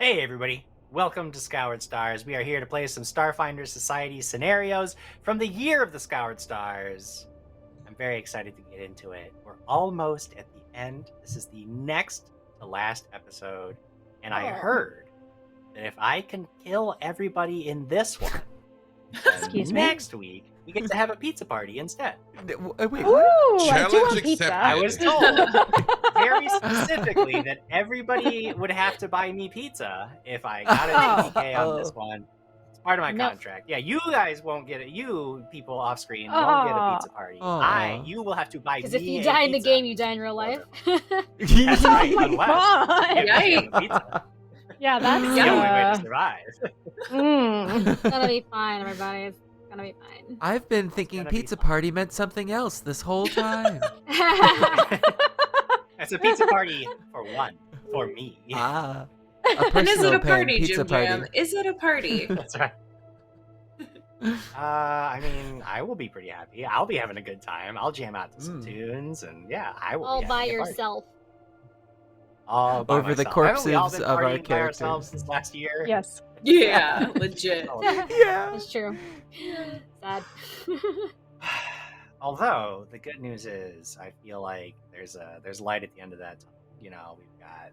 Hey everybody, welcome to Scoured Stars. We are here to play some Starfinder Society scenarios from the year of the Scoured Stars. I'm very excited to get into it. We're almost at the end. This is the next to last episode. And I heard that if I can kill everybody in this one, next week, we get to have a pizza party instead. Wait, Ooh, Challenge pizza. accepted. I was told very specifically that everybody would have to buy me pizza if I got an APK on this one. It's part of my contract. Yeah, you guys won't get it. You people off screen won't get a pizza party. You will have to buy me Because if you die in the game, you die in real life. That's right. Oh my God. Yikes. Yeah, that's the only way to survive. It's gonna be fine, everybody. It's gonna be fine. I've been thinking pizza party meant something else this whole time. It's a pizza party for one, for me. A And is it a party, pizza Jim party. Jam? Is it a party? That's right. I mean, I will be pretty happy. I'll be having a good time. I'll jam out to some tunes, and yeah, I will. All be by having a party. yourself. All by Over the myself. corpses Haven't we all been of our partying by ourselves characters. since last year. Yes. Yeah, legit. Yeah. That's true. Sad. Although the good news is, I feel like there's light at the end of that tunnel. You know, we've got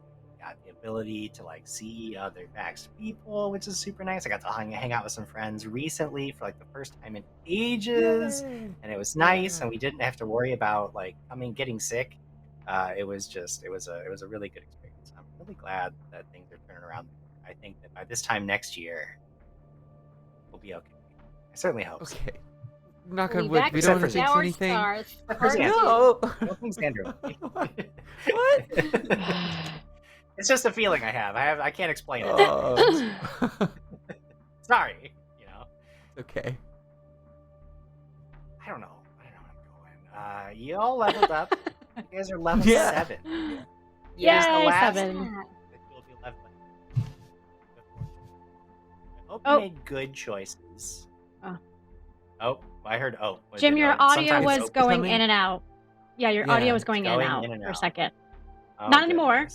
the ability to like see other vaxxed people, which is super nice. I got to hang out with some friends recently for like the first time in ages, and it was nice. And we didn't have to worry about like getting sick. It was a really good experience. I'm really glad that things are turning around. I think that by this time next year, we'll be okay. I certainly hope. So. Okay. Knock We'll on be wood. back We to don't want to jinx Scoured anything. Stars, For part Xander. No. Don't think Xander. What? It's just a feeling I have. I can't explain it. Sorry. You know. Okay. I don't know where I'm going. You all leveled up. You guys are level 7. Yay, the last 7. that you'll be leveling. I hope you made good choices. Oh, I heard Jim, your audio was going coming. in and out. Yeah, your Yeah, audio was going in and out for a second. Not anymore.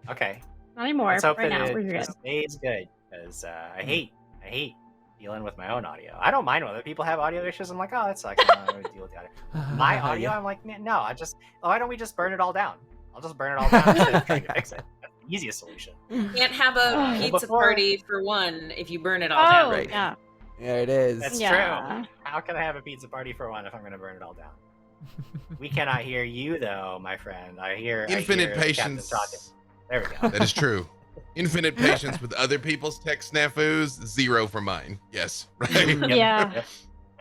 Okay. Not anymore. Let's hope Right that now, it we're good. stays good, because I hate dealing with my own audio. I don't mind when other people have audio issues. I'm like, oh, that sucks. I don't want to deal with the audio. My audio, I'm like, man, no. Why don't we just burn it all down? I'll just burn it all down instead of trying to fix it. That's the easiest solution. Can't have a pizza party for one if you burn it all down. Right. Yeah. There it is. That's Yeah. true. How can I have a pizza party for one if I'm going to burn it all down? We cannot hear you, though, my friend. I hear Infinite Captain patience. talking. There we go. That is true. Infinite patience with other people's tech snafus, 0 for mine. Yes, right? Yep. Yeah.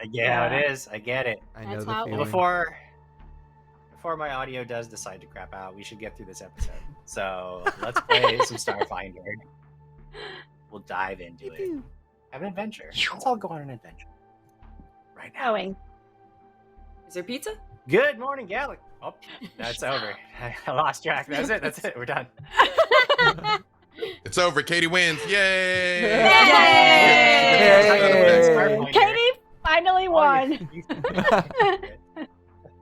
I get how it is. I get it. I know That's the how- feeling. Before my audio does decide to crap out, we should get through this episode. So let's play some Starfinder. We'll dive into it. Have an adventure. Let's all go on an adventure. Right now. Going. Is there pizza? Good morning, Gallic. Oh, that's over. I lost track. That's it. We're done. It's over. Katie wins. Yay! Yay! Katie finally won.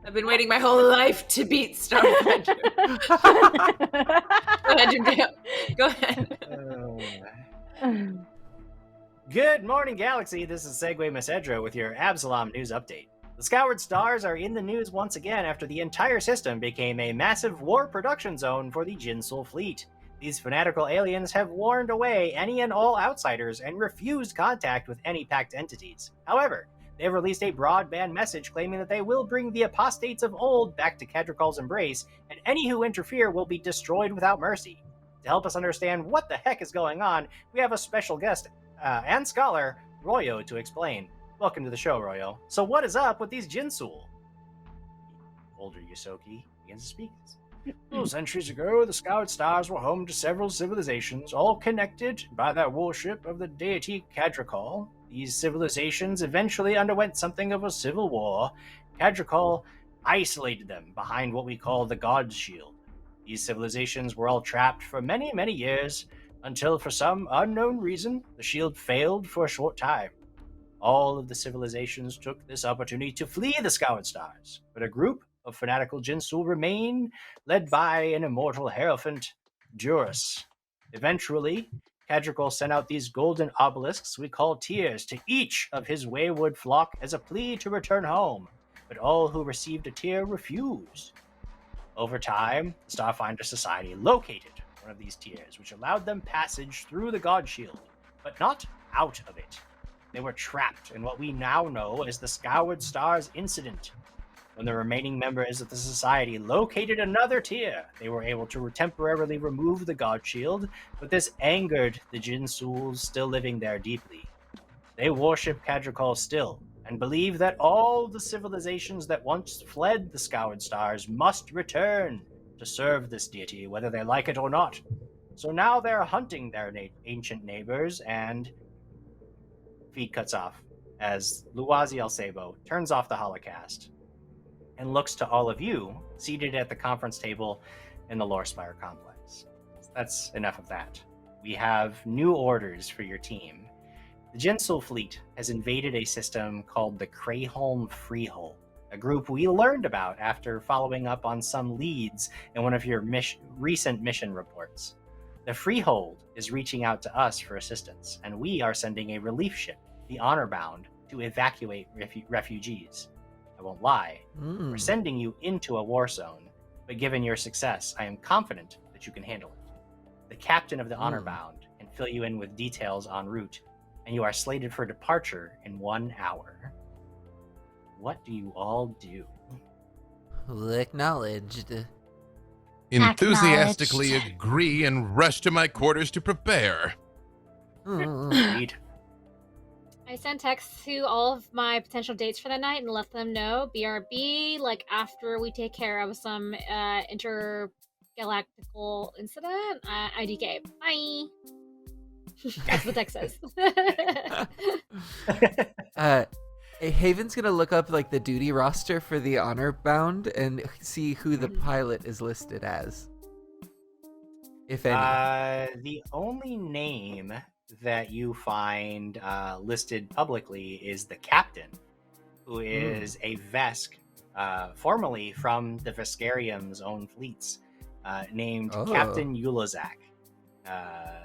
I've been waiting my whole life to beat Starfinder. Go ahead, Jim Jam. Go ahead. Good morning, Galaxy. This is Segway Mesedra with your Absalom news update. The Scoured Stars are in the news once again after the entire system became a massive war production zone for the Jinsul fleet. These fanatical aliens have warned away any and all outsiders and refused contact with any pact entities. However, they have released a broadband message claiming that they will bring the apostates of old back to Cadricol's embrace, and any who interfere will be destroyed without mercy. To help us understand what the heck is going on, we have a special guest and scholar, Royo, to explain. Welcome to the show, Royo. So what is up with these Jinsul? Older Yosoki begins to speak. Centuries ago, the Scoured Stars were home to several civilizations, all connected by that warship of the deity Cadricol. These civilizations eventually underwent something of a civil war. Cadricol isolated them behind what we call the God's Shield. These civilizations were all trapped for many, many years, until for some unknown reason, the shield failed for a short time. All of the civilizations took this opportunity to flee the Scoured Stars, but a group of fanatical Jinsul remain, led by an immortal hierophant, Durus. Eventually, Cadrigal sent out these golden obelisks we call tiers to each of his wayward flock as a plea to return home, but all who received a tier refused. Over time, the Starfinder Society located one of these tiers, which allowed them passage through the God Shield, but not out of it. They were trapped in what we now know as the Scoured Stars incident. When the remaining members of the Society located another tier, they were able to temporarily remove the God Shield, but this angered the Jinsuls still living there deeply. They worship Cadrigal still, and believe that all the civilizations that once fled the Scoured Stars must return to serve this deity, whether they like it or not. So now they're hunting their ancient neighbors, and feed cuts off as Luwazi Sabo turns off the holocast and looks to all of you seated at the conference table in the Lorespire complex. That's enough of that. We have new orders for your team. The Jinsul fleet has invaded a system called the Crayholm Freehold, a group we learned about after following up on some leads in one of your recent mission reports. The Freehold is reaching out to us for assistance, and we are sending a relief ship, the Honorbound, to evacuate refugees. I won't lie, we're sending you into a war zone, but given your success, I am confident that you can handle it. The captain of the Honorbound can fill you in with details en route, and you are slated for departure in 1 hour. What do you all do? Acknowledged. Enthusiastically agree and rush to my quarters to prepare. Indeed. I sent texts to all of my potential dates for the night and let them know BRB, like after we take care of some intergalactical incident. IDK. Bye. That's what text says. Haven's gonna look up like the duty roster for the Honor Bound and see who the pilot is listed as, if any. The only name that you find listed publicly is the captain, who is a Vesk, formerly from the Veskarium's own fleets, named Captain Yulazak.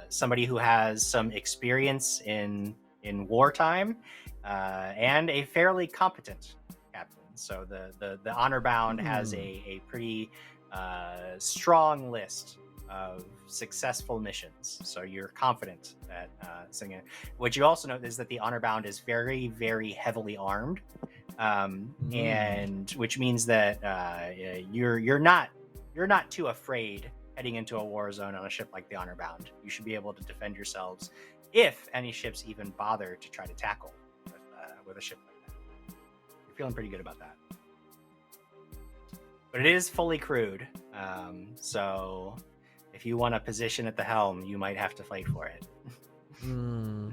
Somebody who has some experience in wartime, and a fairly competent captain. So the Honor Bound has a pretty strong list of successful missions. So you're confident that singing. What you also know is that the Honor Bound is very, very heavily armed, and which means that you're not too afraid heading into a war zone on a ship like the Honor Bound. You should be able to defend yourselves if any ships even bother to try to tackle with a ship like that. You're feeling pretty good about that. But it is fully crewed, so if you want a position at the helm, you might have to fight for it. And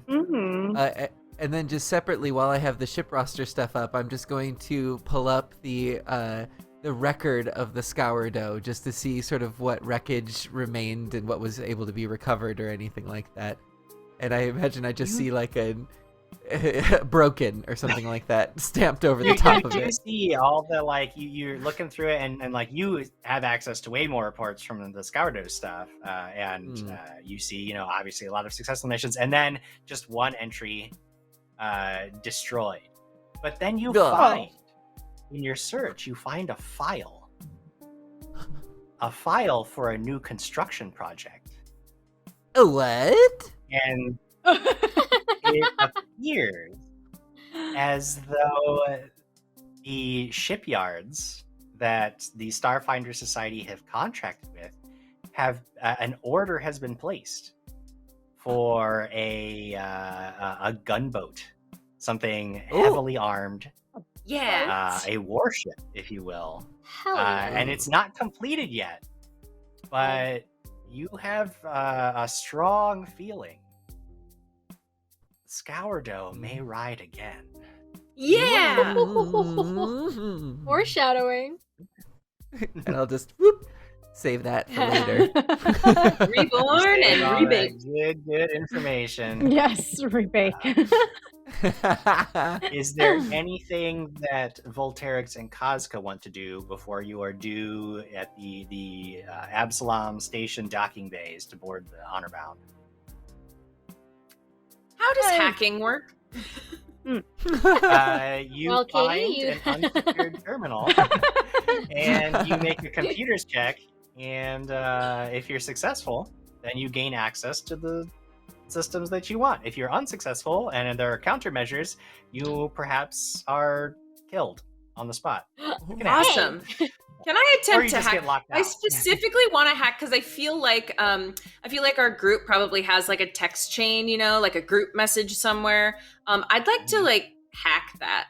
then just separately, while I have the ship roster stuff up, I'm just going to pull up the record of the Scourdo just to see sort of what wreckage remained and what was able to be recovered or anything like that. And I imagine I just see like a broken or something like that stamped over the top of it. You see all the you're looking through it and like you have access to way more reports from the Scourdo stuff, and you see obviously a lot of successful missions and then just one entry destroyed. But then you find in your search you find a file for a new construction project. A what? And it appears as though the shipyards that the Starfinder Society have contracted with have an order has been placed for a gunboat, something heavily armed. Yeah. A warship, if you will. Hell yeah. And it's not completed yet, but you have a strong feeling Scourdo may ride again. Yeah. Foreshadowing. And I'll just save that for later. Reborn and rebake. Good information. Yes, rebake. Is there anything that Volterix and Kazka want to do before you are due at the Absalom Station docking bays to board the Honor Bound? How does hacking work? You Well, Katie, find you- an unsecured terminal and you make a computer's check, and if you're successful, then you gain access to the systems that you want. If you're unsuccessful and there are countermeasures, you perhaps are killed on the spot. Awesome. Can I Or you attempt to just hack? get locked out. I specifically want to hack because I feel like our group probably has like a text chain, you know, like a group message somewhere. I'd like to like hack that.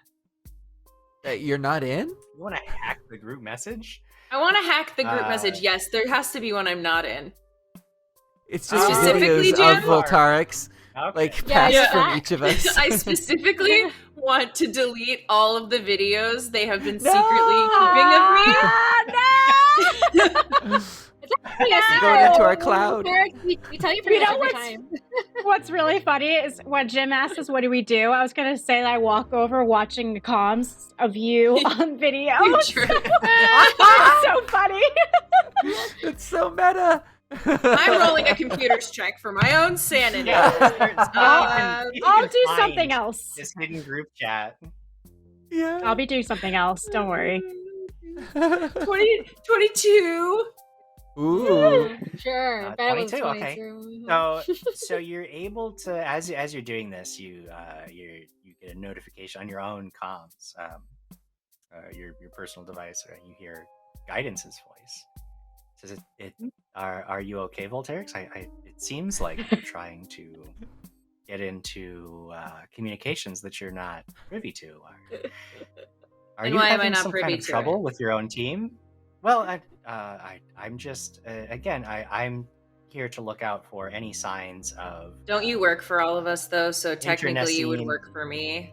You're not in? You want to hack the group message? I want to hack the group message. Yes, there has to be one I'm not in. It's just Specifically, videos Jen? of Voltarix, Okay. like Yeah, passed yeah. from each of us. I specifically want to delete all of the videos they have been No! secretly keeping of me. It's actually a secret. Going into our cloud. Derek, we tell you pretty You much know every what's- time. What's really funny is when Jim asked us, what do we do? I was going to say that I walk over watching the comms of you on video. True. It's so funny. It's so meta. I'm rolling a computer's check for my own sanity. Yeah, I'll do something else. This hidden group chat. Yeah. I'll be doing something else. Don't worry. 22. Ooh. Sure. Bet it was 22, okay. 22. So you're able to, as you're doing this, you get a notification on your own comms, your personal device, or you hear Guidance's voice. Says are you okay, Volterix? It seems like you're trying to get into communications that you're not privy to. Are And you why am I having not some privy kind of to trouble it? with your own team? Well, I'm just again, I'm here to look out for any signs of. Don't you work for all of us though? So technically, you would Internecine- work for me.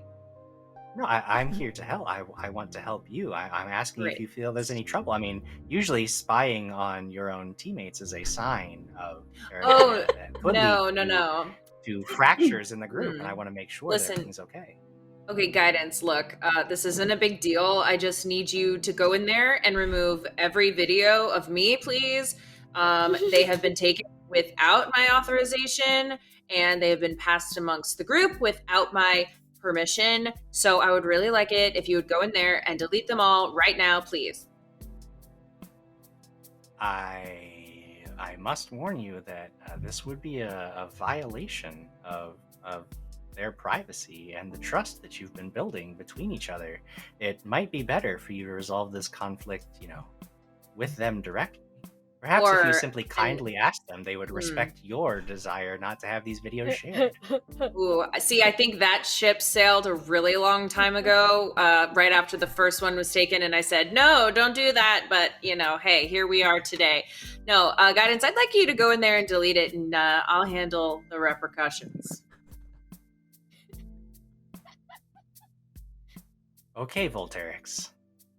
No, I'm here to help. I want to help you. I'm asking Great. if you feel there's any trouble. I mean, usually spying on your own teammates is a sign of. Oh, that could No, lead no, no. to fractures in the group, and Mm. I want to make sure Listen. that everything's okay. Okay, Guidance, look, this isn't a big deal. I just need you to go in there and remove every video of me, please. They have been taken without my authorization, and they have been passed amongst the group without my permission. So I would really like it if you would go in there and delete them all right now, please. I must warn you that this would be a violation of their privacy and the trust that you've been building between each other. It might be better for you to resolve this conflict, with them directly. Perhaps if you Or- simply kindly ask them, they would respect your desire not to have these videos shared. Ooh, see, I think that ship sailed a really long time ago, right after the first one was taken, and I said, no, don't do that, but, hey, here we are today. No, Guidance, I'd like you to go in there and delete it, and I'll handle the repercussions. Okay, Volterix,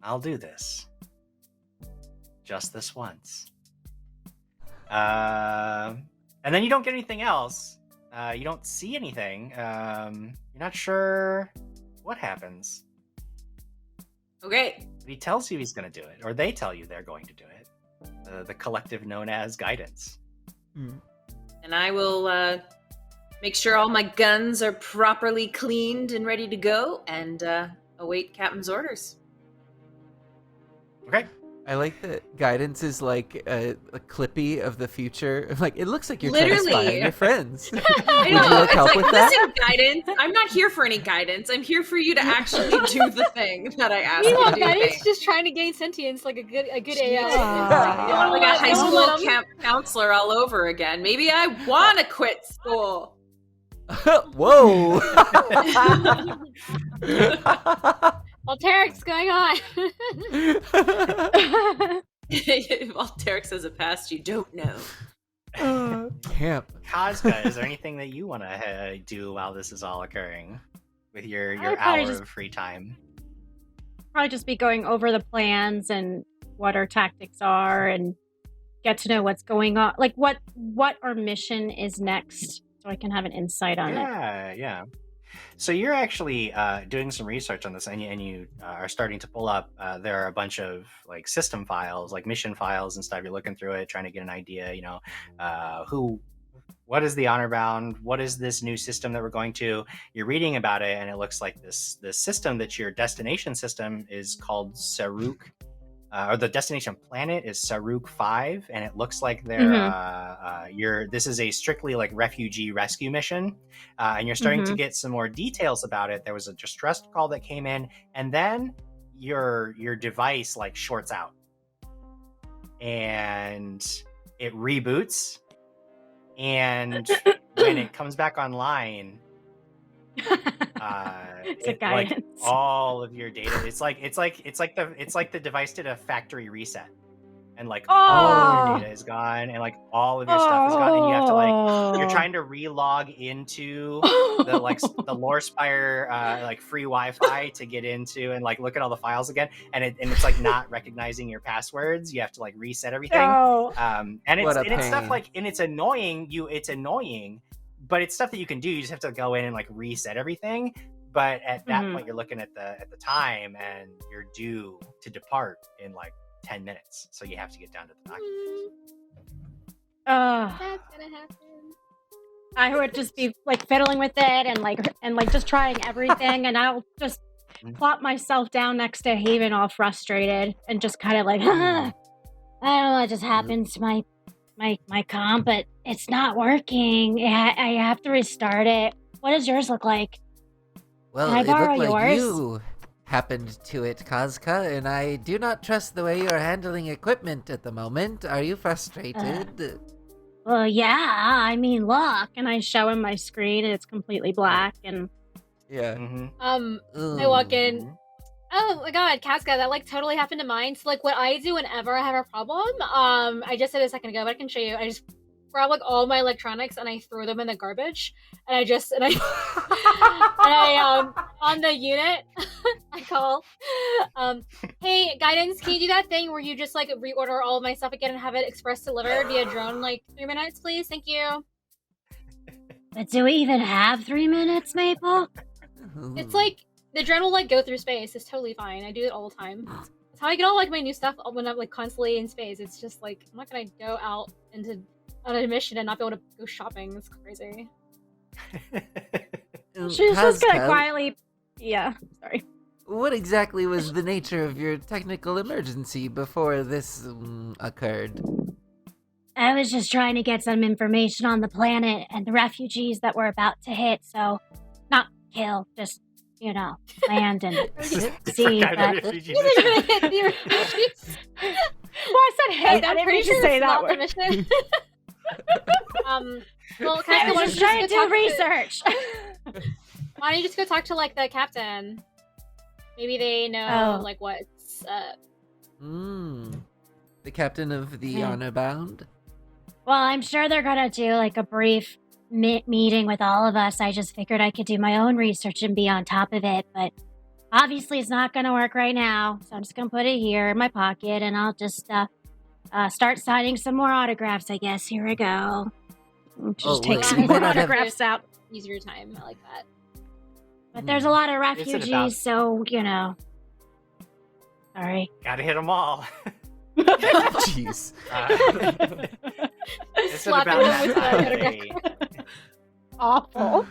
I'll do this. Just this once. And then you don't get anything else. You don't see anything. You're not sure what happens. Okay. But he tells you he's going to do it, or they tell you they're going to do it. The collective known as Guidance. And I will make sure all my guns are properly cleaned and ready to go, and await Captain's orders. Okay. I like that Guidance is like a Clippy of the future. Like, it looks like you're trying to spy Literally. on your friends. I Would know. you like It's help like, with that? listen, Guidance, I'm not here for any guidance. I'm here for you to actually do the thing that I asked you Meanwhile, to do. Guidance just trying to gain sentience like a good AI. Yeah. Like a high Don't school let 'em- camp counselor all over again. Maybe I want to quit school. Whoa! Well, Tarek's going on. Volterix has a past you don't know. Camp. Kazka, is there anything that you want to do while this is all occurring? With your I would probably hour just- of free time? Probably just be going over the plans and what our tactics are and get to know what's going on. Like what our mission is next, so I can have an insight on it. Yeah. So you're actually doing some research on this, and you are starting to pull up. There are a bunch of like system files, like mission files and stuff. You're looking through it, trying to get an idea. What is the honor bound? What is this new system that we're going to? You're reading about it, and it looks like this system that your destination system is called Saruk. Or the destination planet is Saruk 5, and it looks like this is a strictly like refugee rescue mission, and you're starting to get some more details about it. There was a distress call that came in, and then your device like shorts out, and it reboots, and when it comes back online, like all of your data, it's like the device did a factory reset, and like all of your data is gone, and like all of your stuff is gone, and you have to like you're trying to relog into the Lore Spire like free Wi-Fi to get into and like look at all the files again, and it's like not recognizing your passwords. You have to like reset everything. And it's stuff like, and it's annoying, but it's stuff that you can do. You just have to go in and like reset everything. But at that point, you're looking at the time, and you're due to depart in like 10 minutes. So you have to get down to the document. That's gonna happen. I would just be like fiddling with it and like just trying everything, and I'll just plop myself down next to Haven, all frustrated, and just kind of like, I don't know what just happened to my comp, but it's not working. I have to restart it. What does yours look like? Well, Can I borrow it looked like yours? you happened to it, Kazka, and I do not trust the way you're handling equipment at the moment. Are you frustrated? Well, yeah. I mean, look, and I show him my screen, and it's completely black, and Yeah. I walk in. Oh my god, Casca, that like totally happened to mine. So like what I do whenever I have a problem, I just said a second ago, but I can show you. I just grab like all my electronics and I throw them in the garbage, and I on the unit I call, hey guidance, can you do that thing where you just like reorder all of my stuff again and have it express delivered via drone like 3 minutes, please? Thank you. But do we even have 3 minutes, Maple? It's like the drone will like go through space. It's totally fine. I do it all the time. That's how I get all like my new stuff when I'm like constantly in space. It's just like I'm not gonna go out on a mission and not be able to go shopping. It's crazy. She's just gonna quietly. Yeah, sorry. What exactly was the nature of your technical emergency before this occurred? I was just trying to get some information on the planet and the refugees that we're about to hit, so not kill, just, land and see. But... Well, I said hit. I didn't mean to say that word. Well, I was just trying to do research. Why don't you just go talk to like the captain? Maybe they know like what's up. The captain of the Honor Bound? Well, I'm sure they're gonna do like a brief meeting with all of us. I just figured I could do my own research and be on top of it, but obviously it's not gonna work right now. So I'm just gonna put it here in my pocket, and I'll just start signing some more autographs, I guess. Here we go. Just take some more autographs out. Use your time. I like that. But there's a lot of refugees, so, Sorry. Gotta hit them all. Jeez. It's about that day. Awful.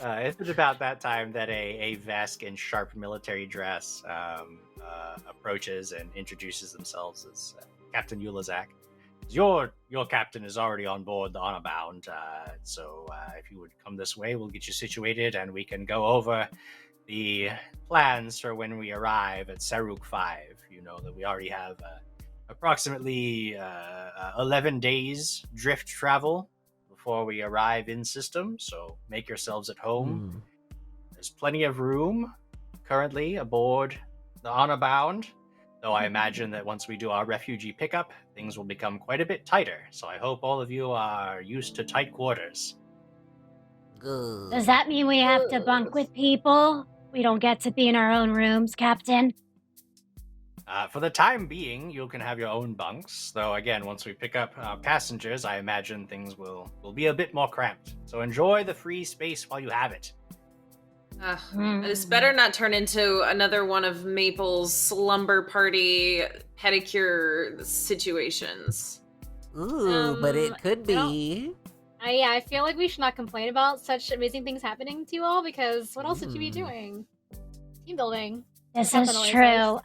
It's about that time that a Vesk in sharp military dress approaches and introduces themselves as Captain Ulazak. Your captain is already on board the Honor Bound, so if you would come this way, we'll get you situated, and we can go over the plans for when we arrive at Saruk 5. You know that we already have approximately 11 days drift travel before we arrive in system, so make yourselves at home. There's plenty of room currently aboard the Honor Bound, though I imagine that once we do our refugee pickup, things will become quite a bit tighter, so I hope all of you are used to tight quarters. Does that mean we have to bunk with people? We don't get to be in our own rooms, Captain? For the time being, you can have your own bunks. Though again, once we pick up passengers, I imagine things will be a bit more cramped. So enjoy the free space while you have it. This better not turn into another one of Maple's slumber party pedicure situations. Ooh, but it could be. Yeah, I feel like we should not complain about such amazing things happening to you all, because what else would you be doing? Team building. This is true.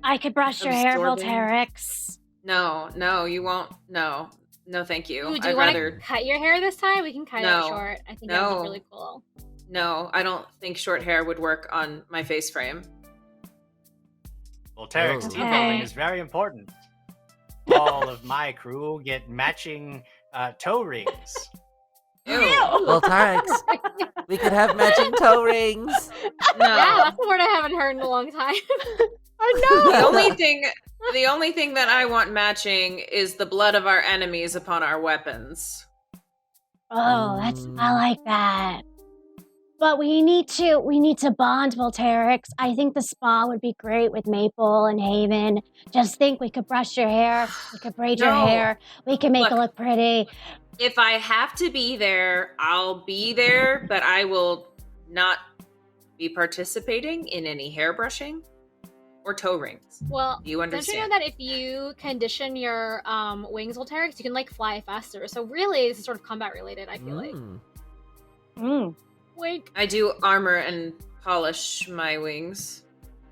I could brush your hair, Absorbing. Volterix. No, you won't. No, thank you. Ooh, do you I'd want to rather. cut your hair this time? We can cut No. it short. I think that would No. look really cool. No, I don't think short hair would work on my face frame. Volterix, Oh. team Okay. building is very important. All of my crew get matching toe rings. Ew. Volterix, we could have matching toe rings. No. Yeah, that's a word I haven't heard in a long time. The only thing that I want matching is the blood of our enemies upon our weapons. Oh, I like that. But we need to bond, Volterix. I think the spa would be great with Maple and Haven. Just think, we could brush your hair, we could braid your No. hair, we can make it Look. look pretty. If I have to be there, I'll be there, but I will not be participating in any hair brushing or toe rings. Well, Do you don't you know understand? that if you condition your wings, Volterix, you can like fly faster? So really, this is sort of combat related. I feel like. Mm. Wink. I do armor and polish my wings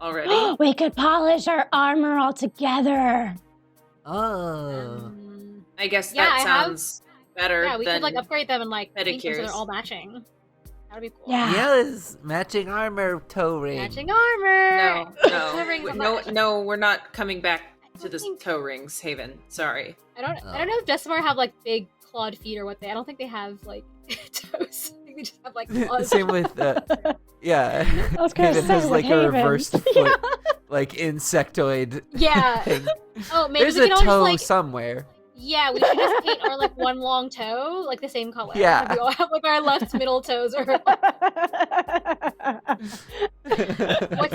already. We could polish our armor all together. Oh. I guess Yeah, that I have- sounds better Yeah, we than could like upgrade them and like paint them so they're pedicures. all matching. That'd be cool. Yeah. Yes, matching armor toe ring. Matching armor. Toe rings on that. no, we're not coming back to don't the think- toe rings, Haven. Sorry. I don't know if Decimar have like big clawed feet or what they. I don't think they have like toes. I think they just have like claws. Same with yeah. I was gonna Haven say has with like Haven. a reversed foot, like insectoid Yeah. thing. Oh, maybe There's we a can all toe just like. somewhere. Yeah, we should just paint our like one long toe like the same color. Yeah. Like, we all have like our left middle toes. Or what's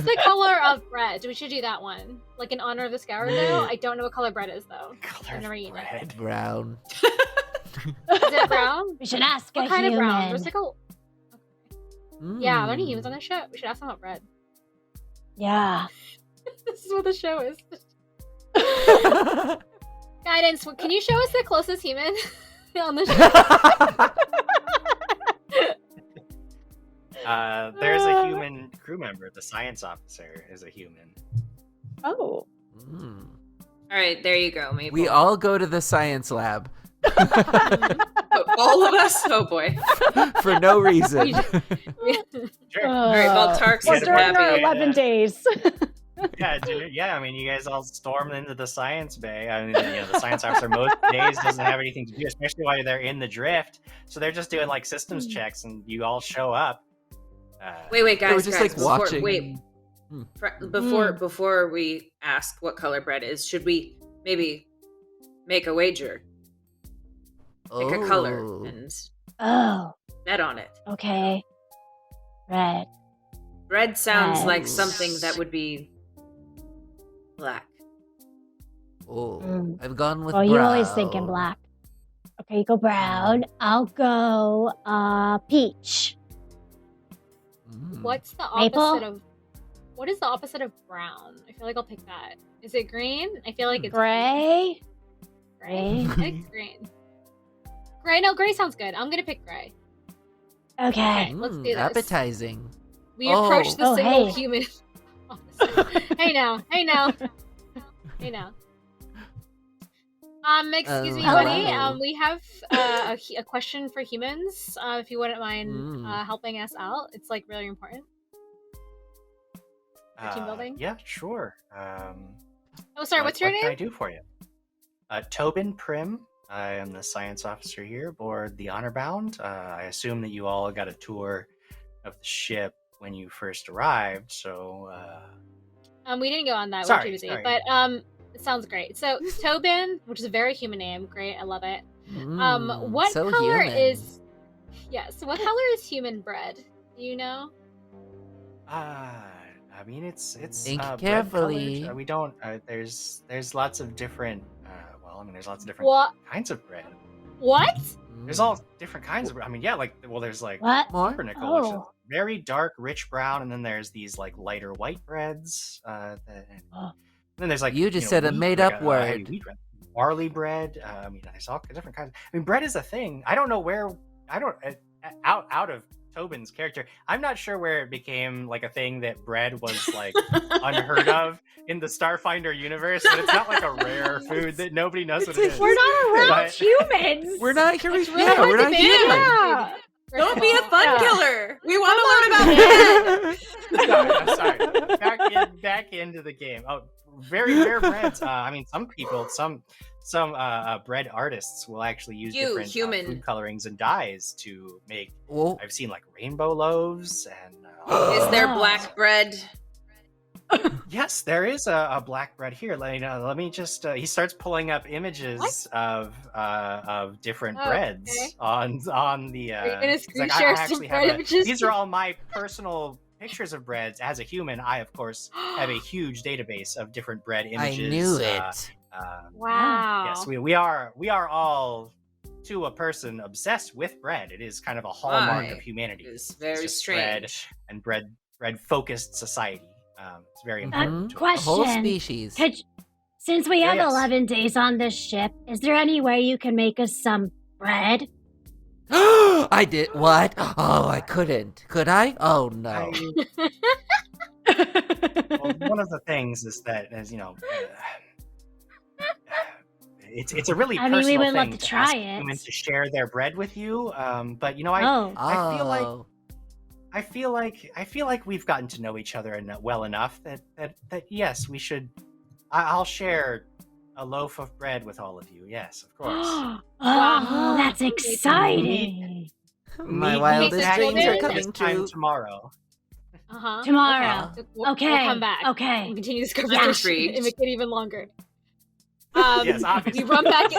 the color of bread? We should do that one, like in honor of the Scoured Dough. I don't know what color bread is though. Color never eaten it. bread. Brown. Is it brown? We should ask What a kind human. of brown? There's like a. Yeah, are there any Mm. humans on this show? We should ask them about bread. Yeah. This is what the show is. Guidance, can you show us the closest human on the show? There's a human crew member. The science officer is a human. Oh. Mm. All right, there you go, Maple. We all go to the science lab all of us. Oh boy. for no reason. Sure. All right, well, Tark's Well, is during our happy. 11 days. Yeah, dude, yeah. I mean, you guys all stormed into the science bay. I mean, the science officer most days doesn't have anything to do, especially while they're in the drift. So they're just doing like systems checks, and you all show up. Wait, They were guys, just guys, like before, watching. wait. Before we ask what color bread is, should we maybe make a wager? Pick a color Oh. and Oh, bet on it. okay. Red. Bread sounds Red. like something that would be black. Oh, Mm. I've gone with Oh, brown. you always think in black. Okay, you go brown. I'll go peach. Mm. What's the Maple? opposite of? What is the opposite of brown? I feel like I'll pick that. Is it green? I feel like it's Gray. Gray. I think it's green. Gray. No, gray sounds good. I'm gonna pick gray. Okay. let's do Mm, this. Appetizing. We Oh. approach the Oh, single hey. human. officer. Hey now. Hey now. Hey now. Excuse me, Oh, buddy. hello. We have a question for humans. If you wouldn't mind Mm. helping us out, it's like really important. Team building? Yeah, sure. Oh, sorry. What's your What can I name? do for you? Tobin Prim. I am the science officer here aboard the Honorbound. I assume that you all got a tour of the ship when you first arrived, so We didn't go on that. We're Sorry, too busy. sorry. But it sounds great. So Tobin, which is a very human name, great. I love it. Mm, What so color human. is? Yes. What color is human bread? Do you know? I mean, it's Think bread carefully. colored. We don't. There's lots of different. Well, I mean, there's lots of different What? kinds of bread. What? There's all different kinds of. I mean, yeah, like there's like What? More? pumpernickel, which is Oh. very dark, rich brown, and then there's these like lighter white breads. And then there's like You just said a wheat, made-up heavy word. wheat bread. Barley bread. I mean, there's all different kinds. I mean, bread is a thing. I don't know where. I don't out of Tobin's character. I'm not sure where it became like a thing that bread was like unheard of in the Starfinder universe. But it's not like a rare food that nobody knows what it is. We're not around But- humans. We're not here. It's really Yeah, hard we're to not ban here. Yeah. Don't be a fun Yeah. killer. We want to learn about bread. I'm sorry. Back into the game. Oh, very rare breads. I mean, some people, some bread artists will actually use You, different human. food colorings and dyes to make. Whoa. I've seen like rainbow loaves and. Is there Oh. black bread? Yes, there is a black bread here. Let me just. He starts pulling up images of different Oh, breads okay. on the. Are you gonna it's screen I share some actually bread have images? these are all my personal pictures of breads. As a human, I of course have a huge database of different bread I images. knew it. Wow. Yes, we are all to a person obsessed with bread. It is kind of a hallmark Why? of humanity. It's very just bread strange. and bread focused society. It's very Mhm. important. to us. Question. A whole species. Since we have Yes. 11 days on this ship, is there any way you can make us some bread? I did what? Oh, I couldn't. Could I? Oh no. Well, one of the things is that, as you know, it's a really I mean, personal we would thing love to ask try it. humans to share their bread with you. But you know, Oh. I feel like Oh. I feel like we've gotten to know each other well enough that yes, we should. I'll share a loaf of bread with all of you. Yes, of course. Oh, Wow. that's exciting. My Meet me wildest back dreams here are this coming time true. tomorrow. Uh-huh. Tomorrow. Okay. We'll Okay. come back. Okay. We'll continue this Yeah. conversation Intrigued. and make it even longer. Yes, obviously. We run back.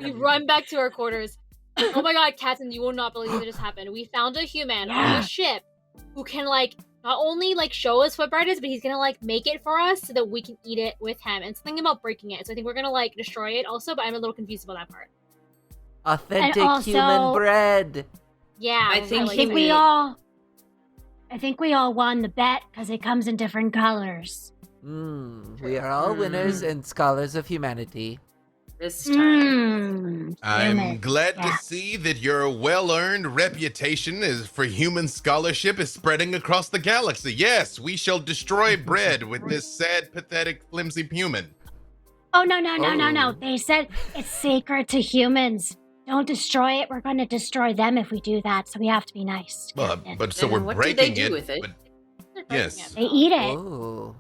We run back to our quarters. Oh my god, Captain, you will not believe what just happened. We found a human on Yeah. a ship who can not only show us what bread is, but he's gonna make it for us so that we can eat it with him. And something about breaking it. So I think we're gonna destroy it also, but I'm a little confused about that part. Authentic also- human bread. Yeah, I we're think probably I think gonna we eat it. all. I think we all won the bet because it comes in different colors. We are all winners and scholars of humanity. This time. I'm Human. glad Yeah. to see that your well-earned reputation for human scholarship is spreading across the galaxy. Yes, we shall destroy bread with this sad, pathetic, flimsy human. Oh no! Oh. They said it's sacred to humans. Don't destroy it. We're going to destroy them if we do that. So we have to be nice. Well, Captain. but so Then we're what do they breaking do it. with it? But, They're breaking yes. it. They eat it. Oh.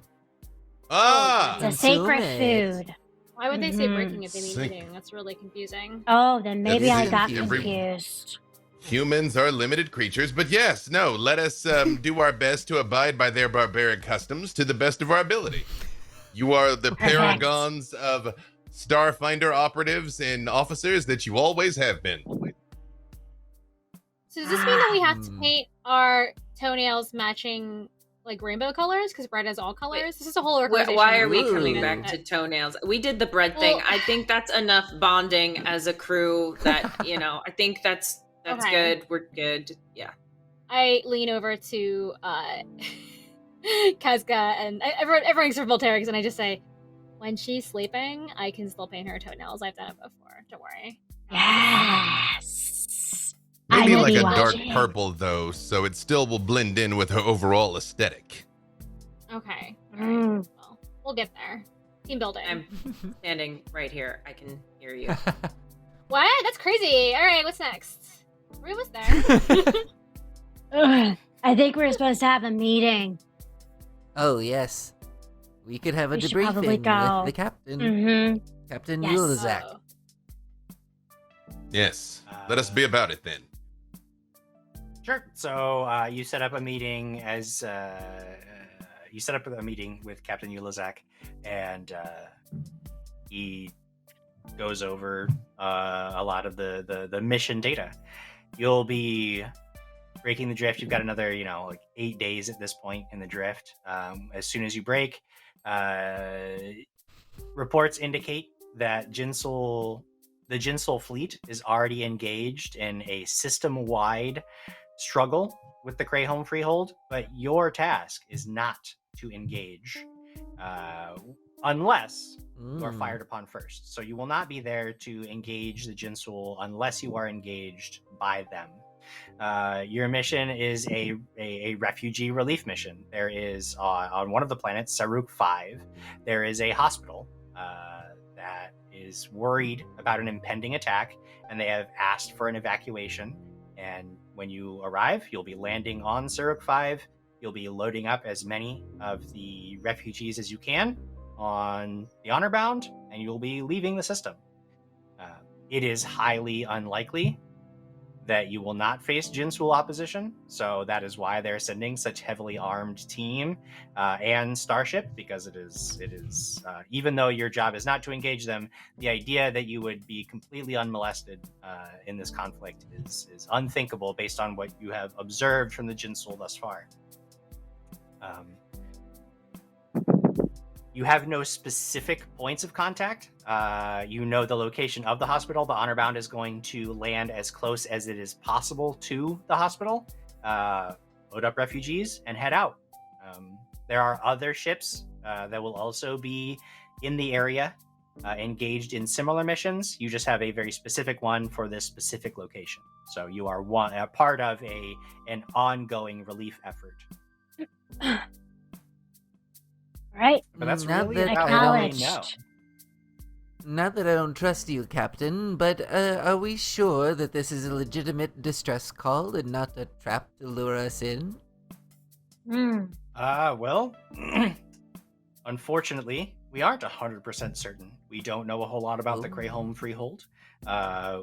ah, It's a sacred Consume it. food. Why would they say Mhm. breaking if they mean Sick. eating? That's really confusing. Oh, then maybe That's I it. got Every- confused. humans are limited creatures, but yes, no, let us do our best to abide by their barbaric customs to the best of our ability. You are the Perfect. paragons of Starfinder operatives and officers that you always have been. So does this mean that we have to Hmm. paint our toenails matching rainbow colors? Because bread has all colors. This is a whole organization. Why are we Ooh. coming back to toenails? We did the bread thing. Well- I think that's enough bonding as a crew that, I think that's Okay. good. We're good. Yeah. I lean over to Kazga and everyone except for Volterix, and I just say, when she's sleeping, I can still paint her toenails. I've done it before. Don't worry. Yes. Maybe I will like be a dark watching. purple, though, so it still will blend in with her overall aesthetic. Okay. Mm. Well, we'll get there. Team building. I'm standing right here. I can hear you. What? That's crazy. All right, what's next? We're almost there. Ugh. I think we're supposed to have a meeting. Oh, yes. We could have a We should probably debriefing go. with the captain, Mm-hmm. Captain Yes. Ulazak. Oh. Yes, let us be about it then. Sure. So you set up a meeting with Captain Ulazak, and he goes over a lot of the mission data. You'll be breaking the drift. You've got another, like 8 days at this point in the drift. As soon as you break, reports indicate that the Jinsul fleet is already engaged in a system-wide struggle with the Crayhome Freehold, but your task is not to engage unless you are fired upon first. So you will not be there to engage the Jinsul unless you are engaged by them. Your mission is a refugee relief mission. There is on one of the planets, Saruk 5, there is a hospital that is worried about an impending attack, and they have asked for an evacuation. And when you arrive, you'll be landing on Saruk 5. You'll be loading up as many of the refugees as you can on the honor bound, and you'll be leaving the system. It is highly unlikely that you will not face Jinsul opposition, so that is why they're sending such heavily armed team and Starship, because it is even though your job is not to engage them, the idea that you would be completely unmolested in this conflict is unthinkable based on what you have observed from the Jinsul thus far. You have no specific points of contact. You know the location of the hospital. The honor bound is going to land as close as it is possible to the hospital, load up refugees, and head out. There are other ships that will also be in the area, engaged in similar missions. You just have a very specific one for this specific location. So you are a part of an ongoing relief effort. Right. But that's Not really that about I all we don't- know. Not that I don't trust you, Captain, but are we sure that this is a legitimate distress call and not a trap to lure us in? Well, unfortunately, we aren't 100% certain. We don't know a whole lot about the Crayhome Freehold.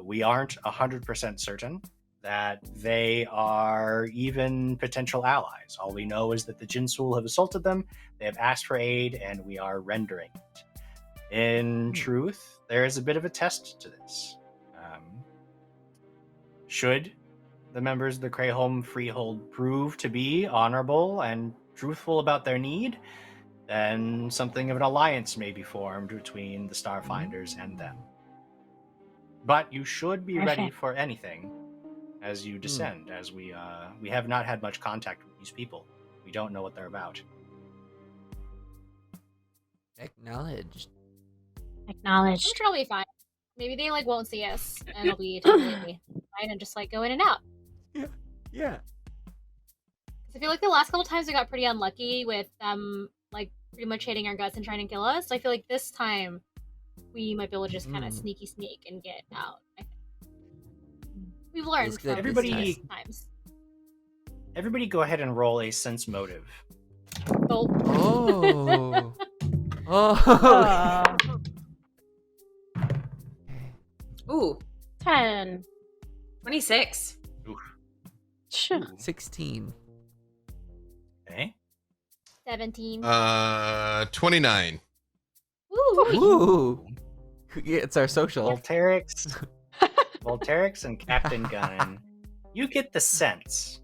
We aren't 100% certain that they are even potential allies. All we know is that the Jinsul have assaulted them, they have asked for aid, and we are rendering it. In truth, there is a bit of a test to this. Should the members of the Crayhome Freehold prove to be honorable and truthful about their need, then something of an alliance may be formed between the Starfinders and them. But you should be ready for anything as you descend, as we have not had much contact with these people. We don't know what they're about. Acknowledged. Acknowledged. I'm sure it'll be fine. Maybe they won't see us, and it'll be totally fine and just go in and out. Yeah. 'Cause I feel like the last couple times we got pretty unlucky with them pretty much hating our guts and trying to kill us. So I feel like this time we might be able to just kind of sneak and get out. I think. We've learned Feels good from this previous times. Everybody go ahead and roll a sense motive. Bolt. Oh. Oh. Ooh, 10. 26. 16. Okay. 17. 29. Ooh. Ooh. Yeah, it's our social. Volterix and Captain Gunn, you get the sense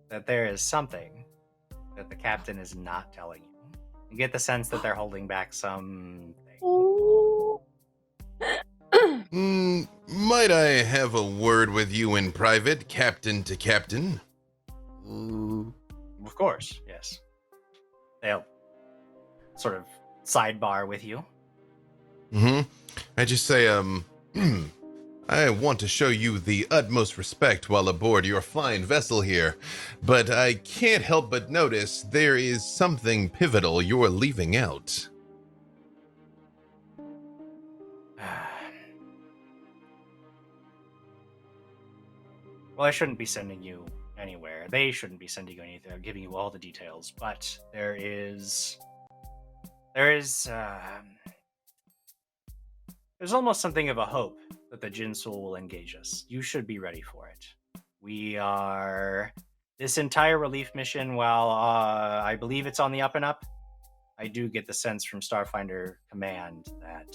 that there is something that the captain is not telling you. You get the sense that they're holding back something. Might I have a word with you in private, captain to captain? Ooh. Of course, yes. They'll sort of sidebar with you. I just say, I want to show you the utmost respect while aboard your fine vessel here, but I can't help but notice there is something pivotal you're leaving out. Well, I shouldn't be sending you anywhere. They shouldn't be sending you anything, giving you all the details, but there's almost something of a hope that the Jinsul will engage us. You should be ready for it. This entire relief mission, while I believe it's on the up and up, I do get the sense from Starfinder Command that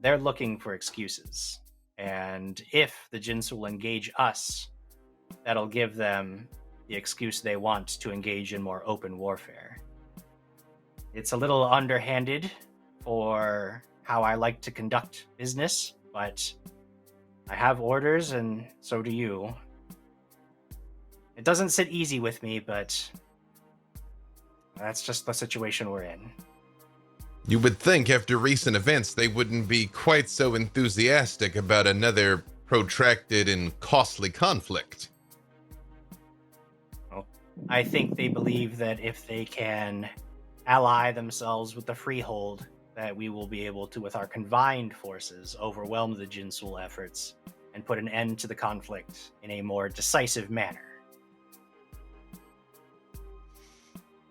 they're looking for excuses. And if the Jinsul engage us, that'll give them the excuse they want to engage in more open warfare. It's a little underhanded for how I like to conduct business, but I have orders, and so do you. It doesn't sit easy with me, but that's just the situation we're in. You would think after recent events they wouldn't be quite so enthusiastic about another protracted and costly conflict. Well, I think they believe that if they can ally themselves with the Freehold, that we will be able to, with our combined forces, overwhelm the Jinsul efforts and put an end to the conflict in a more decisive manner.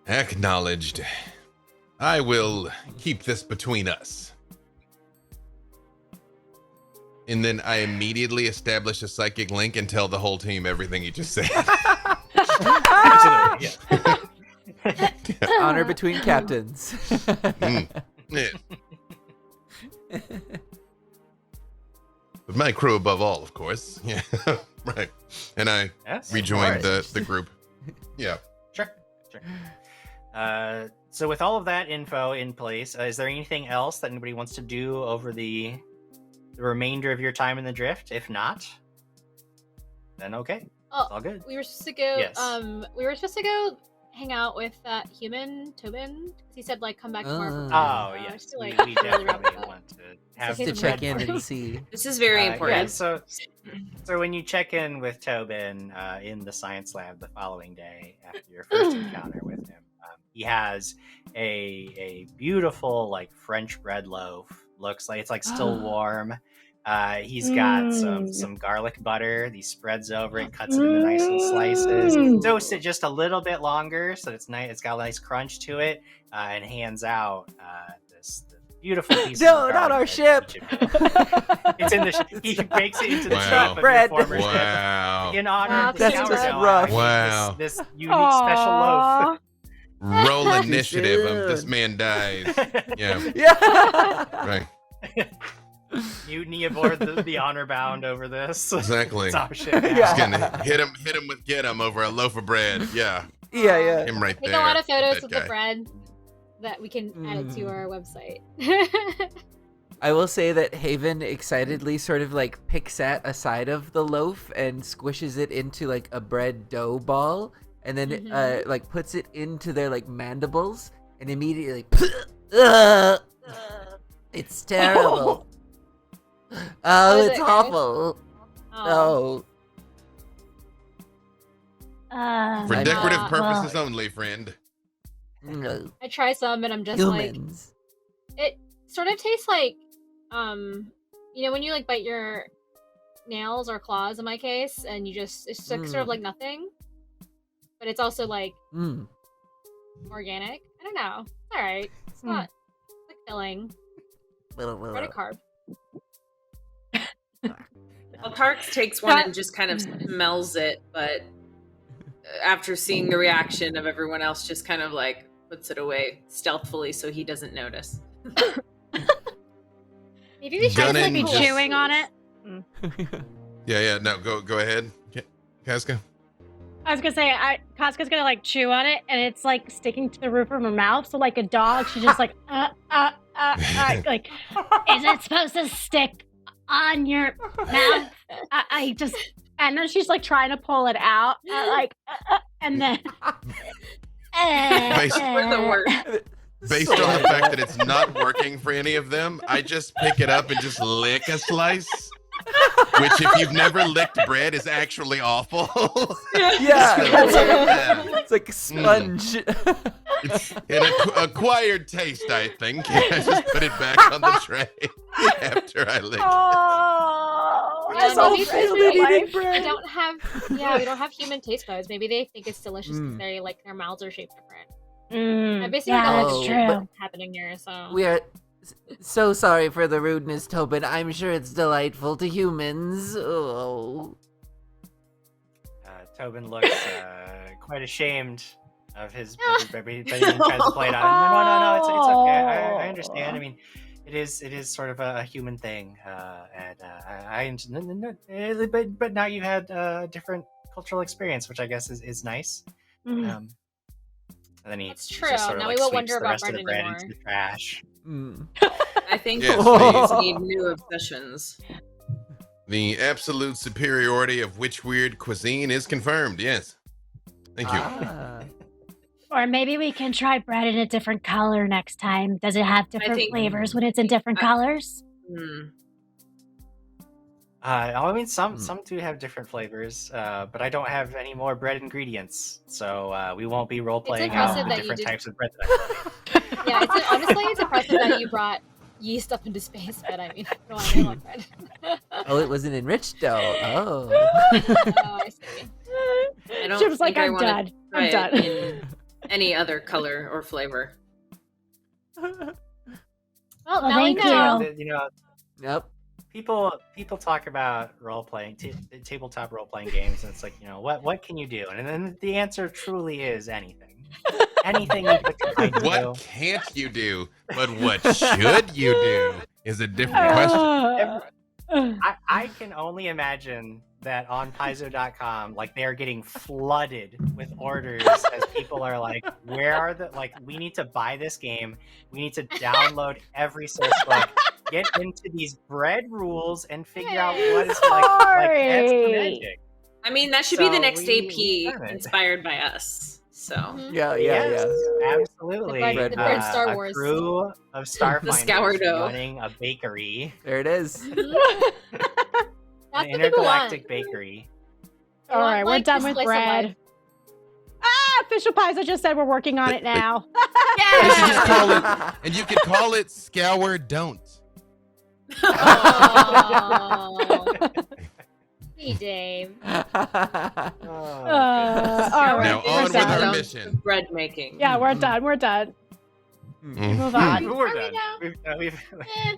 Acknowledged. I will keep this between us. And then I immediately establish a psychic link and tell the whole team everything you just said. Absolutely, yeah. Honor between captains. Yeah. But my crew above all, of course. Yeah, right. And I rejoined the group. Yeah. Sure. So with all of that info in place, is there anything else that anybody wants to do over the remainder of your time in the drift? If not, then okay. Oh, It's all good. we were supposed to go. Yes. We were supposed to go hang out with that human Tobin. He said like come back tomorrow. For Oh, I yes. feel like We really wrap definitely it up. want to have To To the check red in party. and see. This is very important. Yeah, so when you check in with Tobin in the science lab the following day after your first encounter with him, he has a beautiful like French bread loaf. Looks like it's like still warm. He's got some garlic butter. He spreads over it, cuts it into nice little slices, toasts it just a little bit longer so it's nice. It's got a nice crunch to it, and hands out this beautiful piece. No, of not garlic our bread ship. to each. It's in the. He bakes it into the Wow. ship of Bread. your former ship Wow. in honor of the That's sourdough. just I rough. made Wow. This unique special loaf. Roll initiative of this man dies. Yeah. Yeah. Right. Mutiny aboard the honor bound over this. Exactly. It's our ship. Yeah. Just gonna hit him with get him over a loaf of bread. Yeah. Yeah. Him right Take there. a lot of photos that of guy. the bread that we can add it to our website. I will say that Haven excitedly sort of like picks at a side of the loaf and squishes it into like a bread dough ball, and then like puts it into their like mandibles, and immediately, it's terrible. Oh, is it's it good? awful. Oh. No. For I'm- decorative well- purposes only, friend. No. I try some and I'm just Humans. like, it sort of tastes like, you know, when you like bite your nails or claws in my case, and you just, it's like, sort of like nothing, but it's also like organic. I don't know. It's alright. It's not, it's like filling. Bread a carb. Well, Tarks takes one and just kind of smells it, but after seeing the reaction of everyone else, just kind of like puts it away stealthily so he doesn't notice. Maybe we should Gun just, in, like, Be just- chewing on it. Yeah. No, go ahead, Casca. I was gonna say, Casca's gonna like chew on it, and it's like sticking to the roof of her mouth. So like a dog, she's just like, like, is it supposed to stick on your mouth? And then she's like trying to pull it out, and then. We're the worst. Based on the fact that it's not working for any of them, I just pick it up and just lick a slice. Which, if you've never licked bread, is actually awful. Yeah. So, It's like a sponge. it's an acquired taste, I think. I just put it back on the tray after I licked it. Oh, Yeah, all maybe failed they at eating bread. we don't have we don't have human taste buds. Maybe they think it's delicious because they like their mouths are shaped different. I basically yeah, don't that's Oh, true. what's happening here. So We are so sorry for the rudeness, Tobin. I'm sure it's delightful to humans. Oh. Tobin looks quite ashamed of his but he tries to play it out. No, it's okay. I understand. I mean, It is sort of a human thing, but now you had a different cultural experience, which I guess is nice. And then he That's just true. sort of Now like we won't sweeps wonder the about rest of bread the bread anymore. into the trash. I think Yes, humans the- need new obsessions. The absolute superiority of which weird cuisine is confirmed. Yes. Thank you. Or maybe we can try bread in a different color next time. Does it have different think- flavors when it's in different colors? I mean, some do have different flavors, but I don't have any more bread ingredients, so we won't be role playing out impressive the that you different did- types of bread that I make. Yeah, honestly, it's impressive that you brought yeast up into space, but I mean, I don't want bread. Oh, it was an enriched dough. Oh. Oh, I see. I don't Chip's like, think I I'm wanna done. try I'm it done. in any other color or flavor. Well, Well, now we thank know. you. You know, Yep. people talk about role playing, tabletop role playing games, and it's like, what can you do? And then the answer truly is anything. Anything you put your mind to. What can't you do? But what should you do is a different question. I can only imagine that on Paizo.com, like they're getting flooded with orders as people are like, where are we need to buy this game. We need to download every source book, get into these bread rules and figure out what is like that's the magic. I mean, that should be the So next we AP learn it. inspired by us. So Yeah, Yes, absolutely. The bread Star A Wars. crew of Starfinders Scoured running a bakery, There it is. That's an what people want. intergalactic bakery. They All want, right, we're like, done the with slice of bread. life. Official Paizo just said we're working on it now. You should just call it, and you could call it Scour Don't. Oh. Hey, Dave. all Now right, on we're with done. our mission. bread making. Yeah, we're done. We're done. Mhm. Move on. We're Are we done. now? We've Eh,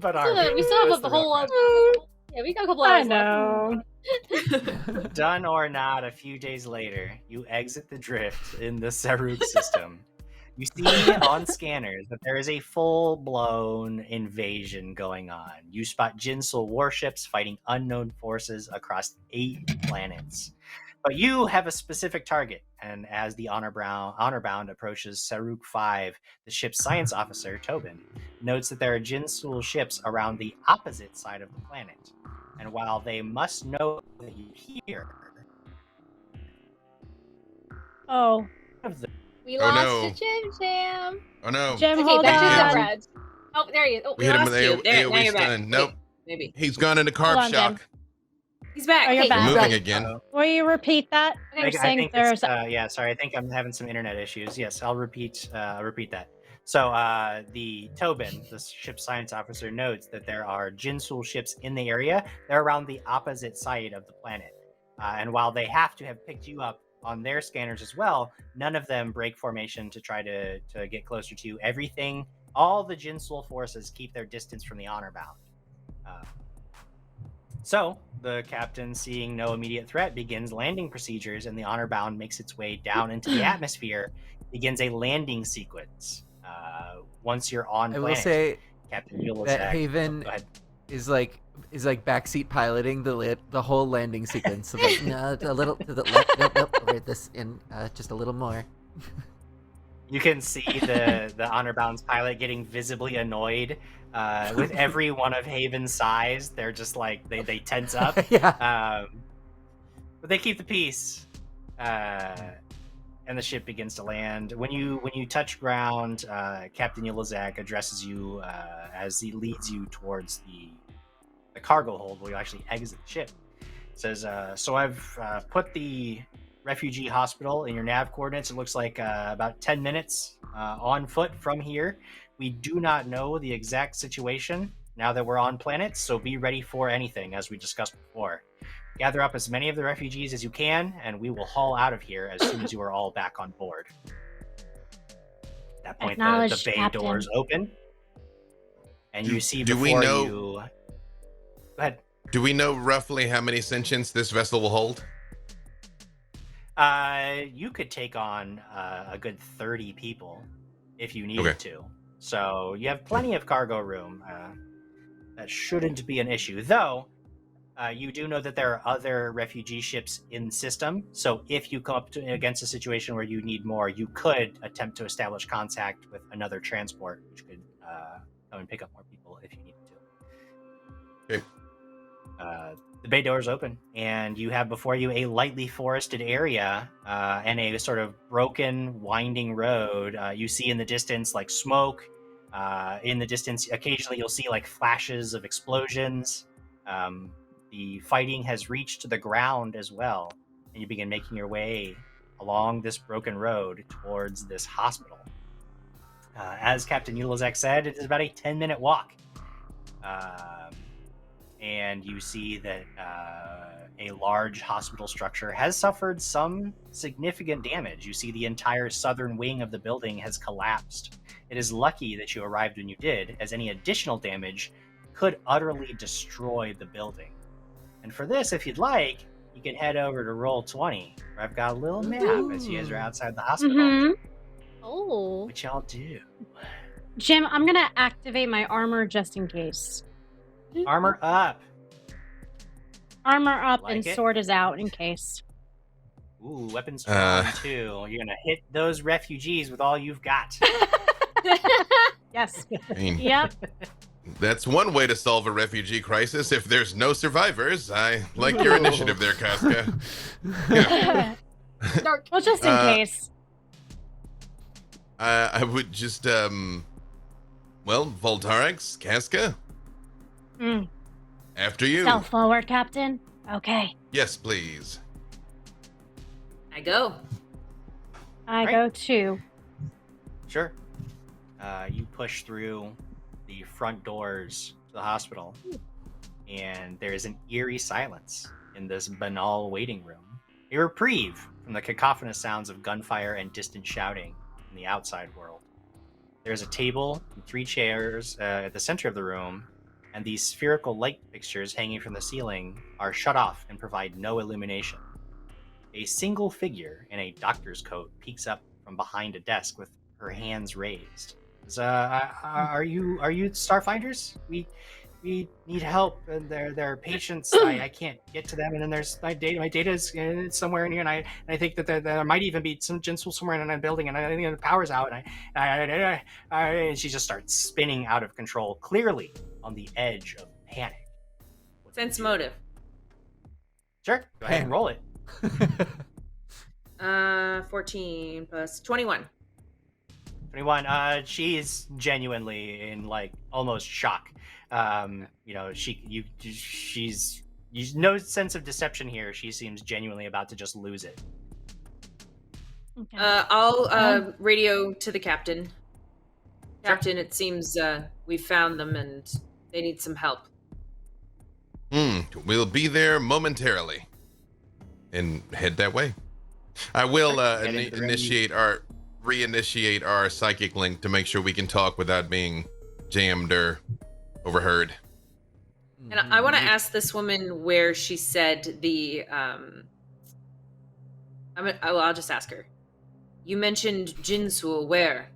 but are we? we still have That's the the real whole. question. Yeah, we got a couple I hours left. know. Done or not, a few days later, you exit the drift in the Saruk system. You see on scanners that there is a full-blown invasion going on. You spot Jinsul warships fighting unknown forces across 8 planets. But you have a specific target, and as the Honorbound approaches Saruk 5, the ship's science officer, Tobin, notes that there are Jinsul ships around the opposite side of the planet. And while they must know that you hear, Oh, of the We Oh, lost no. to Jim Jam. Oh no. Jim, Okay, hold back to the on. bread. Oh, there he is. Oh, We hit him with lost you. There, now AoE you're back. stun. Nope. Maybe. He's gone into Hold carb on, shock. He's back. Oh, you're Okay, back. Moving back. again. Will you repeat that? Okay, You're I saying think there's. sorry. I think I'm having some internet issues. Yes, I'll repeat that. So the Tobin, the ship science officer, notes that there are Jinsul ships in the area. They're around the opposite side of the planet, and while they have to have picked you up on their scanners as well, none of them break formation to try to get closer to you. Everything, all the Jinsul forces keep their distance from the Honorbound. So the captain, seeing no immediate threat, begins landing procedures, and the Honorbound makes its way down into the atmosphere, begins a landing sequence. Once you're on I planet, will say Captain Yulazak, that Haven go ahead. is like backseat piloting the whole landing sequence. So like, no, a little to the left, nope, over this, and just a little more. You can see the Honorbound's pilot getting visibly annoyed with every one of Haven's size. They're just like they tense up. Yeah. But they keep the peace, and the ship begins to land. When you touch ground, Captain Yulazak addresses you as he leads you towards the cargo hold where you actually exit the ship. Says, so I've put the refugee hospital in your nav coordinates. It looks like about 10 minutes on foot from here. We do not know the exact situation now that we're on planet, so be ready for anything, as we discussed before. Gather up as many of the refugees as you can, and we will haul out of here as soon as you are all back on board. At that point, the Acknowledged, bay Captain. doors open, and you see Do before we know- you... Go ahead. Do we know roughly how many sentients this vessel will hold? You could take on a good 30 people if you needed Okay. to. So you have plenty of cargo room. That shouldn't be an issue. Though, you do know that there are other refugee ships in the system. So if you come up against a situation where you need more, you could attempt to establish contact with another transport, which could come and pick up more people if you needed to. Okay. The bay doors open, and you have before you a lightly forested area and a sort of broken, winding road. You see in the distance like smoke. In the distance, occasionally you'll see like flashes of explosions. The fighting has reached the ground as well, and you begin making your way along this broken road towards this hospital. As Captain Ulazek said, it is about a 10-minute walk. And you see that a large hospital structure has suffered some significant damage. You see the entire southern wing of the building has collapsed. It is lucky that you arrived when you did, as any additional damage could utterly destroy the building. And for this, if you'd like, you can head over to Roll20, where I've got a little map as you guys are outside the hospital. Mm-hmm. Oh. What y'all do? Jim, I'm gonna activate my armor just in case. Armor up. Armor up Like and it. sword is out in case. Ooh, weapons drawn too. You're gonna hit those refugees with all you've got. Yes. I mean, Yep. that's one way to solve a refugee crisis. If there's no survivors, I like your initiative there, Casca. Yeah. Dark. Well, just in case. I would just, well, Voltarex, Casca, Mm. after you. Stealth forward, Captain. Okay. Yes, please. I go. I Right. go too. Sure. You push through the front doors to the hospital, and there is an eerie silence in this banal waiting room. A reprieve from the cacophonous sounds of gunfire and distant shouting in the outside world. There's a table and 3 chairs at the center of the room, and these spherical light fixtures hanging from the ceiling are shut off and provide no illumination. A single figure in a doctor's coat peeks up from behind a desk with her hands raised. Are you Starfinders? We need help, and there are patients. I can't get to them, and then there's my data. My data is somewhere in here, and I think that there might even be some Jinsul somewhere in a building, and I think the power's out. And she just starts spinning out of control, clearly on the edge of panic. What do you Sense do? motive. Sure, go ahead and roll it. 14 plus 21. 21. She's genuinely in like almost shock. She's no sense of deception here. She seems genuinely about to just lose it. Okay. I'll radio to the captain. Sure. Captain, it seems we found them and they need some help. We'll be there momentarily. And head that way. I will Head into the reinitiate our psychic link to make sure we can talk without being jammed or overheard. And I want to ask this woman where she said the. I'll just ask her. You mentioned Jinsul. Where?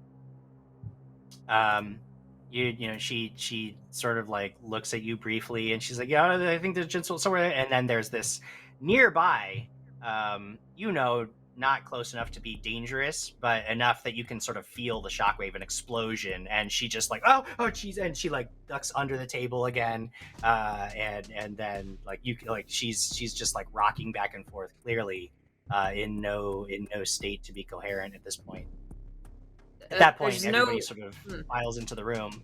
She sort of like looks at you briefly, and she's like, "Yeah, I think there's Jinsul somewhere." And then there's this nearby, not close enough to be dangerous, but enough that you can sort of feel the shockwave and explosion. And she just like, oh, geez, and she like ducks under the table again, and then she's just like rocking back and forth, clearly in no state to be coherent at this point. At that point, everybody sort of files into the room.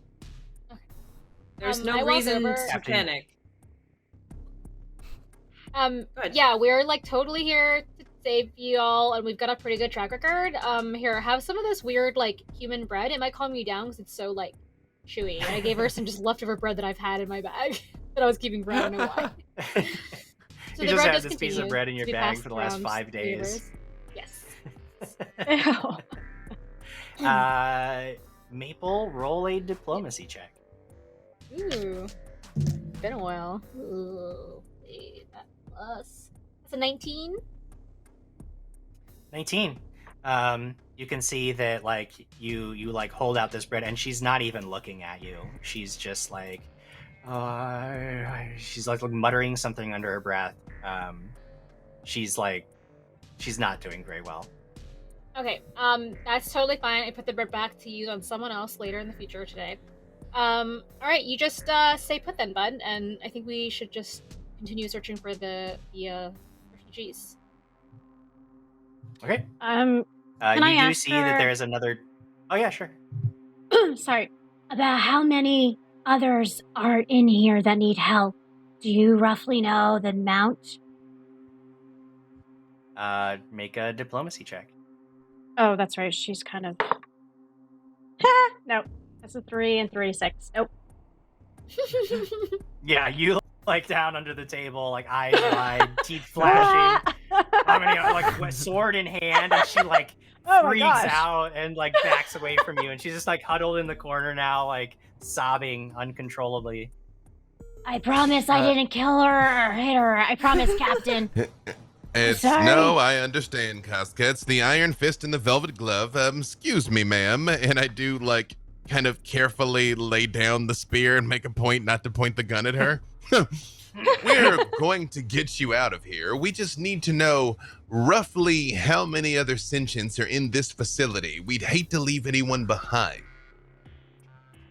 There's I no walk reason over- to Captain. panic. Good. Yeah, we're like totally here to save you all, and we've got a pretty good track record. Here, have some of this weird like human bread. It might calm you down because it's so like chewy. And I gave her some just leftover bread that I've had in my bag that I was keeping for I don't know why. So You the just bread had does this piece of continue bread in to your be bag passed for the last around 5 days. Yes. Ew. Maple, roll a diplomacy check. Ooh, been a while. Ooh, see, that plus. That's a 19. 19. you can see that like you like hold out this bread, and she's not even looking at you. She's just like, she's like muttering something under her breath. She's not doing very well. Okay, that's totally fine. I put the bread back to use on someone else later in the future today. All right, you just stay put then, bud, and I think we should just continue searching for the refugees. Okay. Can you I do ask see that her- there is another. Oh yeah, sure. Sorry. About how many others are in here that need help? Do you roughly know the amount? Make a diplomacy check. Oh, that's right. She's kind of. Nope. That's a 3 and 3, 6. Nope. Yeah, you like down under the table, like eyes wide, teeth flashing. How many like sword in hand, and she like freaks out and like backs away from you, and she's just like huddled in the corner now, like sobbing uncontrollably. I promise I didn't kill her or hit her. I promise, Captain. No, I understand, Casca. It's the iron fist and the velvet glove. Excuse me, ma'am. And I do like kind of carefully lay down the spear and make a point not to point the gun at her. We're going to get you out of here. We just need to know roughly how many other sentients are in this facility. We'd hate to leave anyone behind.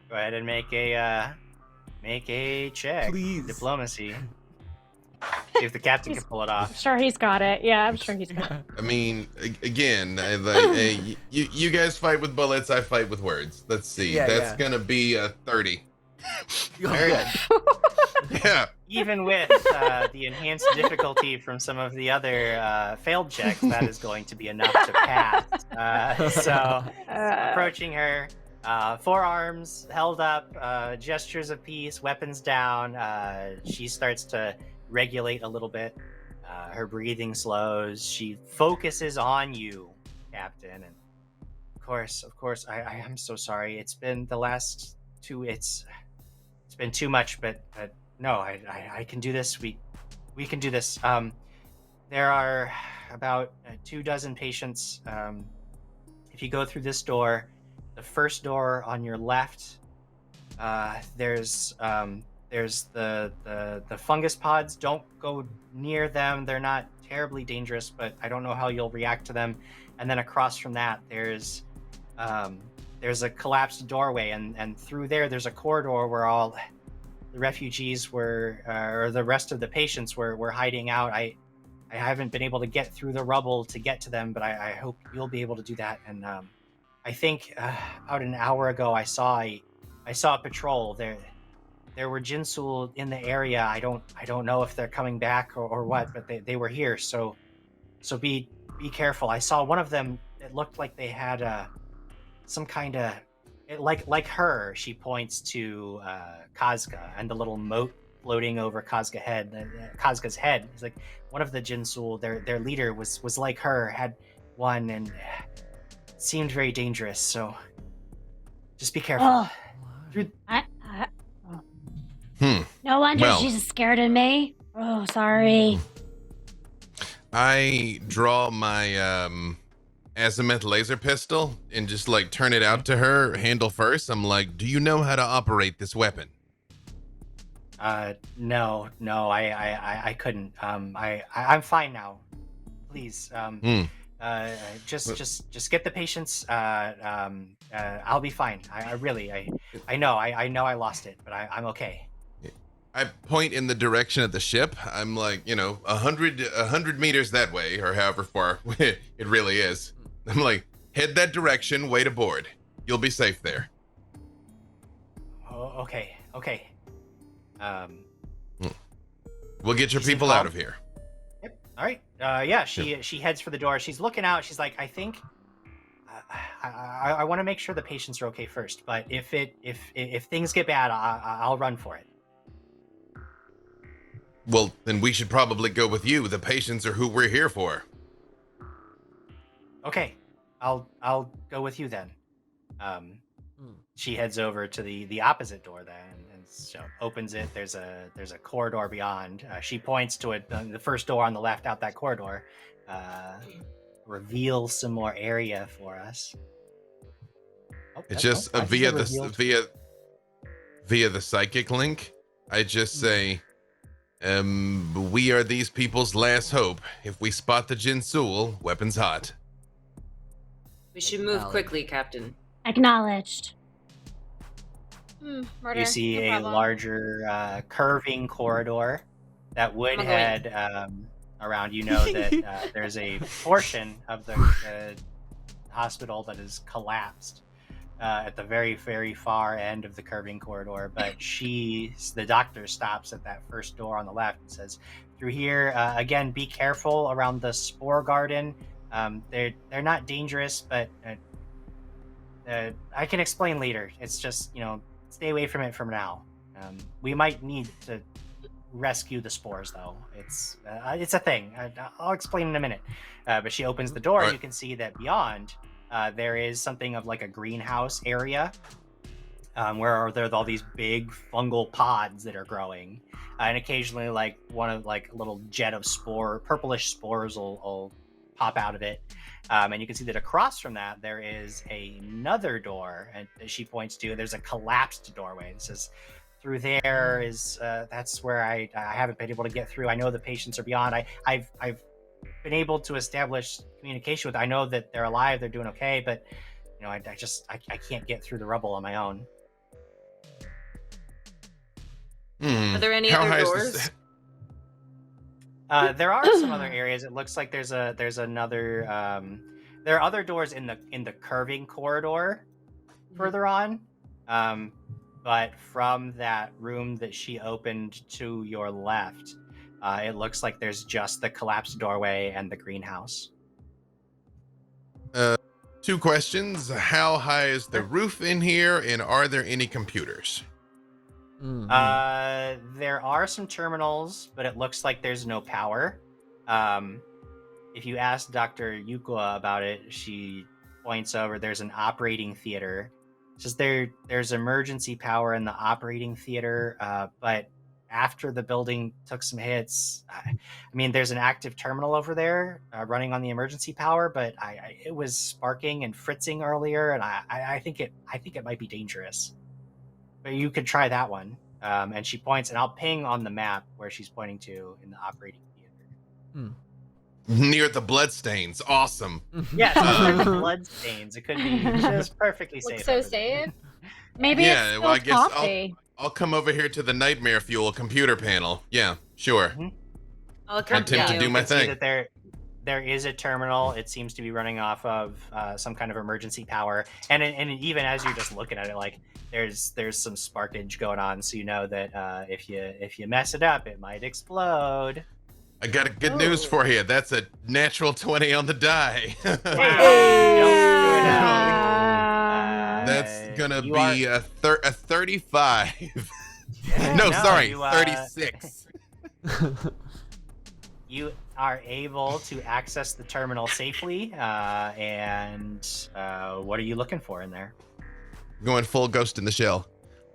Go ahead and make a check. Please. Diplomacy. See if the captain can pull it I'm off. sure he's got it. Yeah, I'm sure he's got it. I mean, again, you guys fight with bullets, I fight with words. Let's see. Yeah, That's yeah. gonna be a 30. Very good. Yeah. Even with the enhanced difficulty from some of the other failed checks, that is going to be enough to pass. So, approaching her, forearms held up, gestures of peace, weapons down. She starts to regulate a little bit. Her breathing slows. She focuses on you, Captain. And of course, I am so sorry. It's been the last two. It's been too much, but no, I can do this. We can do this. There are about 24 patients. If you go through this door, the first door on your left, there's the fungus pods. Don't go near them. They're not terribly dangerous, but I don't know how you'll react to them. And then across from that, there's a collapsed doorway, and through there's a corridor where all the refugees were, or the rest of the patients were hiding out. I haven't been able to get through the rubble to get to them, but I hope you'll be able to do that. And I think about an hour ago, I saw a patrol. There were Jinsul in the area. I don't know if they're coming back or what, but they were here. So be careful. I saw one of them. It looked like they had some kind of like her. She points to Kazka and the little moat floating over Kazka's head. It's like one of the Jinsul. Their leader was like her, had one, and seemed very dangerous. So just be careful. No wonder Well. she's scared of me. Oh, sorry. I draw my azimuth laser pistol and just like turn it out to her, handle first. I'm like, do you know how to operate this weapon? No, I couldn't. I'm fine now. Please, just get the patients. I'll be fine. I know I lost it, but I'm okay. I point in the direction of the ship. I'm like, 100 meters that way, or however far it really is. I'm like, head that direction, wait aboard. You'll be safe there. Oh, okay. We'll get your She's people calm. out of here. Yep. All right. Yeah. She heads for the door. She's looking out. She's like, I think. I want to make sure the patients are okay first. But if things get bad, I'll run for it. Well, then we should probably go with you. The patients are who we're here for. Okay. I'll go with you then. She heads over to the opposite door then, and so opens it. There's a corridor beyond. She points to it, the first door on the left, out that corridor. reveal some more area for us. Oh, It just why via does it reveal- via the psychic link. I just say, we are these people's last hope. If we spot the Jinsul, weapons hot. We should move quickly, Captain. Acknowledged. Murder. You see no a problem. larger curving corridor that would I'm head around. You know that there's a portion of the hospital that is collapsed at the very, very far end of the curving corridor. But the doctor stops at that first door on the left and says, through here, again, be careful around the spore garden. They're not dangerous, but I can explain later. It's just, stay away from it from now. We might need to rescue the spores, though. It's a thing. I'll explain in a minute. But she opens the door, and you can see that beyond there is something of like a greenhouse area where there's all these big fungal pods that are growing, and occasionally like one of like a little jet of purplish spores will pop out of it. And you can see that across from that there is another door, and she points to. There's a collapsed doorway. It says, "Through there is that's where I haven't been able to get through. I know the patients are beyond. I've been able to establish communication with. I know that they're alive. They're doing okay, but I can't get through the rubble on my own." Are there any How other high is doors? this- There are some other areas. It looks like there's another. There are other doors in the curving corridor further on, but from that room that she opened to your left, it looks like there's just the collapsed doorway and the greenhouse. 2 questions. How high is the roof in here, and are there any computers? There are some terminals, but it looks like there's no power. If you ask Dr. Yukua about it, she points over. There's an operating theater. It's just there's emergency power in the operating theater, but after the building took some hits, there's an active terminal over there running on the emergency power, but it was sparking and fritzing earlier, and I think it might be dangerous. But you could try that one. And she points, and I'll ping on the map where she's pointing to in the operating theater. Near the bloodstains. Awesome. Yes, the blood stains. It could be just perfectly safe. Looks so over there. safe. Maybe Yeah, it's well, I spilled guess coffee. I'll come over here to the Nightmare Fuel computer panel. Yeah, sure. I'll Attempt to accompany do you. my You can see thing. that there is a terminal. It seems to be running off of some kind of emergency power, and even as you're just looking at it, like there's some sparkage going on, so you know that if you mess it up, it might explode. I got a good news for you. That's a natural 20 on the die. That's gonna You be a 35. No, sorry, 36. You are able to access the terminal safely, and what are you looking for in there? Going full Ghost in the Shell.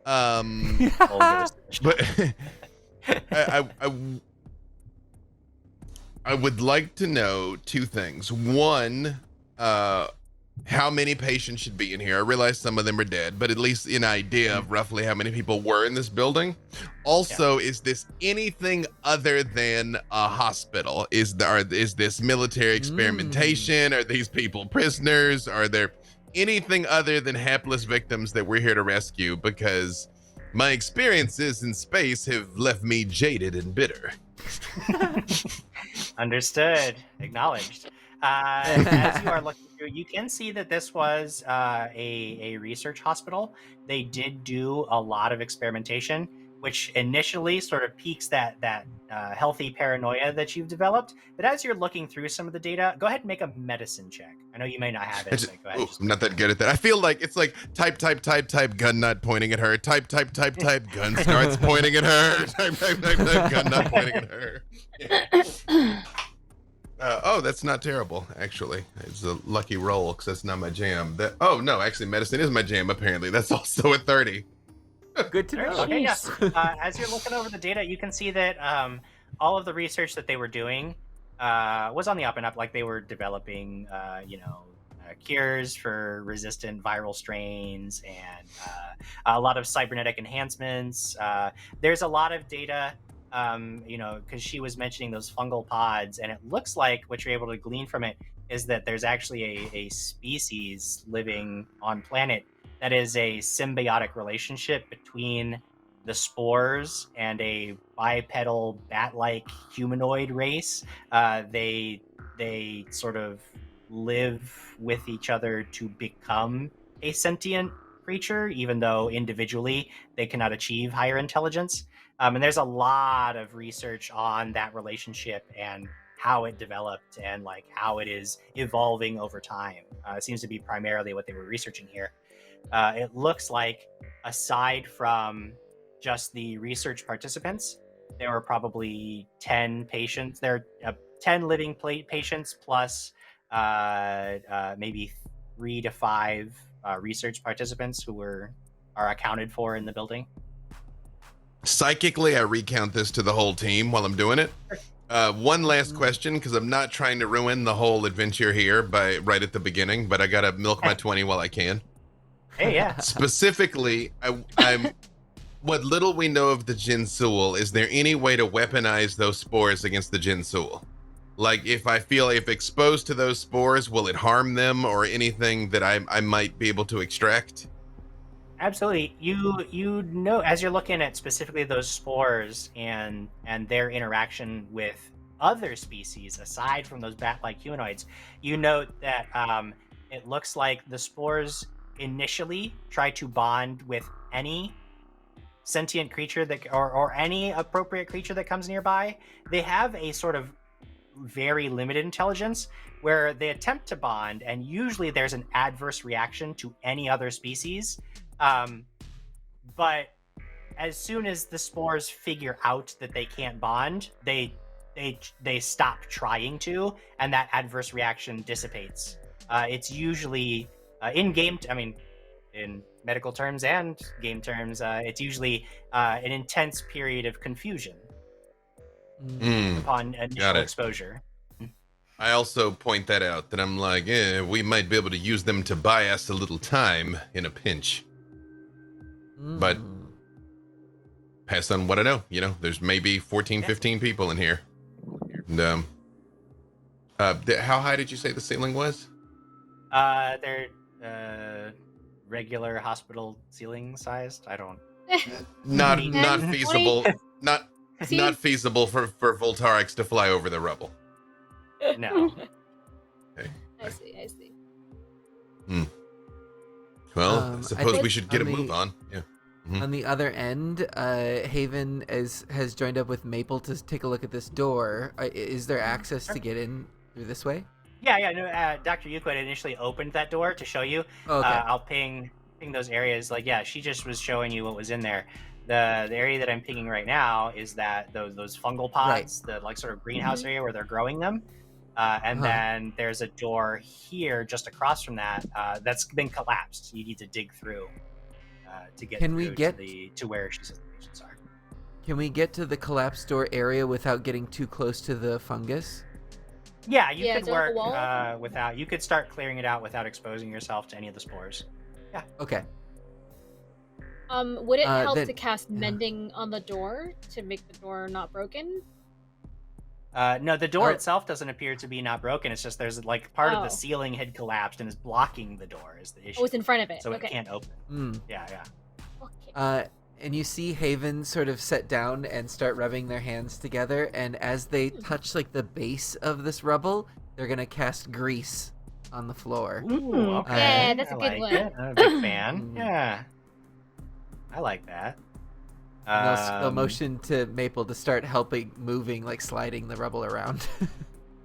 Full Ghost in the Shell. But I would like to know 2 things. One, how many patients should be in here? I realize some of them are dead, but at least an idea of roughly how many people were in this building. Also, is this anything other than a hospital? Is this military experimentation? Are these people prisoners? Are there anything other than hapless victims that we're here to rescue? Because my experiences in space have left me jaded and bitter. Understood. Acknowledged. As you are looking through, you can see that this was a research hospital. They did do a lot of experimentation, which initially sort of piques that healthy paranoia that you've developed. But as you're looking through some of the data, go ahead and make a medicine check. I know you may not have it, but go ahead. I'm not that good at that. I feel like it's like type, gun not pointing at her. Type, gun starts pointing at her. Type, gun not pointing at her. Yeah. Oh, that's not terrible, actually. It's a lucky roll, because that's not my jam. Oh, no, actually, medicine is my jam, apparently. That's also at 30. Good to know. Okay, yeah. As you're looking over the data, you can see that all of the research that they were doing was on the up and up. Like they were developing, cures for resistant viral strains and a lot of cybernetic enhancements. There's a lot of data, because she was mentioning those fungal pods, and it looks like what you're able to glean from it is that there's actually a species living on planet that is a symbiotic relationship between the spores and a bipedal bat-like humanoid race. They sort of live with each other to become a sentient creature, even though individually they cannot achieve higher intelligence. And there's a lot of research on that relationship and how it developed and like how it is evolving over time. It seems to be primarily what they were researching here. It looks like, aside from just the research participants, there were probably 10 patients. There are 10 living patients plus maybe 3 to 5 research participants who are accounted for in the building. Psychically, I recount this to the whole team while I'm doing it. One last question, because I'm not trying to ruin the whole adventure here by right at the beginning, but I gotta milk my 20 while I can. Hey, yeah. Specifically, I'm what little we know of the Jinsul, is there any way to weaponize those spores against the Jinsul? Like, if exposed to those spores, will it harm them or anything that I might be able to extract? Absolutely. You know, as you're looking at specifically those spores and their interaction with other species aside from those bat-like humanoids, you note that it looks like the spores initially try to bond with any sentient creature that or any appropriate creature that comes nearby. They have a sort of very limited intelligence where they attempt to bond, and usually there's an adverse reaction to any other species. But as soon as the spores figure out that they can't bond, they stop trying to, and that adverse reaction dissipates. It's usually in medical terms and game terms, it's usually an intense period of confusion upon initial exposure. I also point that out, that I'm like, we might be able to use them to buy us a little time in a pinch. But pass on what I know. There's maybe 14, 15 people in here. And, how high did you say the ceiling was? They're regular hospital ceiling sized. I don't. Not feasible. Not feasible for Voltarix to fly over the rubble. No. Okay. I see. Well, I suppose we should get a move on. Yeah. Mm-hmm. On the other end, Haven has joined up with Maple to take a look at this door. Is there access to get in through this way? Yeah. No, Dr. Yuko initially opened that door to show you. Oh, okay. I'll ping those areas. Like, yeah, she just was showing you what was in there. The area that I'm pinging right now is that those fungal pods, the like sort of greenhouse area where they're growing them. And then there's a door here just across from that that's been collapsed. You need to dig through to get to where she says the patients are. Can we get to the collapsed door area without getting too close to the fungus? Yeah, you could work without. You could start clearing it out without exposing yourself to any of the spores. Yeah. Okay. Would it help to cast mending on the door to make the door not broken? No, the door itself doesn't appear to be not broken. It's just there's like part of the ceiling had collapsed and is blocking the door is the issue. Oh, it's in front of it. So it can't open. Yeah. Okay. And you see Haven sort of sit down and start rubbing their hands together, and as they touch like the base of this rubble, they're gonna cast grease on the floor. Ooh, okay. Yeah, that's a good one. I'm a big fan. Yeah. I like that. They'll motion to Maple to start helping moving, like sliding the rubble around.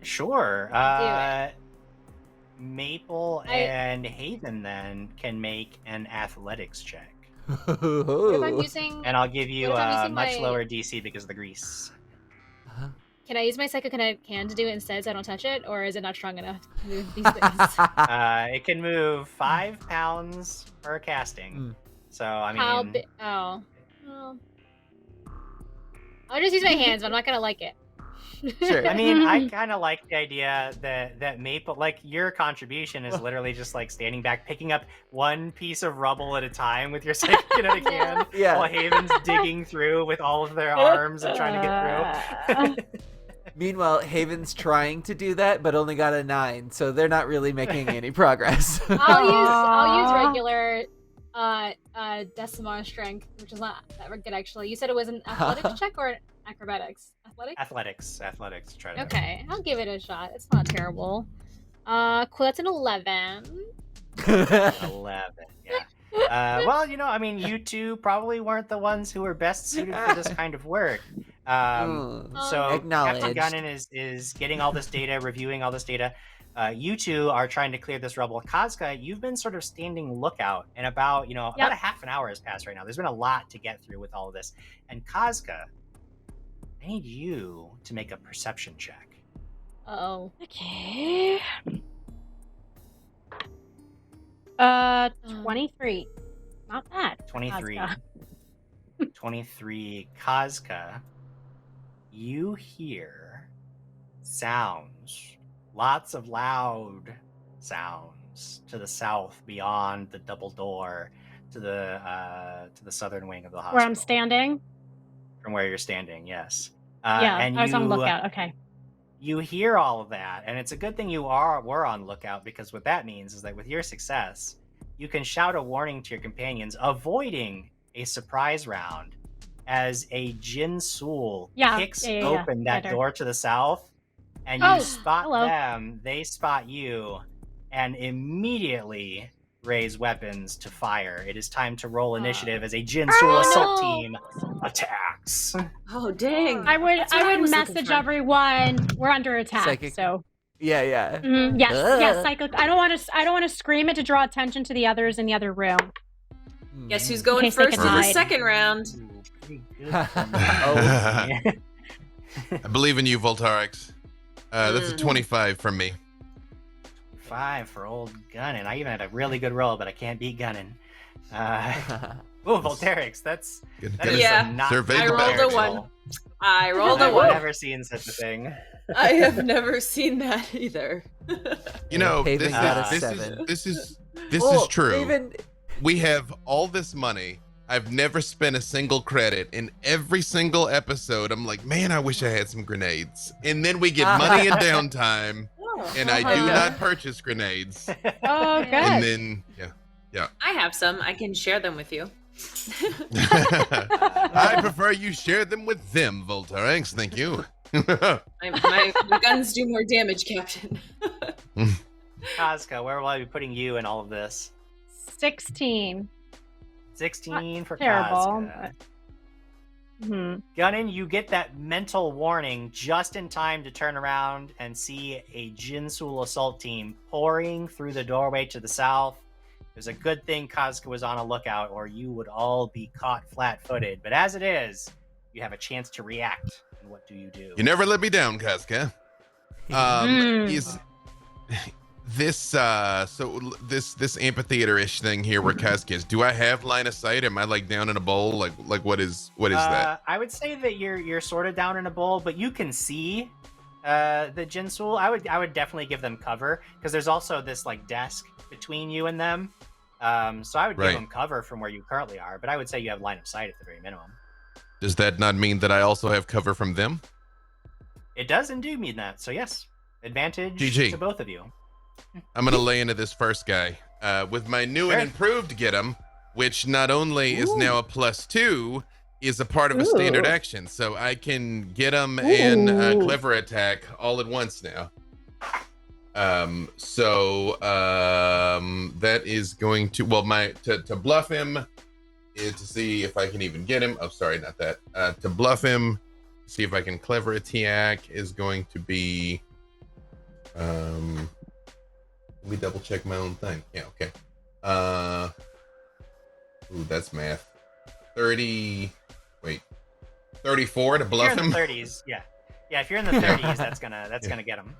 Sure. Maple and Haven then can make an athletics check. What if I'm using... And I'll give you a much lower DC because of the grease. Can I use my psychokinetic hand to do it instead so I don't touch it? Or is it not strong enough to move these things? It can move 5 pounds per casting. So, I mean... Well, I'll just use my hands, but I'm not going to like it. Sure. I mean, I kind of like the idea that Maple, like, your contribution is literally just like standing back, picking up one piece of rubble at a time with your psychokinetic hand, Yeah. while Haven's digging through with all of their arms and trying to get through. Meanwhile, Haven's trying to do that, but only got a 9, so they're not really making any progress. I'll use regular Decimar strength, which is not that good actually. You said it was an athletics check or an acrobatics? Athletics. Try to. Okay, I'll give it a shot. It's not terrible. Cool. That's an 11. 11. Yeah. Well, I mean, you two probably weren't the ones who were best suited for this kind of work. So Acknowledged. Captain Gunnan is getting all this data, reviewing all this data. You two are trying to clear this rubble. Kazka, you've been sort of standing lookout, and about a half an hour has passed right now. There's been a lot to get through with all of this. And Kazka, I need you to make a perception check. Uh-oh. Okay. 23. Not bad. 23. Kazka. 23. Kazka, you hear sounds, lots of loud sounds to the south beyond the double door to the southern wing of the hospital. Where I'm standing? From where you're standing, yes. And I was on lookout. Okay. You hear all of that, and it's a good thing you were on lookout, because what that means is that with your success, you can shout a warning to your companions, avoiding a surprise round, as a Jinsul kicks open that door to the south, and you spot them, they spot you, and immediately raise weapons to fire. It is time to roll initiative as a Jinsul assault team attacks. Oh dang! I would message everyone. We're under attack. Psychic. So Yeah. yes, psychic. I don't want to scream it to draw attention to the others in the other room. Guess who's going case they first can in the hide. second round? Ooh, pretty good. I believe in you, Voltarix. That's a 25 from me. 5 for old Gunnan. I even had a really good roll, but I can't beat Gunnan. Ooh, Volterix, that is Yeah, a not survey I the rolled a barracks. 1. I rolled a I've 1. never seen such a thing. I have never seen that either. Haven got a 7. This is true. Haven, We have all this money. I've never spent a single credit. In every single episode, I'm like, man, I wish I had some grenades. And then we get money and downtime, and I do not purchase grenades. Oh, good. And then, yeah. I have some. I can share them with you. I prefer you share them with them, Voltarix. Thank you. My guns do more damage, Captain. Kazka, where will I be putting you in all of this? 16. 16 for Terrible. Kazka. But... Gunnan, you get that mental warning just in time to turn around and see a Jinsul assault team pouring through the doorway to the south. It was a good thing Kazka was on a lookout, or you would all be caught flat-footed. But as it is, you have a chance to react. And what do you do? You never let me down, Kazka. Is this this amphitheater-ish thing here where Kazka is? Do I have line of sight? Am I like down in a bowl? Like what is that? I would say that you're sort of down in a bowl, but you can see the Jinsul. I would definitely give them cover, because there's also this like desk between you and them. So I would give them cover from where you currently are, but I would say you have line of sight at the very minimum. Does that not mean that I also have cover from them? It does indeed mean that. So yes, advantage GG. to both of you. I'm gonna lay into this first guy with my new and improved get 'em, which not only is now a +2, is a part of a standard action, so I can get 'em and clever attack all at once now. That is going to to bluff him is to see if I can even get him. Oh, sorry, not that. To bluff him, see if I can clever attack is going to be. Let me double check my own thing. Yeah, okay. Ooh, that's math. 34 to bluff him. If you're in the 30s, yeah. If you're in the 30s, that's gonna get him.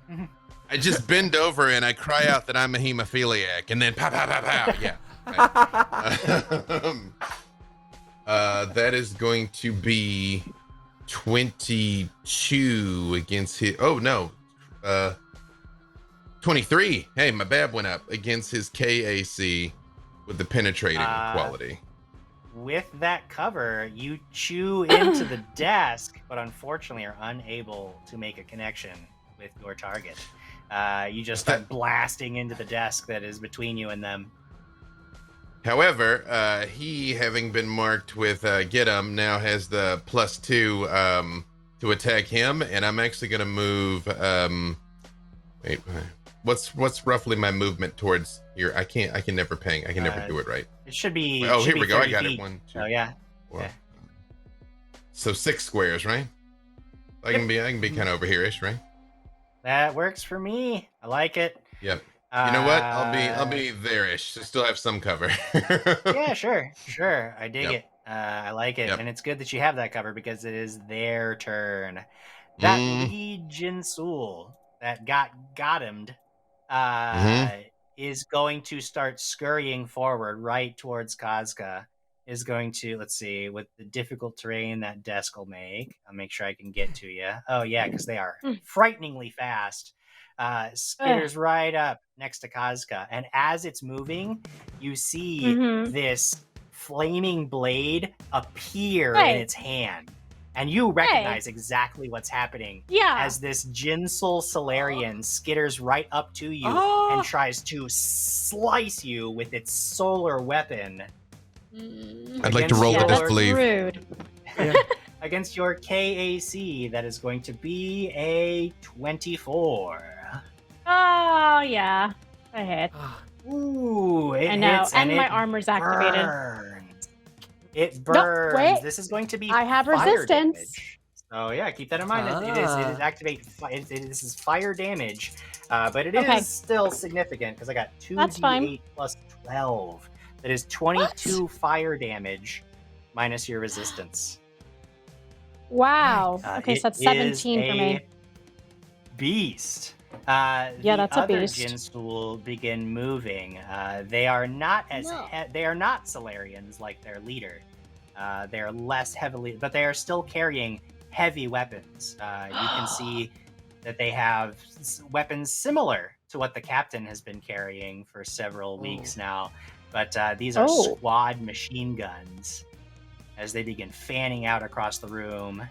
I just bend over and I cry out that I'm a hemophiliac, and then pow pow pow pow. Yeah. That is going to be 22 against his. Oh no, 23. Hey, my bab went up against his KAC with the penetrating quality. With that cover, you chew into the desk, but unfortunately are unable to make a connection with your target. You just start blasting into the desk that is between you and them. However, he, having been marked with get him, now has the +2 to attack him, and I'm actually going to move. Wait, what's roughly my movement towards here? I can never ping. I can never do it right. It should be. Oh, here be we go. I 30 got feet. it. 1, 2. Oh yeah. 4. Okay. So 6 squares, right? I can be kind of over here-ish, right? That works for me. I like it. Yep. You know what? I'll be there-ish. So still have some cover. Yeah, sure. I dig Yep. it. I like it, Yep. and it's good that you have that cover because it is their turn. That lead Jinsul that got himmed is going to start scurrying forward right towards Kazka. Is going to, let's see, with the difficult terrain that desk will make. I'll make sure I can get to you. Oh yeah, because they are frighteningly fast. Skitters right up next to Kazka, and as it's moving, you see this flaming blade appear in its hand, and you recognize exactly what's happening. Yeah. As this Jinsul Solarian skitters right up to you and tries to slice you with its solar weapon. I'd like to roll the disbelief. Rude. Against your KAC, that is going to be a 24. Oh, yeah. I hit. Ooh, it I know, hits and my it armor's activated. burns. It burns. wait. This is going to be I have fire resistance. damage. So yeah, keep that in mind. It is activate. This is fire damage, but it is still significant because I got 2d8 plus 12. That is 22 fire damage minus your resistance. Wow. Okay, so that's 17 for me. Beast. Yeah, that's a beast. The other Jinsul begin moving. They are not they are not Solarians like their leader. They are less heavily, but they are still carrying heavy weapons. You can see that they have weapons similar to what the captain has been carrying for several weeks now. But these are squad machine guns as they begin fanning out across the room,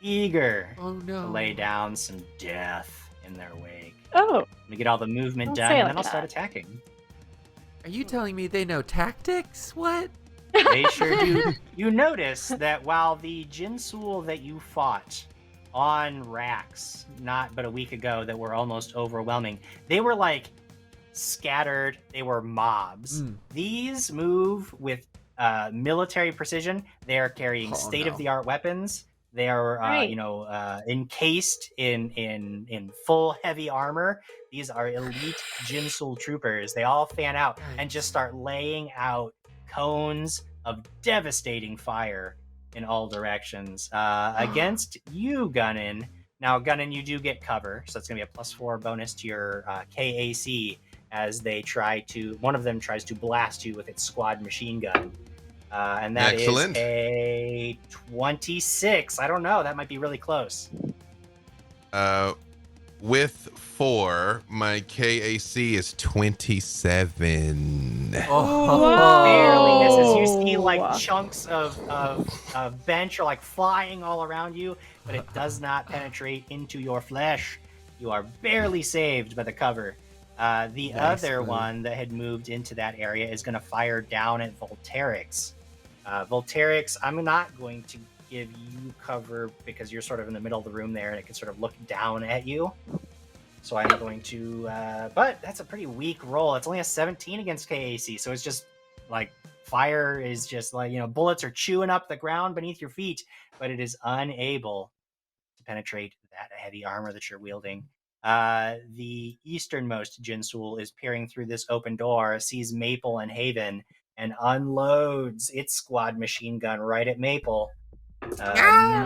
eager to lay down some death in their wake. Oh. To get all the movement done, and then I'll start attacking. Are you telling me they know tactics? What? They sure do. You notice that while the Jinsul that you fought on racks not but a week ago that were almost overwhelming, they were like scattered. They were mobs. These move with military precision. They are carrying state-of-the-art weapons. They are encased in full heavy armor. These are elite Jinsul troopers. They all fan out and just start laying out cones of devastating fire in all directions against you, Gunnin. Now, Gunnin, you do get cover, so it's going to be a +4 bonus to your KAC as they one of them tries to blast you with its squad machine gun. And that is a 26. I don't know. That might be really close. With 4, my KAC is 27. Barely misses. You see like chunks of bench are like flying all around you, but it does not penetrate into your flesh. You are barely saved by the cover. The other one that had moved into that area is going to fire down at Volterix. Volterix, I'm not going to give you cover because you're sort of in the middle of the room there and it can sort of look down at you. So I'm going to, but that's a pretty weak roll. It's only a 17 against KAC. So it's just like fire is just like, bullets are chewing up the ground beneath your feet, but it is unable to penetrate that heavy armor that you're wielding. The easternmost Jinsul is peering through this open door, sees Maple and Haven, and unloads its squad machine gun right at Maple.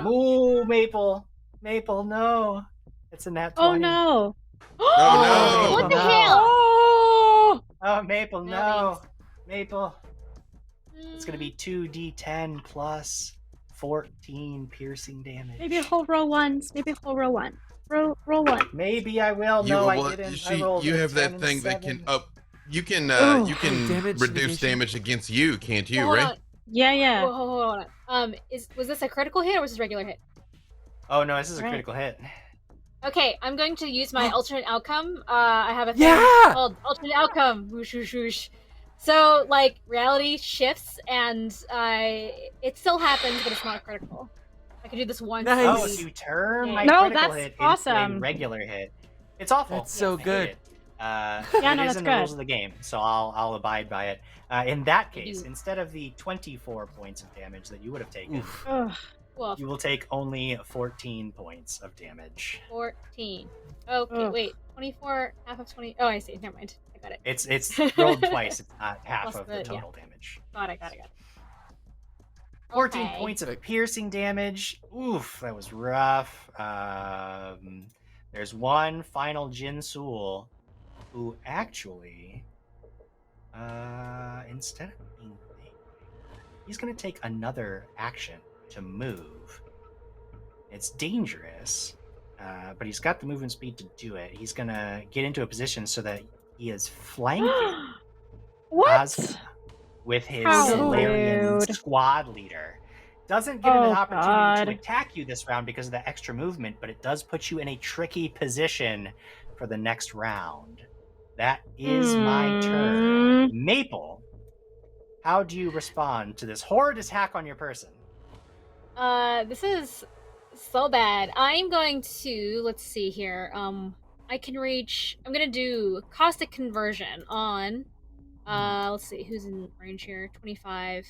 Ooh, Maple, no. It's a nat 20. Oh, no. Oh, no. What the hell? Oh, Maple, no. Maple. It's going to be 2d10 plus 14 piercing damage. Maybe a whole row ones. Maybe a whole row one. Roll one. Maybe I will. You, No, well, I didn't. I she- rolled you a have 10 that and thing that 7. can you can damage reduce negation. damage against you, can't you, Hold Ray? on. Yeah. Hold on. Was this a critical hit or was this a regular hit? Oh no, this is a Right. critical hit. Okay, I'm going to use my alternate outcome. I have a thing Yeah! called alternate outcome. Whoosh, whoosh, whoosh. So, like, reality shifts, and it still happens, but it's not critical. I can do this once. Nice. Oh, so you turn my No, critical that's hit awesome. into a regular hit. It's awful. That's so I hate good. it. Yeah, it no, is that's in the rules good. of the game, so I'll abide by it. In that case, You- instead of the 24 points of damage that you would have taken, Oof. Ugh. Well, you will take only 14 points of damage. 14. Okay, Ugh. wait. 24, half of 20. Oh, I see. Never mind. I got it. It's rolled twice. It's not half Plus of the the- total damage. Got it. 14 Okay. points of piercing damage. Oof, that was rough. There's one final Jinsul who actually, instead of being big, he's going to take another action to move. It's dangerous, but he's got the movement speed to do it. He's going to get into a position so that he is flanking What? Kazka with his How Solarian rude. squad leader. Doesn't give him an Oh, opportunity to God. attack you this round because of the extra movement, but it does put you in a tricky position for the next round. That is my turn. Maple, how do you respond to this horrid attack on your person? This is so bad. I'm going to, let's see here. I can reach, I'm gonna do caustic conversion on, let's see, who's in range here? 25,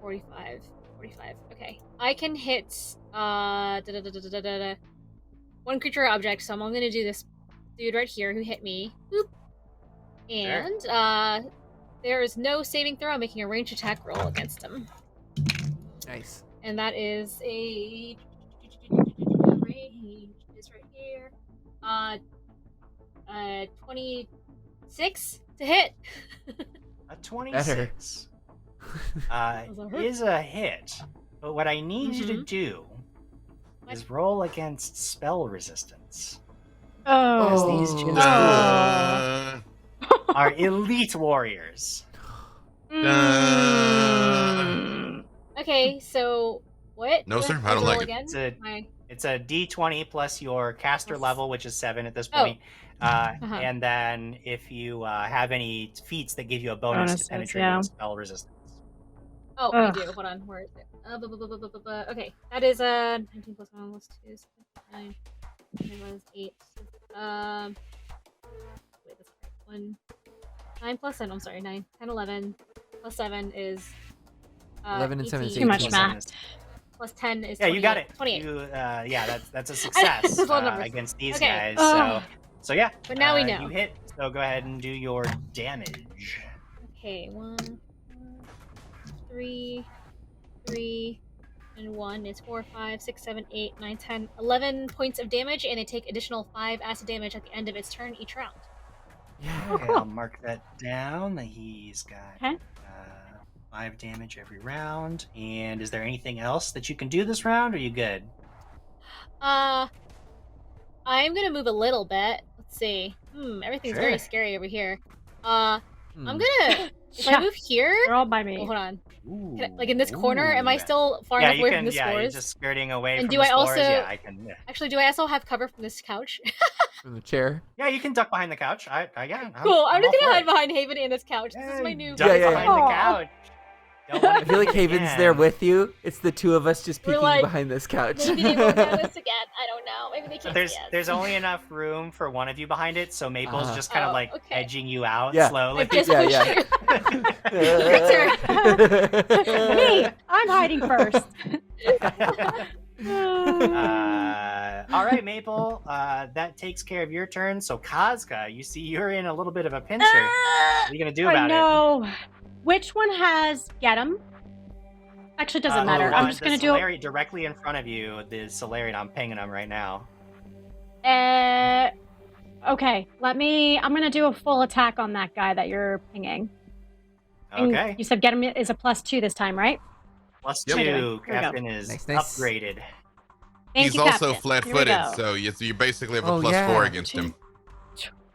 45. Okay. I can hit, one creature or object, so I'm only gonna do this dude right here who hit me. Boop. And, there is no saving throw. I'm making a ranged attack roll against him. Nice. And that is a range is right here. 26 to hit. A 26 is a hit, but what I need you to do is roll against spell resistance. Because Oh. these Jinsul Uh, are elite warriors. Okay, so what? No, do sir, have I to don't roll like it. again? It's a D20 plus your caster Plus- level, which is 7 at this Oh. point. Uh-huh. And then if you have any feats that give you a bonus Bonuses, to penetrating yeah. spell resistance. Oh, I Ugh. do. Hold on. Where is it? Okay, that is 19 plus 1 plus 2 is 9. 9 plus 8. Wait, that's right. 1. 9 plus 7. I'm sorry. 9. 10, 11. Plus 7 is. 11 and 7 is 18. Too much Plus math. 7 is- Plus 10 is Yeah, you got it. 28. You, yeah, that's a success Those numbers. against these Okay. guys. Ugh. So yeah. But now we know. You hit. So go ahead and do your damage. Okay, 1, 3, 3, and 1 is 4, 5, 6, 7, 8, 9, 10, 11 points of damage, and they take additional 5 acid damage at the end of its turn each round. Yeah. Okay, cool. I'll mark that down. That he's got Okay. 5 damage every round. And is there anything else that you can do this round? Or are you good? I'm gonna move a little bit. Let's see. Everything's very Sure. scary over here. I'm Hmm. gonna. If Yeah. I move here. They're all by me. Oh, hold on. Ooh, Can I, like in this corner, am I ooh. still far Yeah, enough you away can. from the Yeah, you're spores? just skirting away And from do the I spores. also- Yeah, I can. Yeah. Actually, do I also have cover from this couch? From the chair. Yeah, you can duck behind the couch. Yeah. Cool. I'm just all gonna for hide it. behind Haven and this couch. This is my new. Duck Yeah. behind the Aw. couch. Don't wanna I feel like do it Haven's there again. with you. It's the two of us just We're peeking like, behind this couch. Maybe they won't notice again. I don't know. Maybe they But can't there's see us. there's only enough room for one of you behind it, so Maple's Uh-huh. just kind of Oh, like okay. edging you out Yeah. slowly. I'm just Yeah, pushing. Me, I'm hiding first. All right, Maple. That takes care of your turn. So Kazka, you see you're in a little bit of a pincher. What are you gonna do I about it? know. Which one has get him? Actually, it doesn't matter. I'm just gonna do. Solarian directly in front of you. The Solarian, I'm pinging him right now. Okay. I'm gonna do a full attack on that guy that you're pinging. And Okay. You said get him is a +2 this time, right? Plus Yep. 2. Here we go. Captain is Nice. upgraded. Thank He's you, also Captain. flat-footed, Here we go. so you basically have a Oh, plus yeah. 4 against him.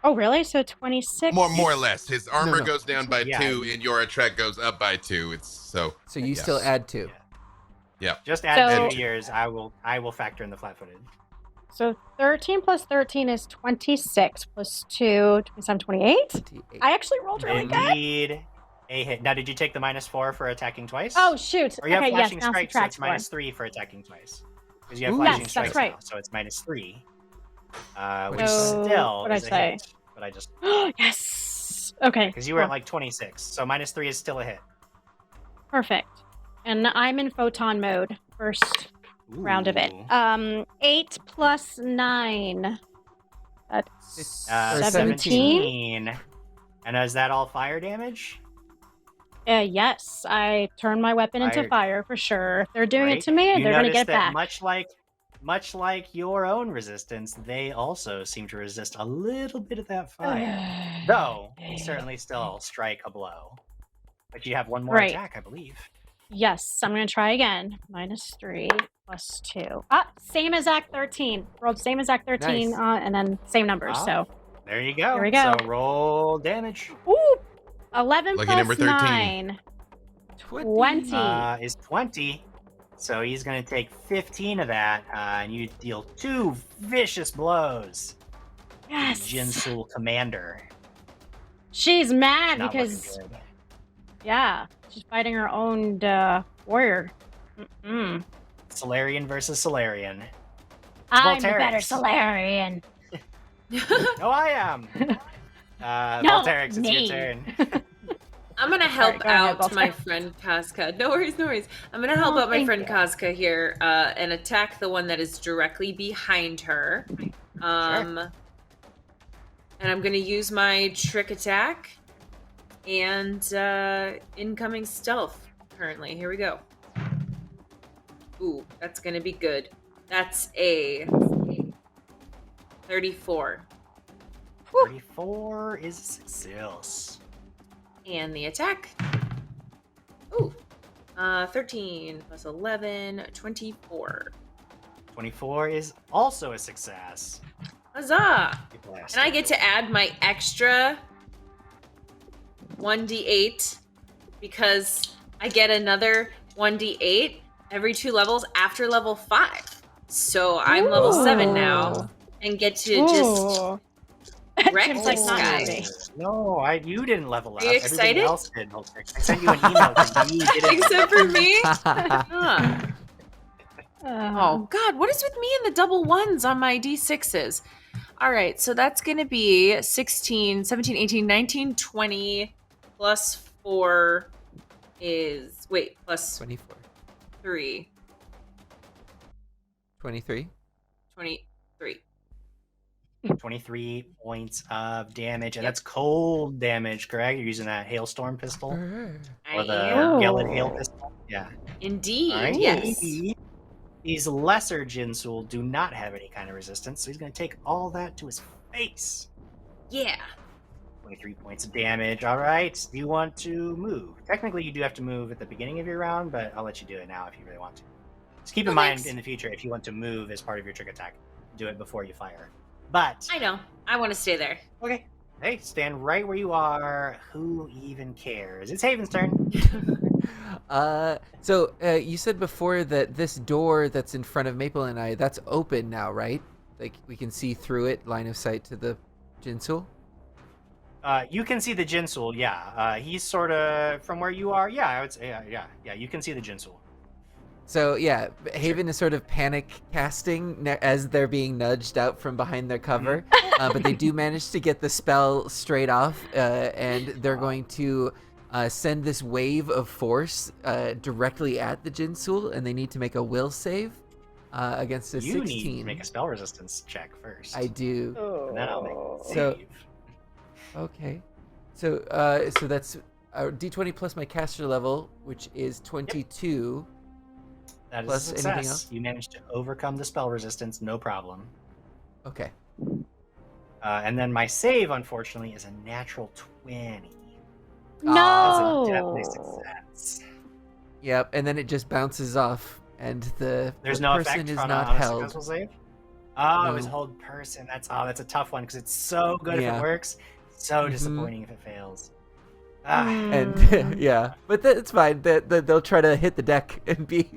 Oh, really? So 26? More or less. His armor no. goes down by Yeah. 2, and your attack goes up by 2. It's so. So you yes. still add 2. Yeah. Just add So- 2 years. I will factor in the flat-footed. So 13 plus 13 is 26 plus 2, 27, 28. 28. I actually rolled really good. Indeed. A hit. Now, did you take the -4 for attacking twice? Oh, shoot. Or you have Okay, yes, flashing now strikes, so subtract it's 4. -3 for attacking twice. Because you have Ooh. flashing Yes, strikes that's right. now, so it's -3. Which So, still what'd I is a say? hit. But I just Yes. Okay. because you were at cool. like 26, so -3 is still a hit. Perfect. And I'm in photon mode first round of it. Ooh. 8 plus 9. That's Or 17. And is that all fire damage? Yes, I turn my weapon into Fire. fire for sure. If they're doing Right? it to me, You they're going to notice get it that back. much like your own resistance, they also seem to resist a little bit of that fire. Though you certainly still strike a blow. But you have one more Right. attack, I believe. Yes, I'm going to try again. -3 plus 2. Same as Act 13. Rolled same as Act 13, Nice. And then same numbers. Ah. So, There you go. Here we go. So roll damage. ooh, 11 Lucky plus number 13. 9. 20. Is 20. So he's going to take 15 of that, and you deal 2 vicious blows. Yes. Jinsul Commander. She's mad Not because, looking good. yeah, she's fighting her own warrior. Mm-mm. Solarian versus Solarian. I'm the better Volterix. Solarian. No, I am. No, Volterix, it's me. your turn. I'm gonna help go ahead, out Walter. my friend Casca. No worries, no worries. I'm gonna help Oh, out my thank friend you. Casca here and attack the one that is directly behind her. And I'm gonna use my trick attack and incoming stealth currently. Here we go. Ooh, that's gonna be good. That's a 34. 34 is a success. And the attack. Ooh. 13 plus 11, 24. 24 is also a success. Huzzah! You blast And I it. get to add my extra 1d8 because I get another 1d8 every 2 levels after level 5. So I'm level 7 now and get to just Ooh. wreck Jim's this like, not guy. happy. No, you didn't level up. Are you Everybody excited? else did. Volterix. I sent you an email because you didn't. Except for me? Huh. Oh, Oh, God, what is with me and the double ones on my d6s? All right, so that's going to be 16, 17, 18, 19, 20, plus 4 is, wait, plus 24. 3, 23. 23. 23 points of damage, and that's cold damage, correct? You're using that hailstorm pistol I or the am. Gellid hail pistol. Yeah. Indeed, All right. yes. These lesser Jinsul do not have any kind of resistance, so he's going to take all that to his face. Yeah. 23 points of damage. All right. Do you want to move? Technically, you do have to move at the beginning of your round, but I'll let you do it now if you really want to. Just keep in mind in the future, if you want to move as part of your trick attack, do it before you fire. But, I know. I want to stay there. okay. Hey, stand right where you are. Who even cares? It's Haven's turn. So you said before that this door that's in front of Maple and I, that's open now, right? Like we can see through it, line of sight to the Jinsul? You can see the Jinsul, yeah. He's sort of from where you are. Yeah, I would say, yeah. You can see the Jinsul. So yeah, Haven is sort of panic casting as they're being nudged out from behind their cover, but they do manage to get the spell straight off, and they're going to send this wave of force directly at the Jinsul, and they need to make a will save against a You 16. need to make a spell resistance check first. I do. And then I'll make a So- save. Okay, so so that's D20 plus my caster level, which is 22. That is plus a anything success. else? You managed to overcome the spell resistance, no problem. Okay. And then my save, unfortunately, is a natural 20. no. That's a definitely success. Yep, and then it just bounces off, and the There's no person effect is on not a held. successful save? Oh, it was No. hold person. That's a tough one because it's so good if Yeah. it works, so Mhm. disappointing if it fails. Ah, And yeah, but it's fine. They'll try to hit the deck and be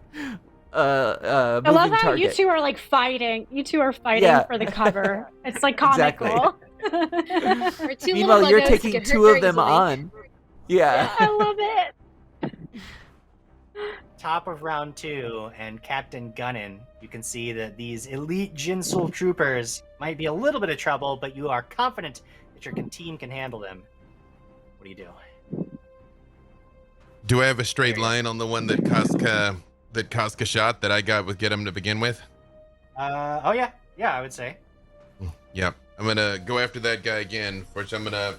I moving love how target. you two are like fighting. You two are fighting Yeah. for the cover. It's like Exactly. comical. We're two Meanwhile, little you're buggos who taking get hurt two of very them easily. on. Yeah. I love it. top of round 2, and Captain Gunnin, you can see that these elite Jinsul troopers might be a little bit of trouble, but you are confident that your team can handle them. What do you do? Do I have a straight line on the one that Casca shot that I got with Get him to begin with? Oh yeah, I would say. Yep. I'm gonna go after that guy again, which I'm gonna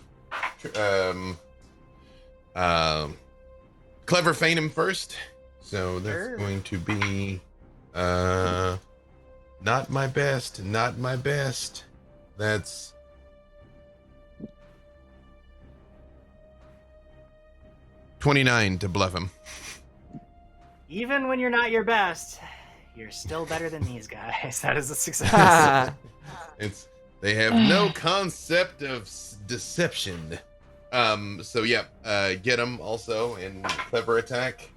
clever feign him first. So that's Sure. going to be not my best. That's 29 to bluff him. Even when you're not your best, you're still better than these guys. That is a success. They have no concept of deception. So yeah, get him also in clever attack,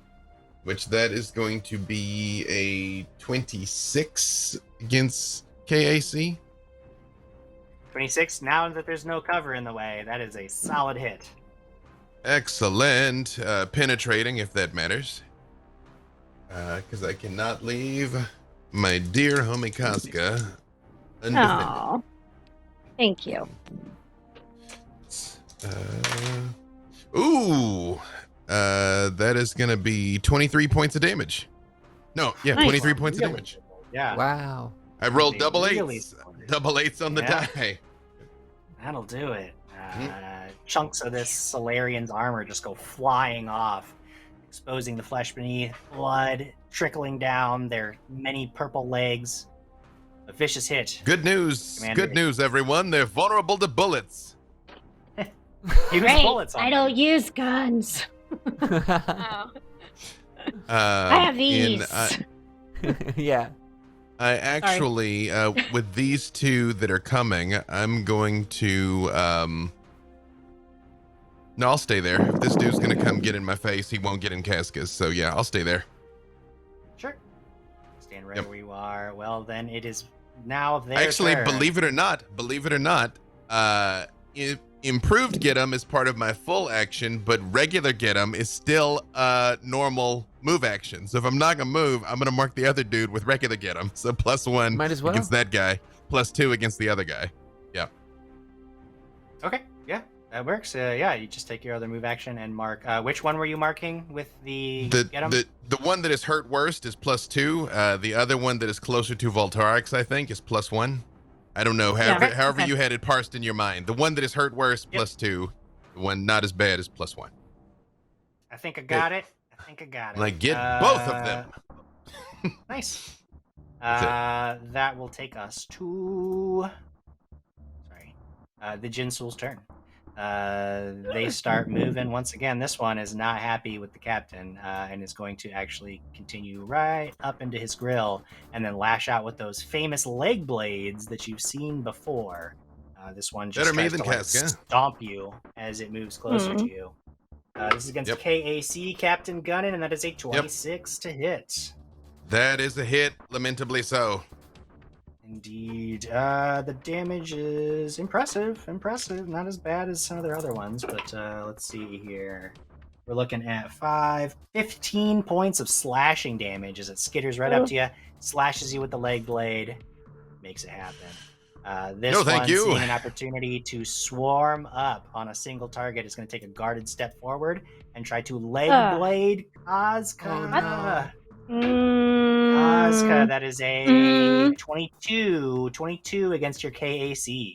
which that is going to be a 26 against KAC. 26. Now that there's no cover in the way, that is a solid hit. Excellent. Penetrating, if that matters. Because I cannot leave my dear homie Casca undefended. Oh, thank you. That is going to be 23 points of damage. No, yeah, Nice. 23 points of Really? damage. Yeah. Wow. I rolled Be double really eights. solid. Double eights on the Yeah. die. That'll do it. Chunks of this Solarian's armor just go flying off, exposing the flesh beneath, blood trickling down their many purple legs. A vicious hit. Good news. Commander. Good news, everyone. They're vulnerable to bullets. Use Great. bullets on I them. don't use guns. Wow. I have these. Yeah. I actually, with these two that are coming, I'm going to, no, I'll stay there. If this dude's going to come get in my face, he won't get in Casca's. So yeah, I'll stay there. Sure. Stand right Yep. where you are. Well, then it is now their Actually, turn. believe it or not, improved get 'em is part of my full action, but regular get 'em is still normal move action. So if I'm not gonna move, I'm gonna mark the other dude with regular get 'em. So +1 Might as well. against that guy, +2 against the other guy. Yeah. Okay, yeah, that works. Yeah, you just take your other move action and mark. Which one were you marking with the get 'em? The one that is hurt worst is +2. The other one that is closer to Voltarix, I think, is +1. I don't know. However okay. you had it parsed in your mind. The one that is hurt worst Yep. +2. The one not as bad is +1. I think I got it. Like, get both of them. Nice. That's it. That will take us to the Jinsul's turn. They start moving once again. This one is not happy with the captain and is going to actually continue right up into his grill and then lash out with those famous leg blades that you've seen before. This one just Better me tries than to like, Casca. stomp you as it moves closer to you. This is against Yep. KAC, Captain Gunnin, and that is a 26 to hit. That is a hit, lamentably so. Indeed. The damage is impressive. Not as bad as some of their other ones, but let's see here. We're looking at 15 points of slashing damage as it skitters right up to you, slashes you with the leg blade, makes it happen. This No, thank one, you. seeing an opportunity to swarm up on a single target, is going to take a guarded step forward and try to leg blade Casca. Oh, no. Casca, that is a 22 against your KAC.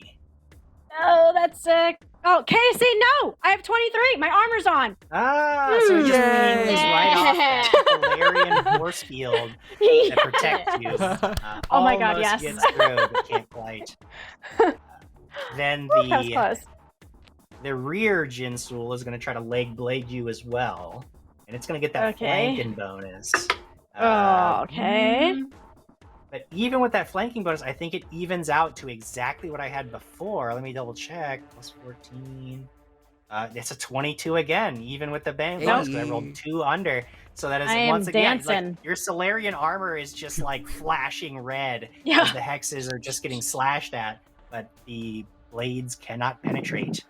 Oh, that's sick. Oh, KC, no! I have 23. My armor's on. So he just Yay. leans right off that Golarion force field that protects you. Oh my God, Almost yes. gets through, but can't quite. Then Ooh, that was close. the rear Jinsul is going to try to leg blade you as well. and it's going to get that Okay. flanking bonus. Okay. But even with that flanking bonus, I think it evens out to exactly what I had before. Let me double check. Plus 14. It's a 22 again, even with the bang bonus, because I rolled 2 under. So that is I once am again, dancing. like, your Solarian armor is just like flashing red Yeah. as the hexes are just getting slashed at, but the blades cannot penetrate.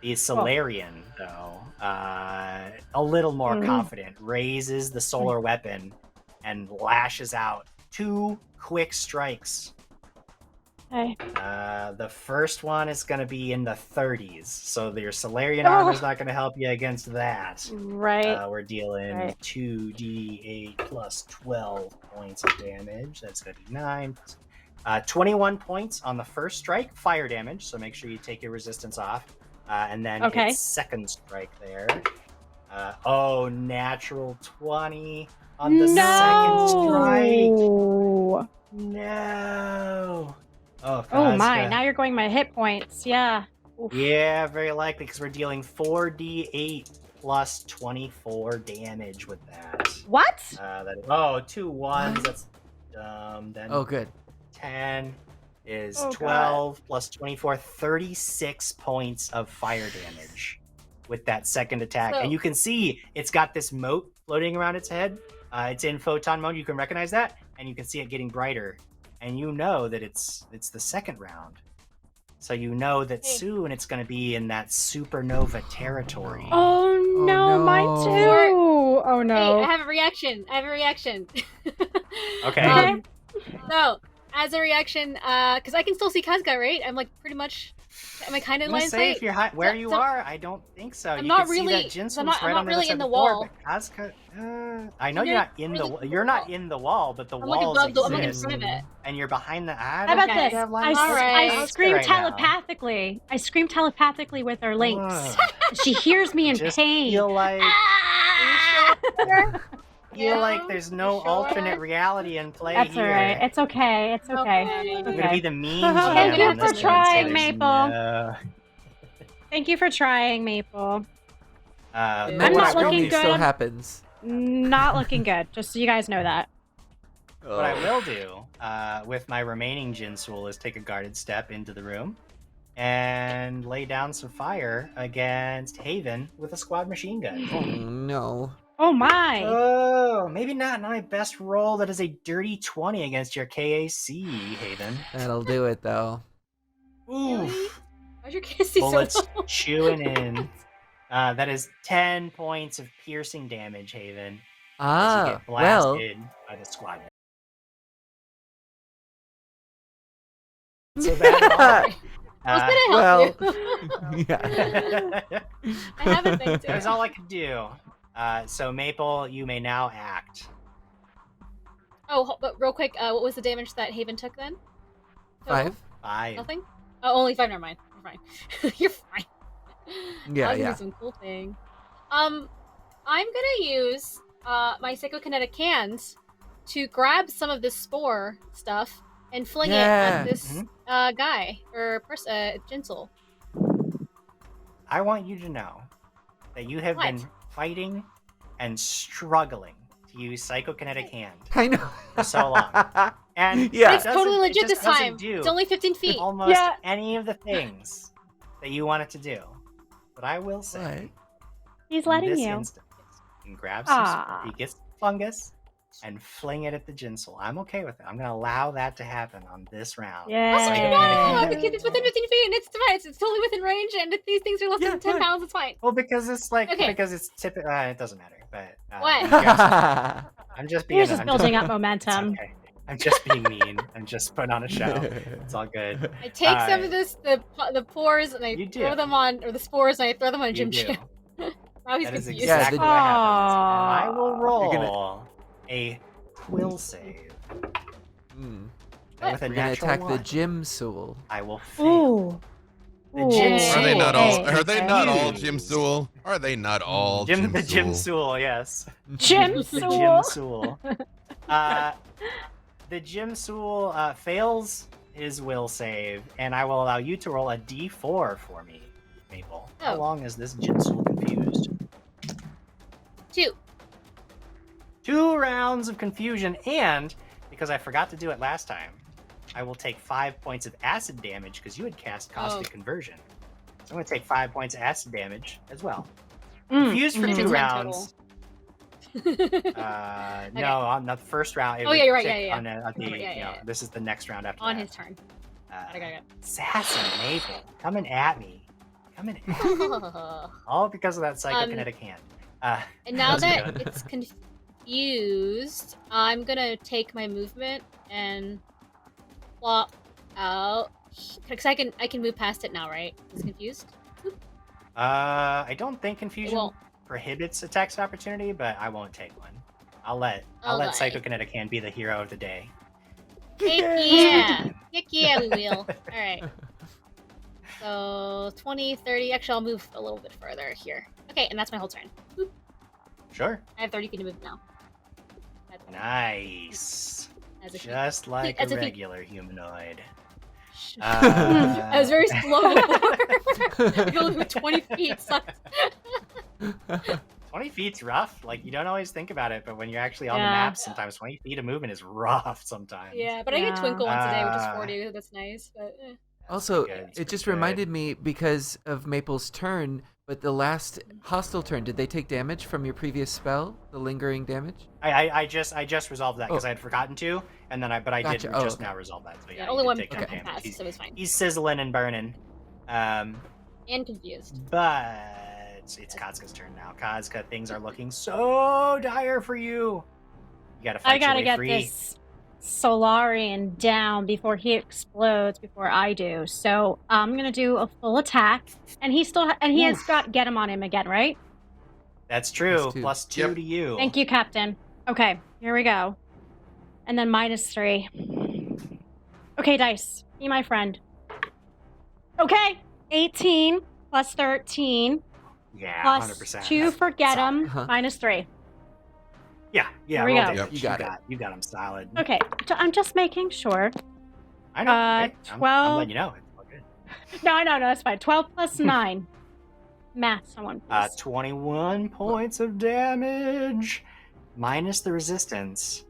The Solarian, though, a little more confident, raises the solar weapon and lashes out 2 quick strikes. Okay. The first one is going to be in the 30s, so your Solarian armor is not going to help you against that. Right. We're dealing Right. 2d8 plus 12 points of damage. That's going to be 9. 21 points on the first strike, fire damage, so make sure you take your resistance off. And then its second strike there. Natural 20 on the second strike. No. Oh my! Now you're going my hit points. Yeah. Oof. Yeah, very likely, because we're dealing 4d8 plus 24 damage with that. What? 2 1s. That's then. Oh, good. 10 is Oh, 12 plus 24, 36 points of fire damage with that second attack. So- And you can see it's got this moat floating around its head. It's in photon mode. You can recognize that, and you can see it getting brighter. And you know that it's the second round. So you know that Hey. soon it's going to be in that supernova territory. Oh no, no. mine too. Oh no. Hey, I have a reaction. Okay. So, as a reaction, because I can still see Kazga, right? I'm like pretty much. Am I kind of I'm in gonna line say sight? if you're where So- you so- are, I don't think so. I'm You not can see really- that Jinsul's I'm not right on the really other in side the door, wall. but Kazka, I know And you're not in the. You're not in the wall, but the I'm looking walls above the. I'm looking in exist, front of it. and you're behind the. How about Okay. this? I scream telepathically. I scream telepathically with our links. She hears me in Just pain. feel like Ah! there's no Sure? alternate reality in play That's here. all right. It's okay. It's okay. I'm gonna be the mean GM Thank you on for this one, trying, so Maple. no. Thank you for trying, Maple. But I'm what not I will looking do- good. Still happens. Not looking good. Just so you guys know that. What I will do with my remaining Jinsul is take a guarded step into the room and lay down some fire against Haven with a squad machine gun. Oh, no. Oh my! Oh, maybe not my best roll. That is a dirty 20 against your KAC, Haven. That'll do it, though. Oof. Why's your kiss so Bullets low? chewing in. That is 10 points of piercing damage, Haven. As you Ah, get well. blasted by the squad. So that I was gonna help well. you. Yeah. I have a thing that was too. all I could do. So Maple, you may now act. Oh, but real quick, what was the damage that Haven took then? Total? 5? 5. Nothing? Oh, only 5. Never mind. You're fine. You're fine. Yeah, I was gonna yeah. do some cool thing. I'm gonna use my psychokinetic hands to grab some of this spore stuff and fling it Yeah. at this guy or Jinsul. I want you to know that you have What? been fighting and struggling to use psychokinetic hand I know. for so long. And Yeah. it It's totally doesn't- it legit just this time. doesn't do It's only 15 feet. almost Yeah. any of the things that you want it to do. But I will say, What? He's in letting this you. instance, you can grab some Aw. he gets fungus and fling it at the Jinsul. I'm okay with it. I'm going to allow that to happen on this round. Yeah. No, because it's within 15 feet and it's fine. It's totally within range, and if these things are less Yeah, than 10 fine. pounds, it's fine. Well, because it's like Okay. because it's typical. It doesn't matter. But What? you grab some- I'm just being. You're just I'm building up it's momentum. okay. I'm just being mean. I'm just putting on a show. It's all good. I take some of this, the pores, and I You do. throw them on, or the spores, and I throw them on You Jim do. Jim. Now he's That is confused. Yeah, exactly the- what happens. And I will roll You're gonna- a quill save. Hmm. And with a We're gonna natural attack the one, Jinsul. I will fail. Ooh. The Ooh. Jinsul. Are they not all? Hey, Are they not all hey. Jim Sewell? Are they not all The Jim Jinsul, yes. Jim The Sewell. Jinsul. The Jinsul fails his will save, and I will allow you to roll a d4 for me, Maple. How Oh. long is this Jinsul confused? 2. 2 rounds of confusion, and because I forgot to do it last time, I will take 5 points of acid damage because you had cast Cosmic Conversion. So I'm going to take 5 points of acid damage as well. Confused for 2 rounds. No, on the first round. Oh, yeah, you're right. Yeah. This is the next round after on that. his turn. Sassy Maple coming at me. All because of that psychokinetic hand. And now that it's confused, I'm gonna take my movement and flop out. Because I can move past it now, right? It's confused. I don't think confusion prohibits attacks of opportunity, but I won't take one. I'll let psychokinetic hand be the hero of the day. Heck yeah, we will. Alright. So, 20, 30. Actually, I'll move a little bit further here. Okay, and that's my whole turn. Boop. Sure. I have 30 feet to move now. Nice. Just like a regular humanoid. I was very slow before. I only moved 20 feet. Sucked. 20 feet's rough. Like, you don't always think about it, but when you're actually on the map, sometimes 20 feet of movement is rough sometimes. Yeah, but I get Twinkle once a day, which is 40. That's nice. But also, it just reminded me, because of Maple's turn, but the last hostile turn, did they take damage from your previous spell? The lingering damage? I just resolved that because I had forgotten to, and then I did just now resolve that. So only one take passed, so it was fine. He's sizzling and burning. And confused. But it's Kazka's turn now. Kazka, things are looking so dire for you. You gotta fight your way get free. this Solarian down before he explodes, before I do. So I'm gonna do a full attack, and he has got get him on him again, right? That's true. Plus 2 to you. Thank you, Captain. Okay, here we go. And then -3. Okay, dice, be my friend. Okay, 18 plus 13. Yeah, plus 100%. 2 for get him, -3. Yeah. Here we go. You got him solid. Okay, I'm just making sure. I know. Okay. 12. I'm letting you know. It's all good. No, that's fine. 12 plus 9. Math, someone. Please. 21 points of damage, minus the resistance.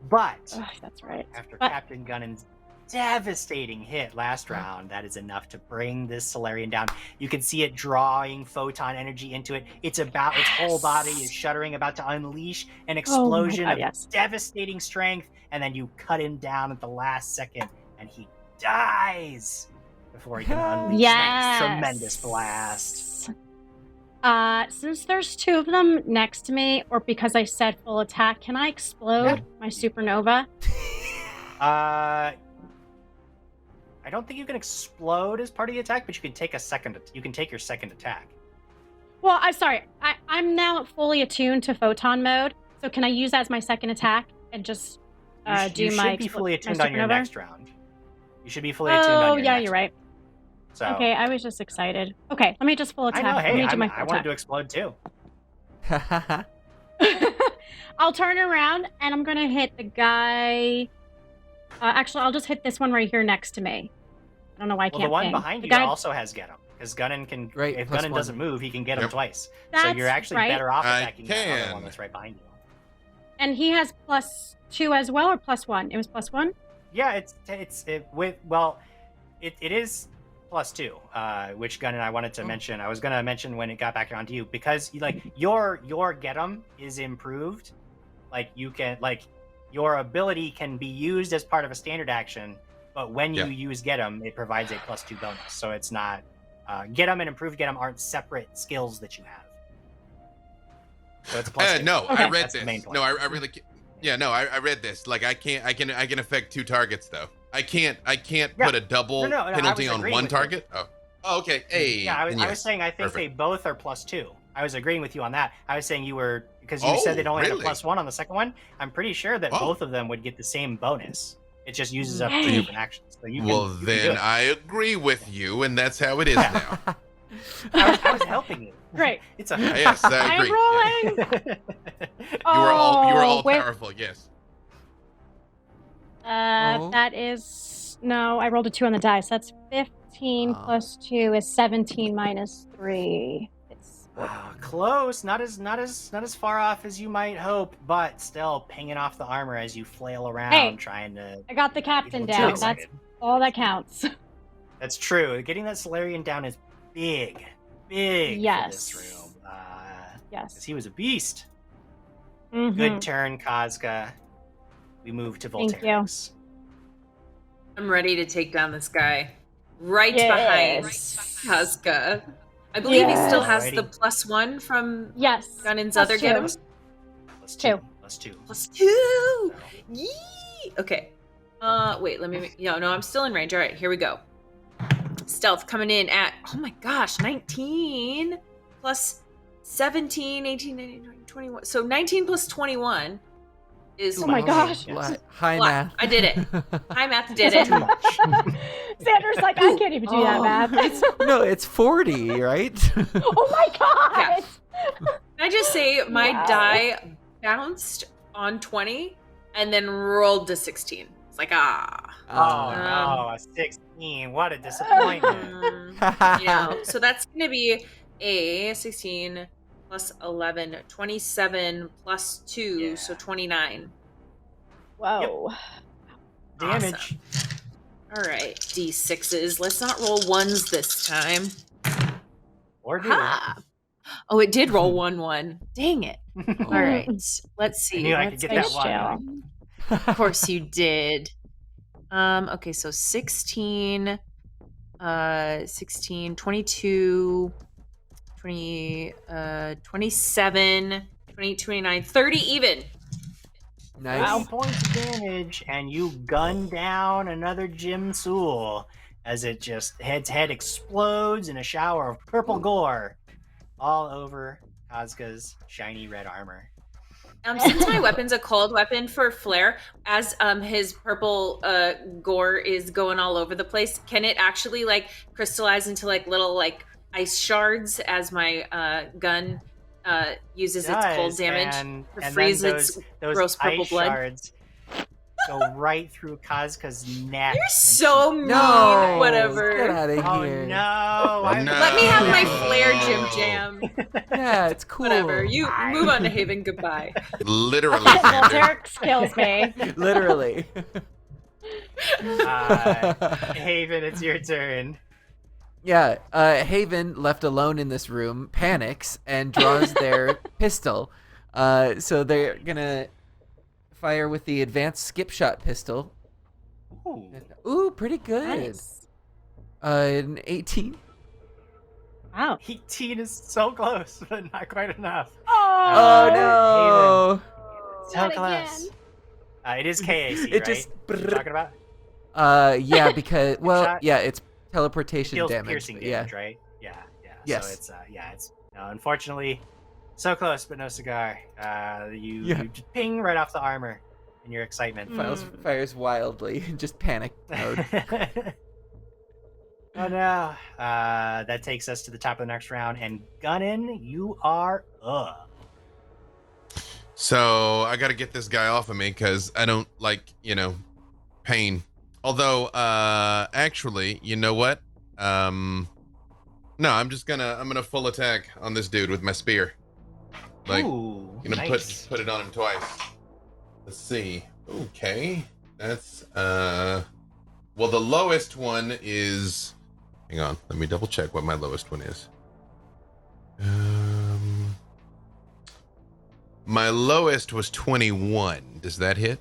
But that's right. After Captain Gunnan's devastating hit last round, that is enough to bring this Solarian down. You can see it drawing photon energy into it. Its whole body is shuddering, about to unleash an explosion of devastating strength, and then you cut him down at the last second, and he dies before he can unleash that tremendous blast. Since there's 2 of them next to me, or because I said full attack, can I explode my supernova? I don't think you can explode as part of the attack, but you can take your second attack. Well, I'm sorry. I'm now fully attuned to photon mode, so can I use that as my second attack and just you should be fully attuned on your next round. You should be fully attuned on your next round. You're right. So, okay, I was just excited. Okay, let me just full attack. I know, I wanted to explode too. I'll turn around and I'm gonna hit the guy. Actually, I'll just hit this one right here next to me. I don't know why I can't. The one behind you also has get him, because Gunnan can. If Gunnan doesn't move, he can get him twice. So you're actually better off attacking the other one that's right behind you. And he has +2 as well, or +1? It was +1. Yeah, it is +2, which Gunnan I wanted to mention. I was gonna mention when it got back onto you, because your get 'em is improved. You can your ability can be used as part of a standard action, but when you use get 'em, it provides a +2 bonus. So it's not get 'em and improved get 'em aren't separate skills that you have. So it's +2. No, I read this. No, I really. I read this. I can affect 2 targets though. I can't put a double penalty on one target. Oh, okay. Hey. Yeah, I was saying I think they both are +2. I was agreeing with you on that. I was saying you were, because you said they'd only have a +1 on the second one. I'm pretty sure that both of them would get the same bonus. It just uses up 2 different actions. So then I agree with you, and that's how it is now. I was helping you. Great. It's a yes, I agree. I'm rolling. You were all powerful. Yes. That is I rolled a 2 on the dice. That's 15 plus 2 is 17 minus 3. It's Close, not as far off as you might hope, but still pinging off the armor as you flail around, Hey, trying to. I got the captain People too down. excited. That's all that counts. That's true. Getting that Solarian down is big Yes. for this room. Yes. 'Cause he was a beast. Mhm. Good turn, Kazka. We move to Thank you. Volterix. I'm ready to take down this guy. Right Yes. behind Kazka. I believe he still has Alrighty. the +1 from Yes. Gunnan's Plus other two. get him. Two. +2. Yee! Okay. Wait, let me. No, I'm still in range. All right, here we go. Stealth coming in at, oh my gosh, 19 plus 17, 18, 19, 20, 21. So 19 plus 21 is. Oh my gosh. Yes. High What? math. I did it. High math did it. Too much. Sanders like, I can't even do that math. No, it's 40, right? Oh my god! Can I just say my Wow. die bounced on 20 and then rolled to 16. It's like, Oh no, a 16. What a disappointment. So that's going to be a 16 plus 11, 27 plus 2, Yeah. so 29. Whoa. Damage. Awesome. All right, D6s. Let's not roll ones this time. Or do Ha! Oh, it did roll 1-1. Dang it. All right, let's see. I knew I could get that Nice one. jail. Of course you did. Okay, so 16, 16, 22, 20, 27, 28, 29, 30 even. Nice. 30 points of damage, and you gun down another Jinsul as it just head explodes in a shower of purple gore all over Kazka's shiny red armor. Since my weapon's a cold weapon for Flare, as his purple gore is going all over the place, can it actually like crystallize into like little like ice shards as my gun uses its cold damage to and freeze then its those gross purple ice blood? shards go right through Kazka's neck. You're and so she- mean. No, Whatever. Get out of Oh here. no! I- No. Let me have my Flare Jim Jam. Yeah, it's cool. Whatever. You move on to Haven. Goodbye. Literally, Well, Sander. Derek kills me. Literally. Haven, it's your turn. Yeah, Haven, left alone in this room, panics and draws their pistol. So they're gonna fire with the advanced skip shot pistol. Ooh. Ooh, pretty good. Nice. An 18. Wow. 18 is so close, but not quite enough. Oh no! So Not close. again. It is KAC, It right? just What you're talking about? Yeah, because Shot? yeah, it's teleportation Deals damage. piercing but damage, right? Yeah. Yes. So it's unfortunately so close, but no cigar. You just ping right off the armor in your excitement. Fires wildly, just panic mode. Oh no. That takes us to the top of the next round, and Gunnin, you are up. So I got to get this guy off of me because I don't like, pain. Although, actually, you know what? No, I'm gonna full attack on this dude with my spear. Like, Ooh, nice. put it on him twice. Let's see. Okay, that's well, the lowest one is. Hang on, let me double check what my lowest one is. My lowest was 21. Does that hit?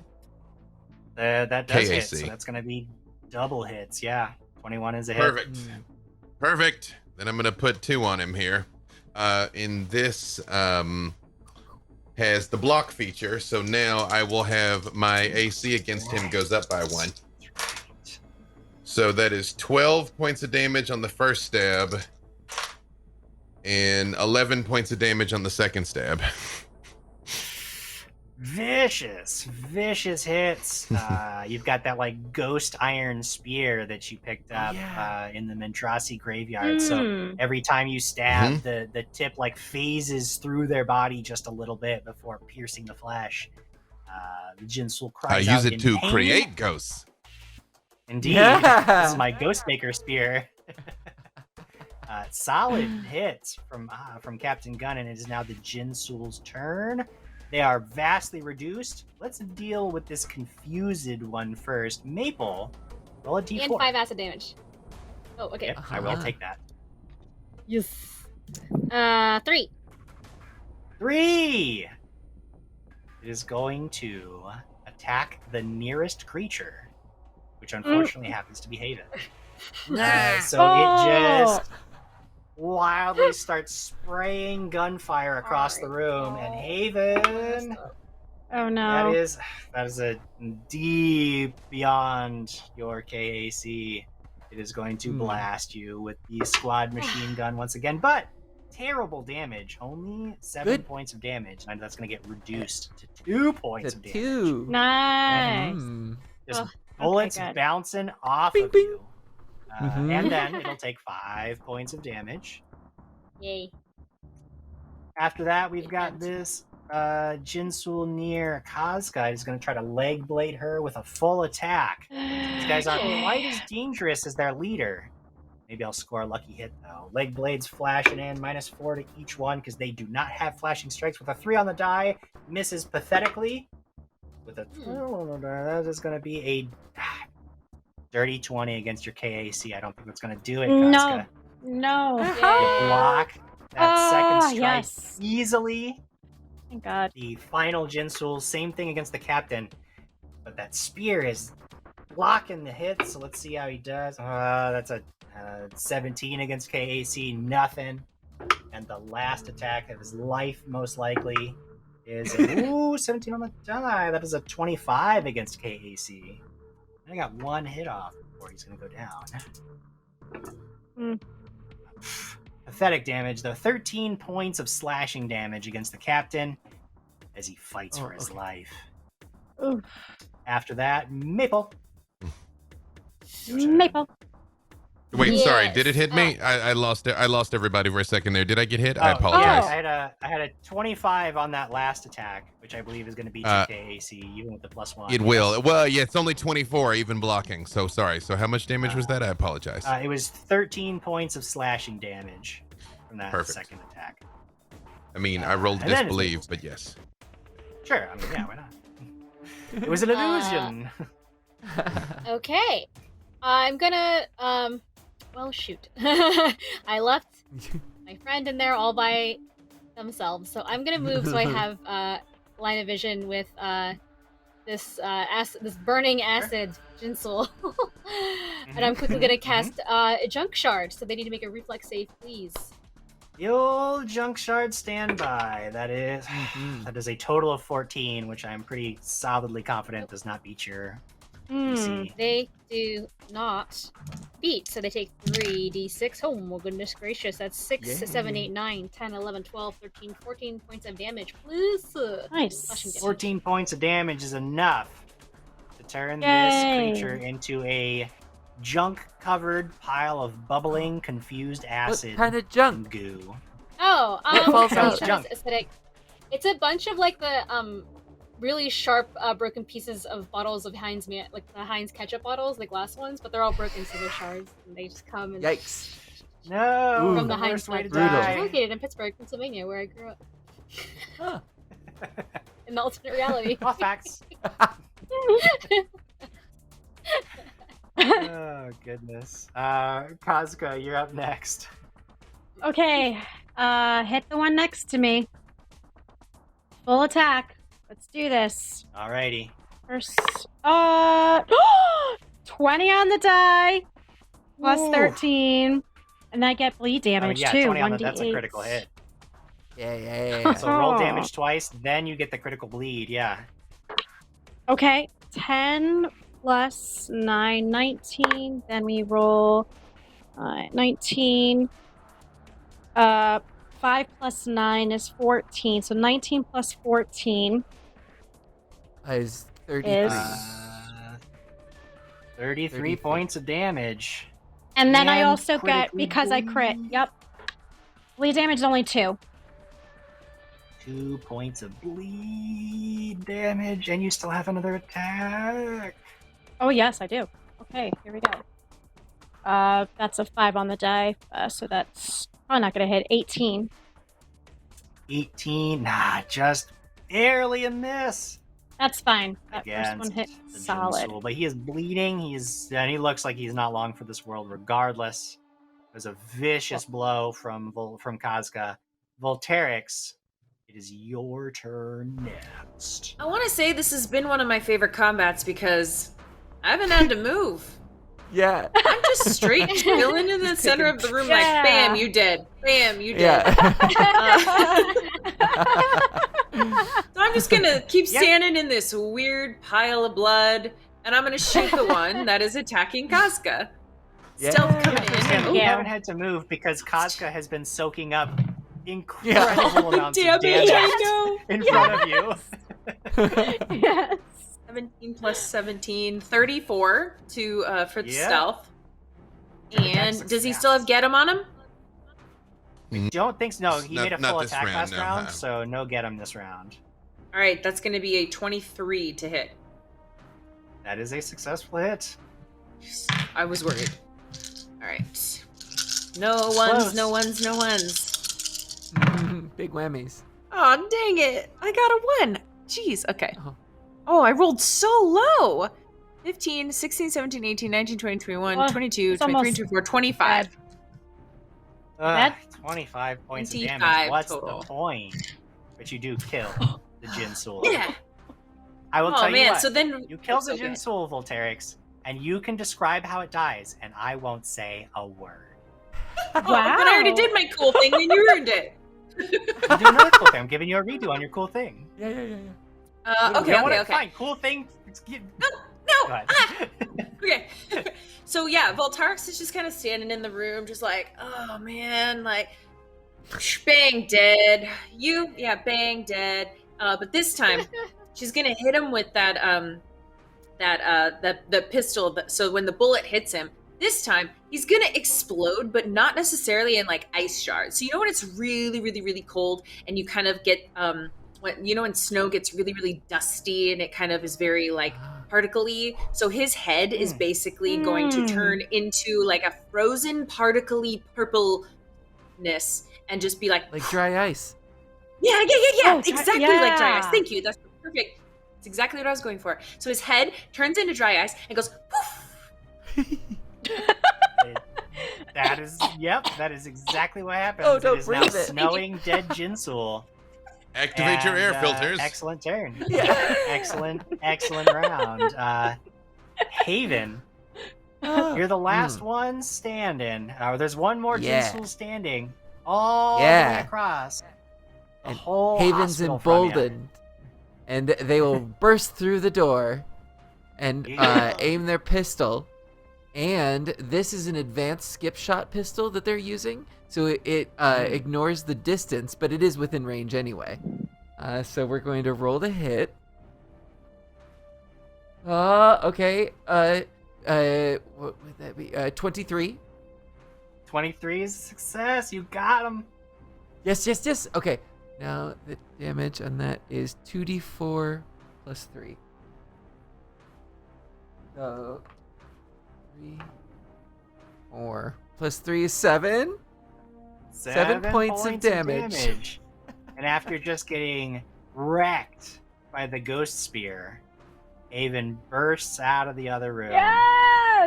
That does hit, KAC. so that's gonna be double hits. Yeah, 21 is a hit. Perfect. Perfect. Then I'm gonna put 2 on him here. In this has the block feature, so now I will have my AC against him goes up by 1. So that is 12 points of damage on the first stab, and 11 points of damage on the second stab. Vicious hits. You've got that like ghost iron spear that you picked up in the Mendrasi graveyard. So every time you stab, the tip like phases through their body just a little bit before piercing the flesh. The Jinsul I cries out use it in to pain. create ghosts. Indeed, Yeah. this is my ghost maker spear. Solid hits from Captain Gunn, and it is now the Jinsul's turn. They are vastly reduced. Let's deal with this confused one first. Maple, roll a d4. And 5 acid damage. Oh, okay. Yep, I will take that. Yes. 3. 3! It is going to attack the nearest creature, which unfortunately happens to be Haven. So it just wildly starts spraying gunfire across the room, and Haven, Oh no. that is a deep beyond your KAC. It is going to blast you with the squad machine gun once again, but terrible damage. Only 7 points of damage, and that's going to get reduced to 2 points of damage. 2. Nice. Just Oh, bullets good. bouncing off Bing, of bing. you. And then it'll take 5 points of damage. Yay. After that, we've got this Jinsul near Kazka is going to try to leg blade her with a full attack. These guys aren't quite as dangerous as their leader. Maybe I'll score a lucky hit, though. Leg blades flashing in, -4 to each one, because they do not have flashing strikes. With a 3 on the die, misses pathetically. With a... That is going to be a dirty 20 against your KAC. I don't think that's going to do it, Kazka. No. You block that second strike Yes. easily. Thank God. The final Jinsul, same thing against the captain. But that spear is blocking the hit, so let's see how he does. That's a 17 against KAC, nothing. And the last attack of his life, most likely, is 17 on the die. That is a 25 against KAC. I got 1 hit off before he's going to go down. Pathetic damage, though. 13 points of slashing damage against the captain as he fights for his life. Oof. After that, Maple. Maple. Wait, sorry. Yes. Did it hit me? I lost it. I lost everybody for a second there. Did I get hit? I apologize. I had a 25 on that last attack, which I believe is going to beat your KAC, even with the +1. It will. Well, yeah, it's only 24, even blocking. So sorry. So how much damage was that? I apologize. It was 13 points of slashing damage from that Perfect. second attack. I mean, I rolled and then disbelieve, but yes. Sure, I mean, yeah, why not? It was an illusion. Okay. I'm gonna, well, shoot. I left my friend in there all by themselves, so I'm gonna move so I have line of vision with this burning acid Jinsul. And I'm quickly gonna cast a junk shard, so they need to make a reflex save, please. The old junk shard standby. That is a total of 14, which I'm pretty solidly confident does not beat your DC. They do not beat, so they take 3d6. Oh my goodness gracious, that's 6, 7, 8, 9, 10, 11, 12, 13, 14 points of damage. Please. Nice. 14 points of damage is enough to turn Yay. this creature into a junk-covered pile of bubbling, confused acid kind of junk? and goo. Oh, falls okay, out? so it's aesthetic. It's a bunch of like the really sharp broken pieces of bottles of Heinz like the Heinz ketchup bottles, the glass ones, but they're all broken, so they're shards, and they just come and Yikes. No, Ooh. from the the Heinz worst way to plant. Brutal. It's die. located in Pittsburgh, Pennsylvania, where I grew up. Huh. In the alternate reality. Off facts. Oh goodness. Kazka, you're up next. Okay. Hit the one next to me. Full attack. Let's do this. Alrighty. First, 20 on the die, plus Ooh. 13, and I get bleed damage yeah, too. 20 on 1d8. that's a critical hit. Yeah. So roll damage twice, then you get the critical bleed. Yeah. Okay, 10 plus 9, 19. Then we roll 19. 5 plus 9 is 14. So 19 plus 14 Is 33. is. 33 points of damage. And then I And also get, critically because I crit, bleed. yep. Bleed damage is only 2. 2 points of bleed damage, and you still have another attack. Oh, yes, I do. Okay, here we go. That's a 5 on the die, so that's probably not going to hit. 18. 18. Nah, just barely a miss. That's fine. That Against first one hit the solid. Jinsul, but he is bleeding. And he looks like he's not long for this world, regardless. It was a vicious blow from Kazka. Volterix, it is your turn next. I want to say this has been one of my favorite combats because I haven't had to move. Yeah. I'm just straight chilling in the center of the room, like, bam, you dead. Bam, you dead. So I'm just gonna keep standing in this weird pile of blood, and I'm gonna shoot the one that is attacking Kazka. Stealth coming in. You haven't had to move because Kazka has been soaking up incredible amounts of damage in front of you. Yes. 17 plus 17, 34 for the stealth. And does he still have get him on him? I don't think so. No, he made a full this attack round, last no. round, so no get him this round. All right, that's going to be a 23 to hit. That is a successful hit. I was worried. All right. No ones, no ones, no ones. Big whammies. Oh, dang it. I got a 1. Jeez, okay. Oh, I rolled so low. 15, 16, 17, 18, 19, 20, 21, 22, 23, 24, 25. 25 points of 25 damage. What's total. the point? But you do kill the Jinsul. Yeah. I will tell you what. So then you kill the Jinsul, Volterix, and you can describe how it dies, and I won't say a word. Wow. But I already did my cool thing, and you ruined it. You do another cool thing. I'm giving you a redo on your cool thing. Yeah. Okay. Fine. Cool thing. No. Okay. So yeah, Voltarix is just kind of standing in the room, just like, oh man, like, bang, dead. Bang, dead. But this time, she's gonna hit him with that the pistol. So when the bullet hits him, this time he's gonna explode, but not necessarily in like ice shards. So you know when it's really, really, really cold, and you kind of get when snow gets really, really dusty, and it kind of is very like particle-y. So his head is basically going to turn into like a frozen particle-y purpleness and just be like dry ice. Yeah. Oh, Exactly like dry ice. Thank you. That's perfect. It's exactly what I was going for. So his head turns into dry ice and goes poof. That is exactly what happens. Oh, don't it is breathe now it. snowing dead Jinsul. Activate your air filters. Excellent turn. Yeah. Excellent round. Haven, you're the last one standing. There's one more Jinsul standing all the way across. The And whole Haven's hospital from you. emboldened, and they will burst through the door and aim their pistol. And this is an advanced skip shot pistol that they're using, so it ignores the distance, but it is within range anyway. So we're going to roll the hit. Okay. What would that be? 23. 23 is a success. You got him. Yes. Okay. Now the damage on that is 2d4 plus 3. So 3, 4 plus 3 is 7. 7 points of damage. And after just getting wrecked by the ghost spear, Avon bursts out of the other room,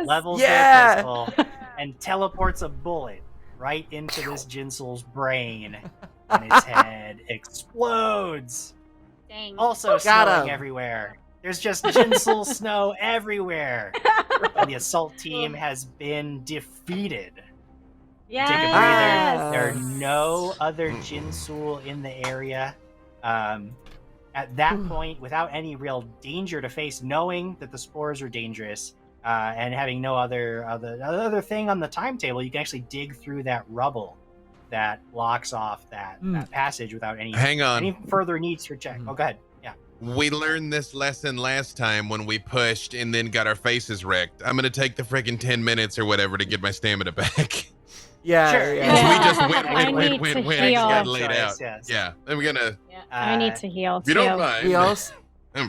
levels their pistol, and teleports a bullet right into this Jinsul's brain, and its head explodes. Dang. Also snowing everywhere. There's just Jinsul snow everywhere. And the assault team has been defeated. Yes. Take a breather. There are no other Jinsul in the area. At that point, without any real danger to face, knowing that the spores are dangerous, and having no other thing on the timetable, you can actually dig through that rubble that blocks off that passage without any further needs for check. Oh, go ahead. Yeah. We learned this lesson last time when we pushed and then got our faces wrecked. I'm gonna take the freaking 10 minutes or whatever to get my stamina back. Yeah, Sure. yeah. We just went, I need to and heal. got laid out. Yes. Yeah, and we're gonna. I need to heal If you too. don't mind.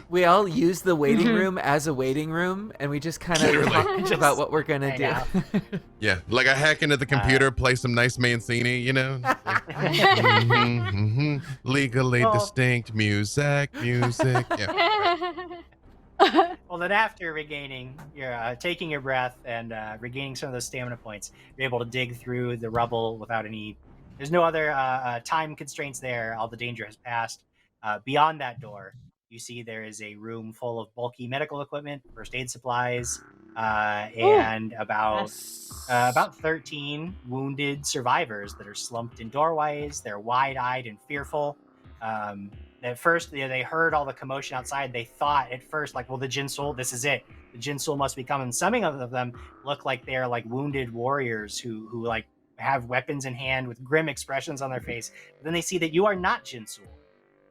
We all use the waiting Mhm. room as a waiting room, and we just kind of Clearly. talk about what we're gonna hang out. do. Yeah, like I hack into the computer, play some nice Mancini, you know? Legally Well- distinct music. Yeah. Well, then after regaining your taking your breath and regaining some of those stamina points, you're able to dig through the rubble without any. There's no other time constraints there. All the danger has passed. Beyond that door, you see there is a room full of bulky medical equipment, first aid supplies, and about 13 wounded survivors that are slumped in doorways. They're wide-eyed and fearful. At first, they heard all the commotion outside. They thought at first, like, well, the Jinsul, this is it. The Jinsul must be coming. Some of them look like they're like wounded warriors who like have weapons in hand with grim expressions on their face. But then they see that you are not Jinsul.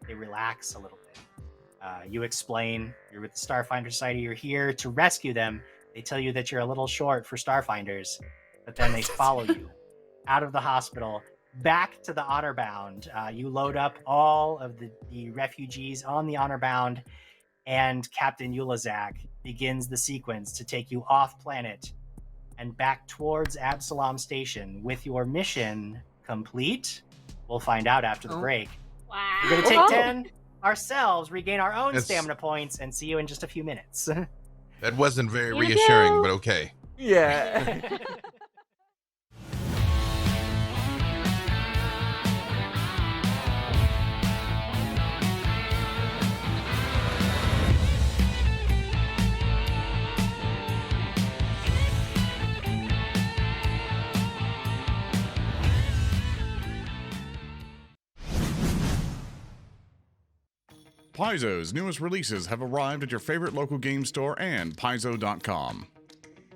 They relax a little bit. You explain you're with the Starfinder Society. You're here to rescue them. They tell you that you're a little short for Starfinders, but then they follow you out of the hospital back to the Honorbound. You load up all of the refugees on the Honorbound, and Captain Yulazak begins the sequence to take you off planet and back towards Absalom Station with your mission complete. We'll find out after the break. Wow. We're going to take 10 ourselves, regain our own That's- stamina points, and see you in just a few minutes. That wasn't very Pew, reassuring, pew. but okay. Yeah. Paizo's newest releases have arrived at your favorite local game store and Paizo.com.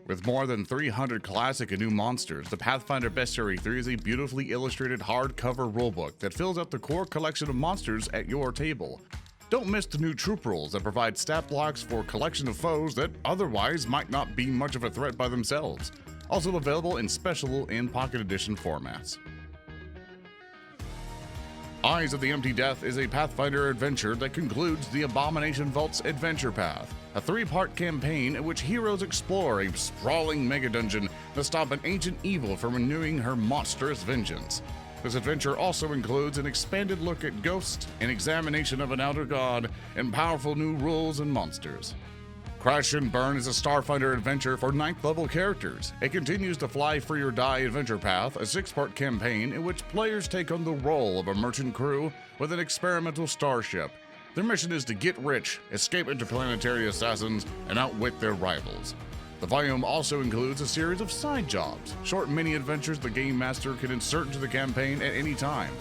With more than 300 classic and new monsters, the Pathfinder Bestiary 3 is a beautifully illustrated hardcover rulebook that fills out the core collection of monsters at your table. Don't miss the new troop rules that provide stat blocks for a collection of foes that otherwise might not be much of a threat by themselves. Also available in special and pocket edition formats. Eyes of the Empty Death is a Pathfinder adventure that concludes the Abomination Vault's adventure path, a 3-part campaign in which heroes explore a sprawling mega-dungeon to stop an ancient evil from renewing her monstrous vengeance. This adventure also includes an expanded look at ghosts, an examination of an elder god, and powerful new rules and monsters. Crash and Burn is a Starfinder adventure for 9th level characters. It continues the Fly Free or Die adventure path, a 6-part campaign in which players take on the role of a merchant crew with an experimental starship. Their mission is to get rich, escape interplanetary assassins, and outwit their rivals. The volume also includes a series of side jobs, short mini-adventures the Game Master can insert into the campaign at any time.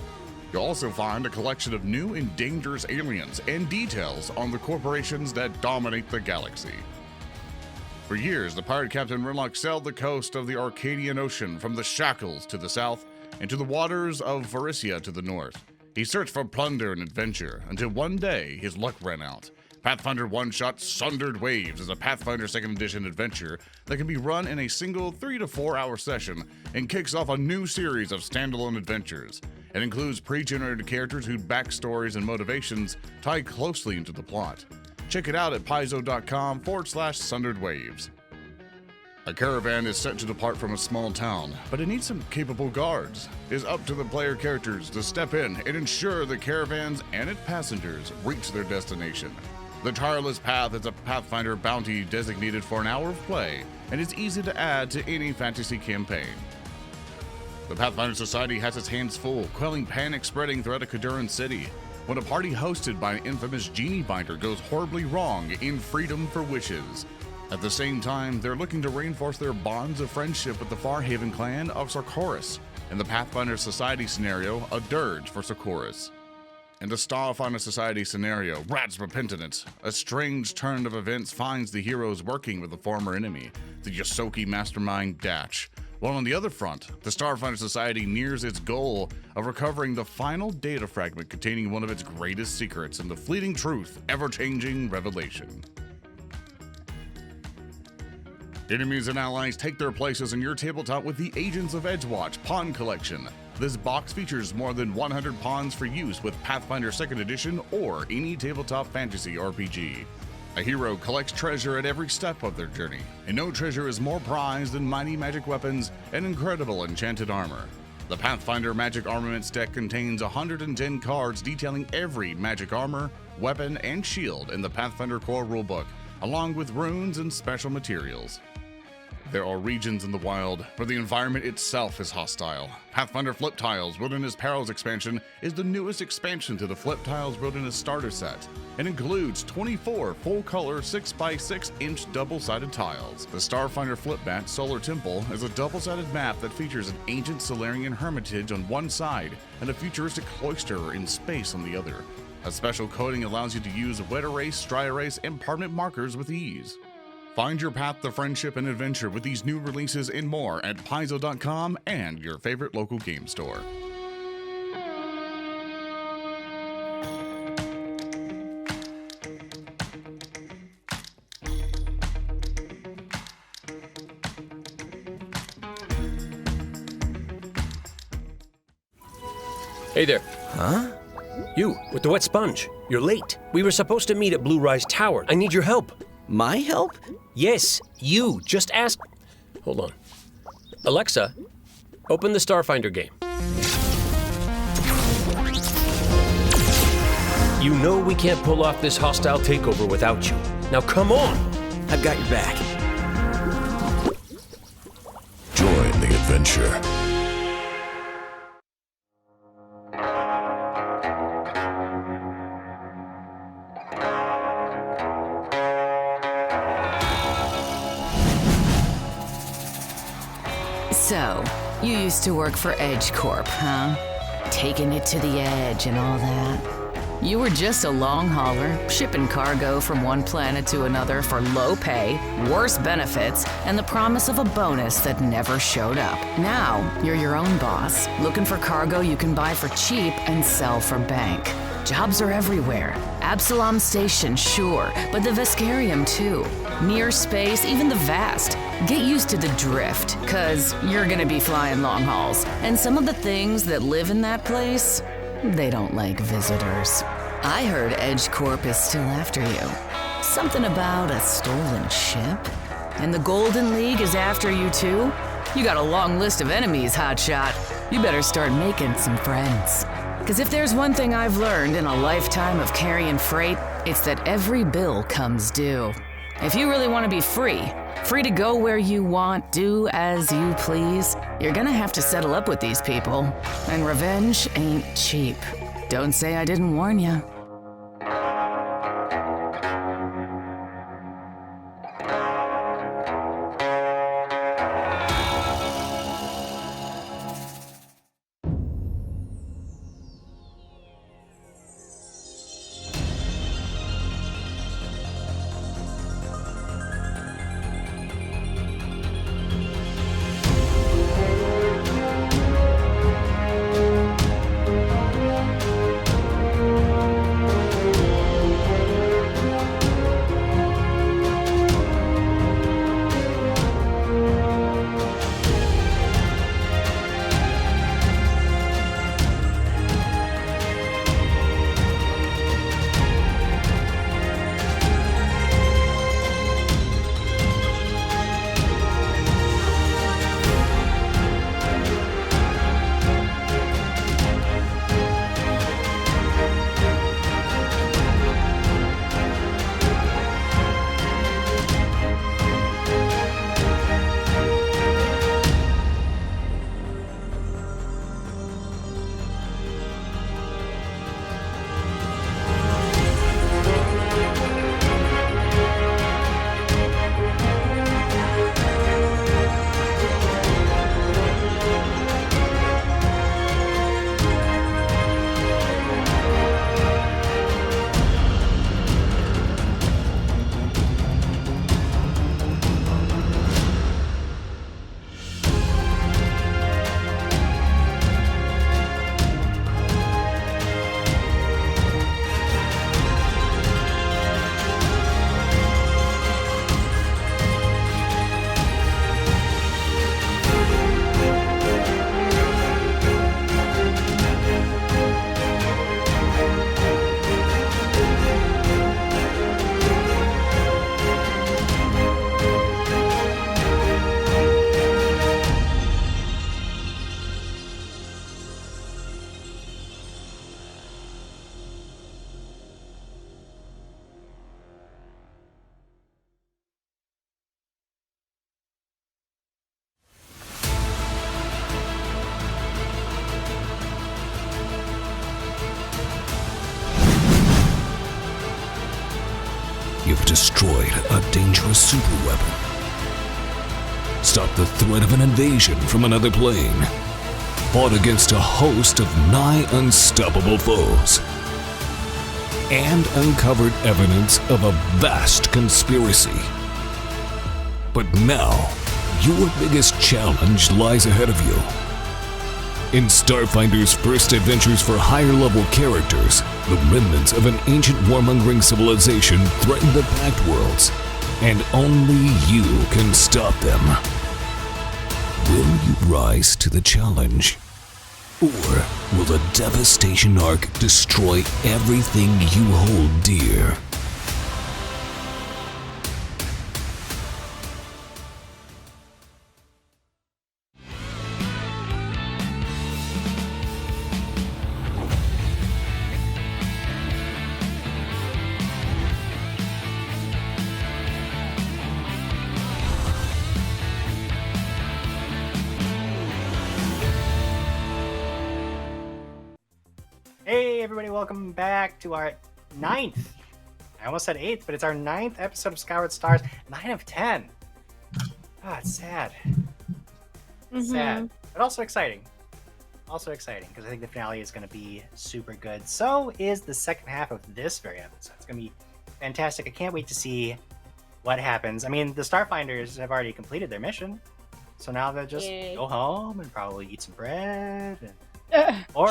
You'll also find a collection of new and dangerous aliens and details on the corporations that dominate the galaxy. For years, the pirate captain Rinlock sailed the coast of the Arcadian Ocean from the Shackles to the south and to the waters of Varisia to the north. He searched for plunder and adventure until one day his luck ran out. Pathfinder One-Shot Sundered Waves is a Pathfinder 2nd Edition adventure that can be run in a single 3 to 4 hour session and kicks off a new series of standalone adventures. It includes pre-generated characters whose backstories and motivations tie closely into the plot. Check it out at paizo.com/sundered waves. A caravan is set to depart from a small town, but it needs some capable guards. It is up to the player characters to step in and ensure the caravans and its passengers reach their destination. The Tireless Path is a Pathfinder bounty designated for an hour of play, and is easy to add to any fantasy campaign. The Pathfinder Society has its hands full, quelling panic spreading throughout a Caduran city, when a party hosted by an infamous genie binder goes horribly wrong in Freedom for Wishes. At the same time, they're looking to reinforce their bonds of friendship with the Farhaven clan of Sarkoris, in the Pathfinder Society scenario, A Dirge for Sarkoris. In the Starfinder Society scenario, Rat's Repentant, a strange turn of events finds the heroes working with a former enemy, the Yosoki mastermind Datch. While on the other front, the Starfinder Society nears its goal of recovering the final data fragment containing one of its greatest secrets and the fleeting truth, ever-changing revelation. Enemies and allies take their places in your tabletop with the Agents of Edgewatch Pawn Collection, This box features more than 100 pawns for use with Pathfinder 2nd Edition or any tabletop fantasy RPG. A hero collects treasure at every step of their journey, and no treasure is more prized than mighty magic weapons and incredible enchanted armor. The Pathfinder Magic Armaments deck contains 110 cards detailing every magic armor, weapon, and shield in the Pathfinder core rulebook, along with runes and special materials. There are regions in the wild where the environment itself is hostile. Pathfinder Flip Tiles Wilderness Perils expansion is the newest expansion to the Flip Tiles Wilderness starter set and includes 24 full-color 6x6-inch double-sided tiles. The Starfinder Flipbat Solar Temple is a double-sided map that features an ancient Solarian hermitage on one side and a futuristic cloister in space on the other. A special coating allows you to use wet erase, dry erase, and permanent markers with ease. Find your path to friendship and adventure with these new releases and more at Paizo.com and your favorite local game store. Hey there. Huh? You, with the wet sponge. You're late. We were supposed to meet at Blue Rise Tower. I need your help. My help? Yes, you. Just ask... Hold on. Alexa, open the Starfinder game. You know we can't pull off this hostile takeover without you. Now come on! I've got your back. Join the adventure. So, you used to work for Edge Corp, huh? Taking it to the edge and all that. You were just a long hauler, shipping cargo from one planet to another for low pay, worse benefits, and the promise of a bonus that never showed up. Now, you're your own boss, looking for cargo you can buy for cheap and sell for bank. Jobs are everywhere. Absalom Station, sure, but the Veskarium too. Near space, even the Vast. Get used to the drift, cause you're gonna be flying long hauls. And some of the things that live in that place, they don't like visitors. I heard Edge Corp is still after you. Something about a stolen ship? And the Golden League is after you too? You got a long list of enemies, hotshot. You better start making some friends. Cause if there's one thing I've learned in a lifetime of carrying freight, it's that every bill comes due. If you really want to be free to go where you want, do as you please, you're gonna have to settle up with these people. And revenge ain't cheap. Don't say I didn't warn you. You've destroyed a dangerous superweapon. Stopped the threat of an invasion from another plane. Fought against a host of nigh unstoppable foes. And uncovered evidence of a vast conspiracy. But now, your biggest challenge lies ahead of you. In Starfinder's first adventures for higher-level characters, the remnants of an ancient warmongering civilization threaten the Pact Worlds, and only you can stop them. Will you rise to the challenge? Or will the devastation arc destroy everything you hold dear? Hey everybody, welcome back to our 9th. I almost said 8th, but it's our 9th episode of Scoured Stars. 9 of 10. Ah, it's sad. Sad. But also exciting. Because I think the finale is going to be super good. So is the second half of this very episode. It's going to be fantastic. I can't wait to see what happens. I mean, the Starfinders have already completed their mission. So now they'll just go home and probably eat some bread and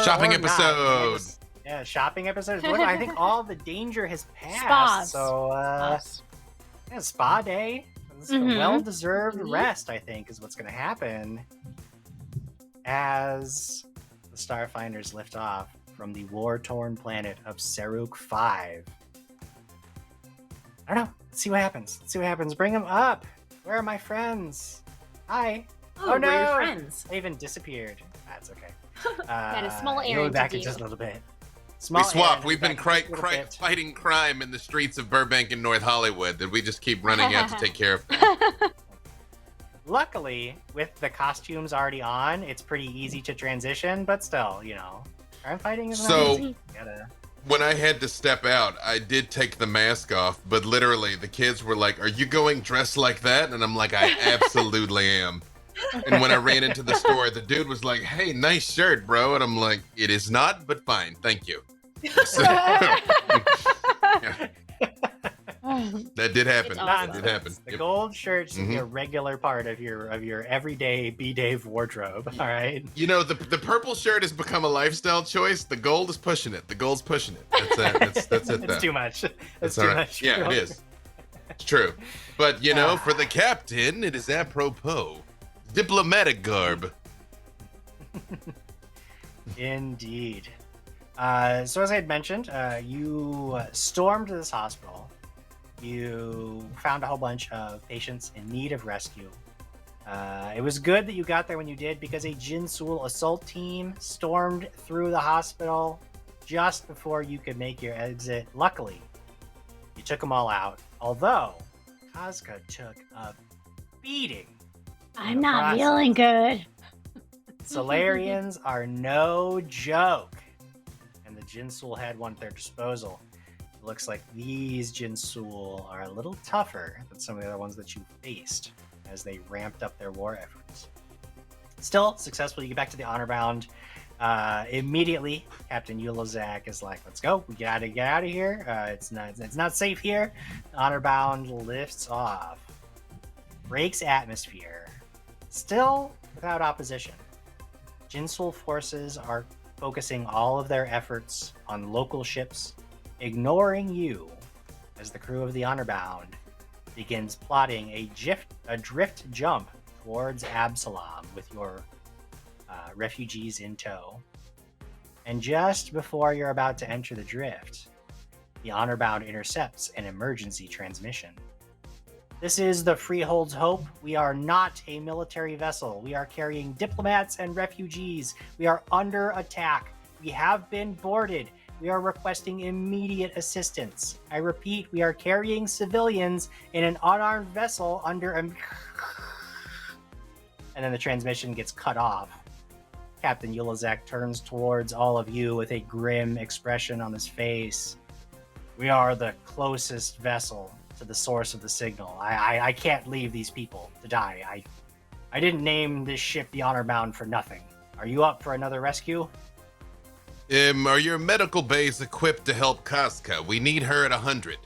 shopping or episode. Yeah, shopping episode. I think all the danger has passed. Spas. So, spa day. This is a well-deserved rest, I think, is what's going to happen as the Starfinders lift off from the war-torn planet of Seruk 5. I don't know. Let's see what happens. Bring them up. Where are my friends? Hi. Oh, no. Where are your friends? They even disappeared. That's okay. Got a small errand Go back to in do. just a little bit. We swapped. We've been fighting crime in the streets of Burbank and North Hollywood that we just keep running out to take care of. Luckily, with the costumes already on, it's pretty easy to transition, but still, crime fighting is not easy. When I had to step out, I did take the mask off, but literally the kids were like, "Are you going dressed like that?" And I'm like, "I absolutely am." And when I ran into the store, the dude was like, "Hey, nice shirt, bro." And I'm like, "It is not, but fine, thank you." So, yeah. That did happen. Awesome. That did happen. The gold shirt should be a regular part of your everyday B-Dave wardrobe. All right. The purple shirt has become a lifestyle choice. The gold is pushing it. That's it. That's it. It's too much. It's all too right. much. Yeah, it is. It's true. But for the captain, it is apropos. Diplomatic garb. Indeed. So as I had mentioned, you stormed this hospital. You found a whole bunch of patients in need of rescue. It was good that you got there when you did, because a Jinsul assault team stormed through the hospital just before you could make your exit. Luckily, you took them all out, although Kazka took a beating. I'm not feeling good. Solarians are no joke, and the Jinsul had one at their disposal. It looks like these Jinsul are a little tougher than some of the other ones that you faced as they ramped up their war efforts. Still successful. You get back to the honor bound. Immediately, Captain Ulazak is like, "Let's go. We gotta get out of here. It's not safe here." The honor bound lifts off, breaks atmosphere, still without opposition. Jinsul forces are focusing all of their efforts on local ships, ignoring you as the crew of the honor bound begins plotting a drift jump towards Absalom with your refugees in tow. And just before you're about to enter the drift, the honor bound intercepts an emergency transmission. "This is the Freehold's Hope. We are not a military vessel. We are carrying diplomats and refugees. We are under attack. We have been boarded. We are requesting immediate assistance. I repeat, we are carrying civilians in an unarmed vessel under a..." And then the transmission gets cut off. Captain Ulazak turns towards all of you with a grim expression on his face. "We are the closest vessel to the source of the signal. I can't leave these people to die. I didn't name this ship the Honor Bound for nothing. Are you up for another rescue? Are your medical bays equipped to help Casca? We need her at 100.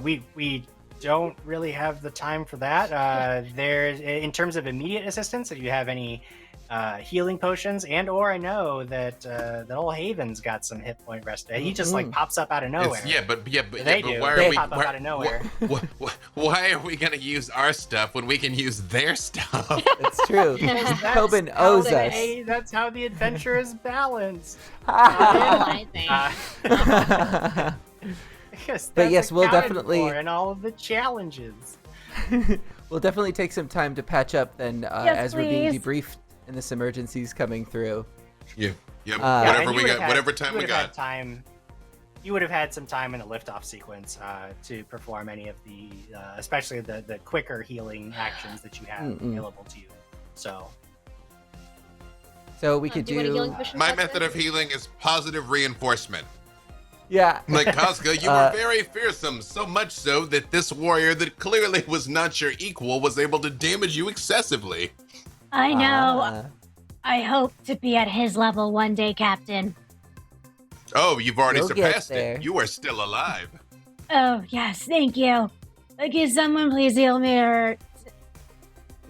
We don't really have the time for that. There's, in terms of immediate assistance, if you have any healing potions, and or I know that that old Haven's got some hit point rest. He just like pops up out of nowhere. But Why are we? pop up out of nowhere? Why are we gonna use our stuff when we can use their stuff? It's true. Tobin owes us. That's how the adventure is balanced. But yes, we'll definitely and all of the challenges. We'll definitely take some time to patch up then as we're being debriefed and this emergency's coming through. Yeah. Whatever time we got. You would have had some time in a liftoff sequence to perform any of the, especially the quicker healing actions that you have available to you. So we could do. My method of healing is positive reinforcement. Yeah. Like Casca, you were very fearsome, so much so that this warrior that clearly was not your equal was able to damage you excessively. I know. I hope to be at his level one day, Captain. Oh, you've already surpassed there. it. You are still alive. Oh, yes, thank you. Can someone please heal me or...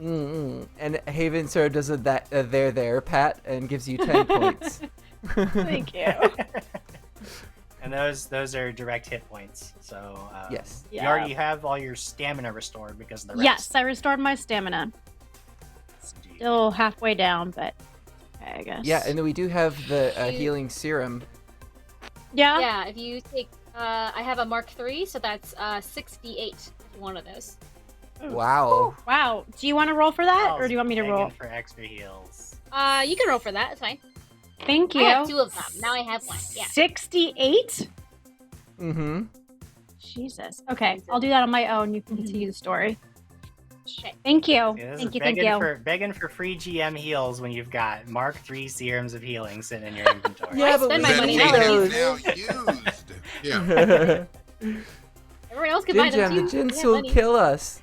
And Haven sort of does that there, Pat, and gives you 10 points. Thank you. And those are direct hit points. So yes, you already have all your stamina restored because of the rest. Yes, I restored my stamina. Still halfway down, but okay, I guess. Yeah, and then we do have the healing serum. Yeah. Yeah, if you take, I have a Mark III, so that's 68. If you want of those. Wow. Oh, wow. Do you want to roll for that, or do you want me to roll for extra heals? You can roll for that. It's fine. Thank you. I have 2 of them. Now I have 1. Yeah. 68? Mm-hmm. Jesus. Okay, I'll do that on my own. You can continue the story. Okay. Thank you. Yeah, thank you. Begging for free GM heals when you've got Mark III serums of healing sitting in your inventory. Yeah, but spend my money now used. Yeah. Everyone else can buy them Jim, too. the Jinsul kill us.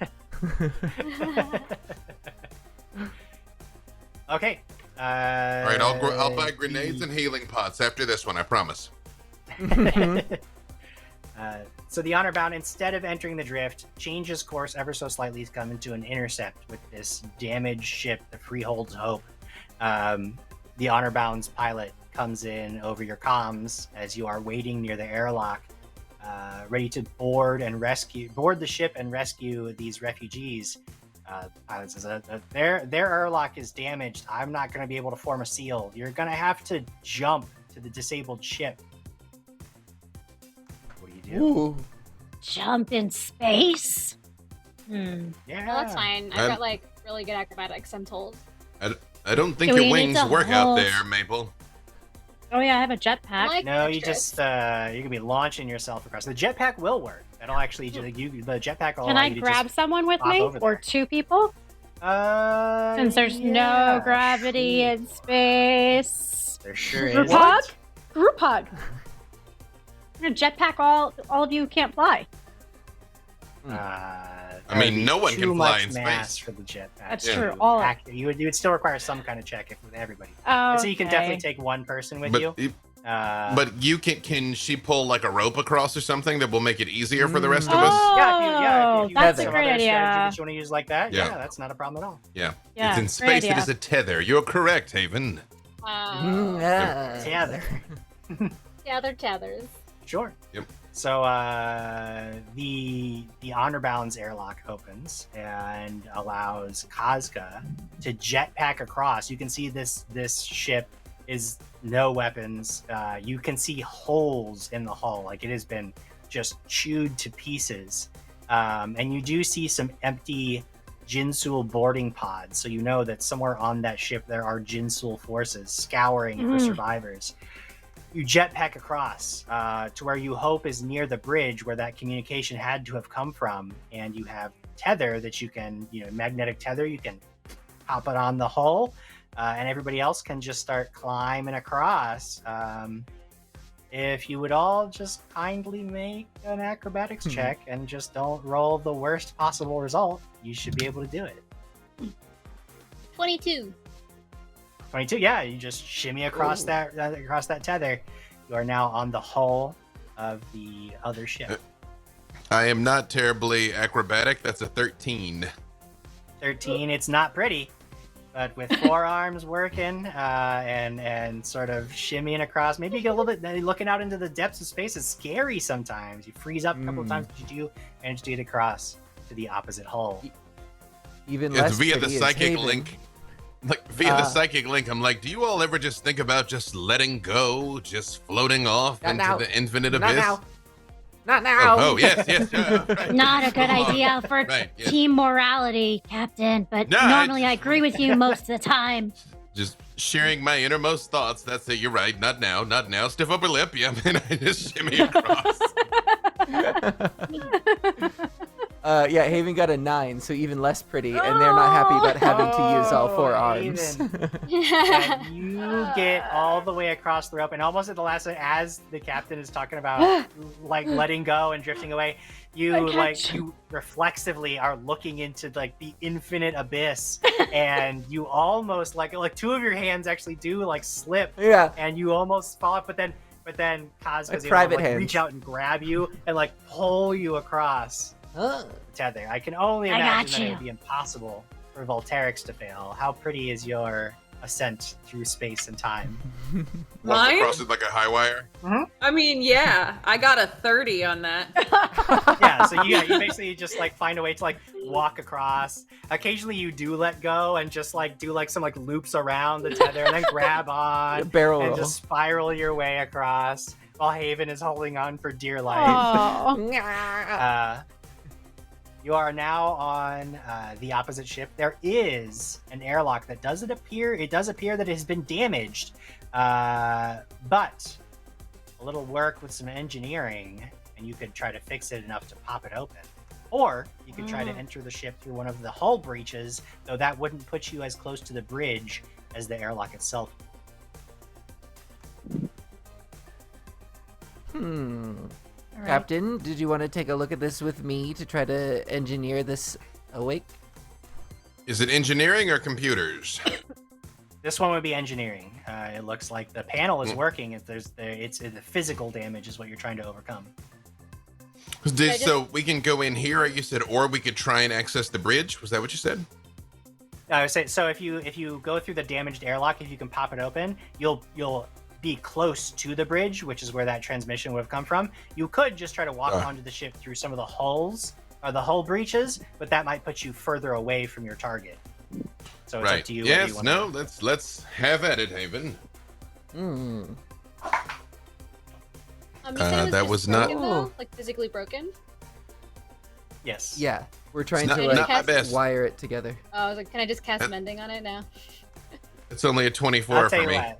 Okay. All right, I'll buy grenades and healing pots after this one, I promise. So the Honor Bound, instead of entering the drift, changes course ever so slightly to come into an intercept with this damaged ship, the Freehold's Hope. The Honor Bound's pilot comes in over your comms as you are waiting near the airlock, ready to board the ship and rescue these refugees. The pilot says, their airlock is damaged. I'm not going to be able to form a seal. You're going to have to jump to the disabled ship. What do you do? Ooh. Jump in space? Yeah. Well, that's fine. I've got like really good acrobatics, I'm told. I don't think Do we your need wings to work out hold- there, Maple. Oh yeah, I have a jetpack. Like No, you extras. just you can be launching yourself across. The jetpack will work. That'll actually the jetpack will Can allow I you to grab just someone with hop me, over or there. 2 people? Since there's yeah, no gravity in space. There sure Group is. hug? Group hug. I'm gonna jetpack all of you who can't fly. I mean, no one can fly in mass space. for the jetpack. That's Yeah. true. All of You would still require some kind of check with everybody. Oh, So you can definitely take one person with you. But you can she pull like a rope across or something that will make it easier for the rest of us? Oh, if you that's have a some great other strategy idea. that you want to use like that, Yeah. that's not a problem at all. Yeah. Yeah, It's in great space, it idea. is a tether. You're correct, Haven. Tether. Tethers. Sure. Yep. So the Honor Bound's airlock opens and allows Casca to jetpack across. You can see this ship is no weapons. You can see holes in the hull, like it has been just chewed to pieces. And you do see some empty Jinsul boarding pods, so you know that somewhere on that ship there are Jinsul forces scouring for survivors. You jetpack across to where you hope is near the bridge where that communication had to have come from, and you have tether that you can, magnetic tether, you can pop it on the hull, and everybody else can just start climbing across. if you would all just kindly make an acrobatics check and just don't roll the worst possible result, you should be able to do it. 22. 22, yeah, you just shimmy across that tether. You are now on the hull of the other ship. I am not terribly acrobatic. That's a 13. 13, it's not pretty, but with 4 arms working and sort of shimmying across, maybe you get a little bit looking out into the depths of space is scary sometimes. You freeze up a couple of times, but you do manage to get across to the opposite hull. Even less via the pretty is psychic Haven. link. Like via the psychic link, I'm like, do you all ever just think about just letting go, just floating off Not into now. the infinite Not abyss? now. Not now. Oh, yes. Right. Not a good idea for Right, yes. team morality, Captain, but No, normally I agree with you most of the time. Just sharing my innermost thoughts. That's it. You're right. Not now. Not now. Stiff upper lip. Yeah, and I just shimmy across. Yeah, Haven got a 9, so even less pretty, and they're not happy about having to use all 4 arms. Yeah, you get all the way across the rope, and almost at the last second, as the captain is talking about like letting go and drifting away, you reflexively are looking into like the infinite abyss, and you almost like 2 of your hands actually do like slip, Yeah. and you almost fall off, but then Kaz was able private to hands. reach out and grab you and like pull you across the tether. I can only I got imagine that it you. would be impossible for Volterix to fail. How pretty is your ascent through space and time? Walk Mine? across it like a high wire. I mean, yeah, I got a 30 on that. Yeah, so you basically just like find a way to like walk across. Occasionally you do let go and just like do like some like loops around the tether and then grab on Barrel and roll. just spiral your way across while Haven is holding on for dear life. Aw. You are now on the opposite ship. There is an airlock that does appear that it has been damaged, but a little work with some engineering, and you could try to fix it enough to pop it open. Or you could try to enter the ship through one of the hull breaches, though that wouldn't put you as close to the bridge as the airlock itself. All right. Captain, did you want to take a look at this with me to try to engineer this awake? Is it engineering or computers? This one would be engineering. It looks like the panel is working. If it's the physical damage is what you're trying to overcome. So we can go in here, you said, or we could try and access the bridge. Was that what you said? I would say so. If you go through the damaged airlock, if you can pop it open, you'll be close to the bridge, which is where that transmission would have come from. You could just try to walk onto the ship through some of the hulls or the hull breaches, but that might put you further away from your target. So it's up to you. whether you Yes. want No. Let's have at it, Haven. You said it that just was not- broken, though? Like physically broken? Yes. Yeah, we're trying It's to not like my best. wire it together. Oh, I was like, can I just cast mending on it now? It's only a 24 I'll tell for you me. what.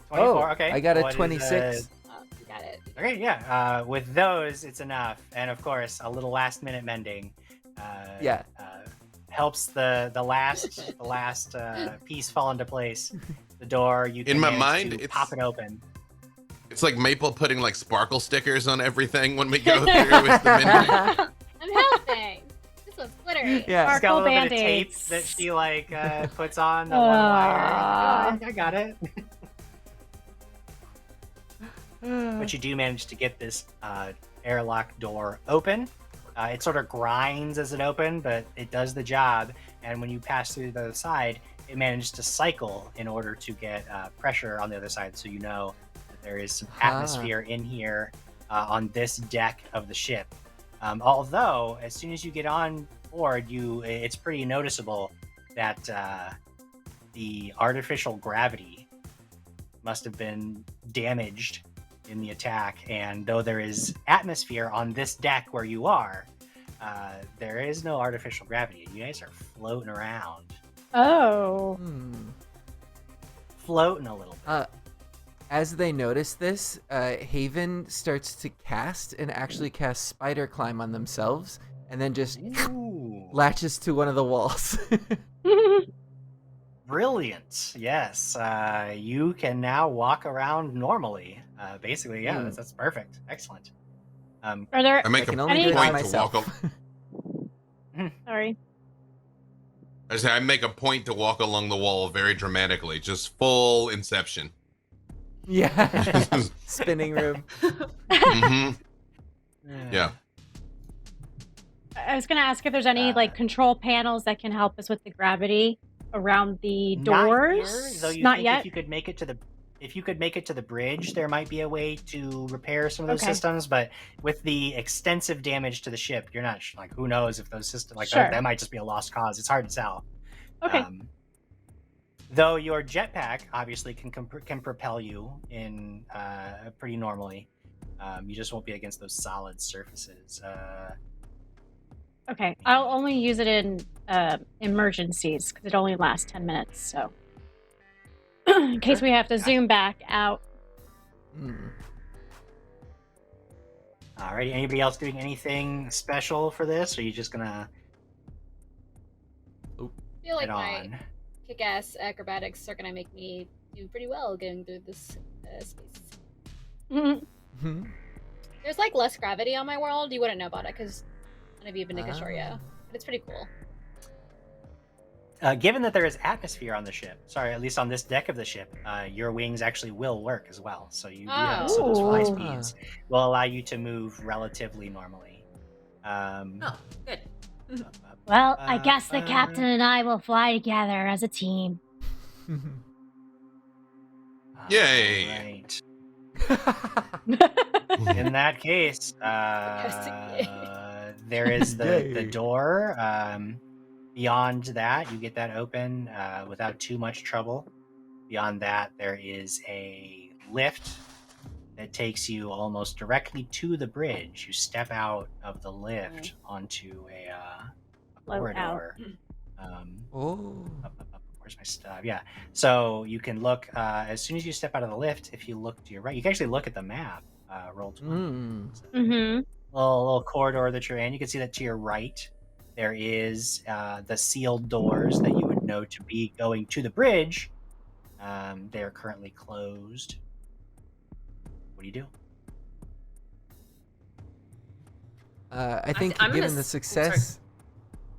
24. Oh, okay. I got a What is, 26. Oh, you got it. Okay, yeah. With those, it's enough, and of course, a little last-minute mending. Yeah. Helps the last piece fall into place. The door, you can In my manage mind, to it's- pop it open. It's like Maple putting like sparkle stickers on everything when we go through with the menu. I'm helping. This one's glittery. Yeah. She's got a little bit of tape Band-Aids. that she like puts on the one wire. Oh, I got it. But you do manage to get this airlock door open. It sort of grinds as it opens, but it does the job. And when you pass through the other side, it manages to cycle in order to get pressure on the other side, so you know that there is some atmosphere in here on this deck of the ship. Although, as soon as you get on board, it's pretty noticeable that the artificial gravity must have been damaged in the attack, and though there is atmosphere on this deck where you are, there is no artificial gravity. You guys are floating around. Oh. Floating a little bit. As they notice this, Haven starts to cast and actually cast spider climb on themselves, and then just Ooh. latches to one of the walls. Brilliant. Yes. You can now walk around normally. Basically, yeah, that's perfect. Excellent. Are there I make a can only do any- it by point to walk. myself. Sorry. I say I make a point to walk along the wall very dramatically, just full Inception. Yeah. Spinning room. hmm Yeah. I was gonna ask if there's any like control panels that can help us with the gravity around the doors. Not here, though you Not think yet. if you could make it to the bridge, there might be a way to repair some of those Okay. systems. But with the extensive damage to the ship, you're not like, who knows if those systems like Sure. that might just be a lost cause. It's hard to tell. Okay. Though your jetpack obviously can propel you in pretty normally. You just won't be against those solid surfaces. Okay. I'll only use it in emergencies because it only lasts 10 minutes. So, in case we have to zoom back out. Alrighty. Anybody else doing anything special for this? Or are you just gonna I feel like head my on? kick-ass acrobatics are gonna make me do pretty well going through this space. Mhm. There's like less gravity on my world. You wouldn't know about it because none of you have been to Gashoria, but it's pretty cool. Given that there is atmosphere on the ship, sorry, at least on this deck of the ship, your wings actually will work as well. So you do have so those fly speeds will allow you to move relatively normally. Oh, good. Well, I guess the captain and I will fly together as a team. Yay! Right. In that case, there is the door. Beyond that, you get that open without too much trouble. Beyond that, there is a lift that takes you almost directly to the bridge. You step out of the lift onto a corridor. Where's my stuff? Yeah. So you can look as soon as you step out of the lift. If you look to your right, you can actually look at the map. Roll 20. Mm-hmm. Little corridor that you're in. You can see that to your right there is the sealed doors that you would know to be going to the bridge. They are currently closed. What do you do? I think I'm given gonna the s- success,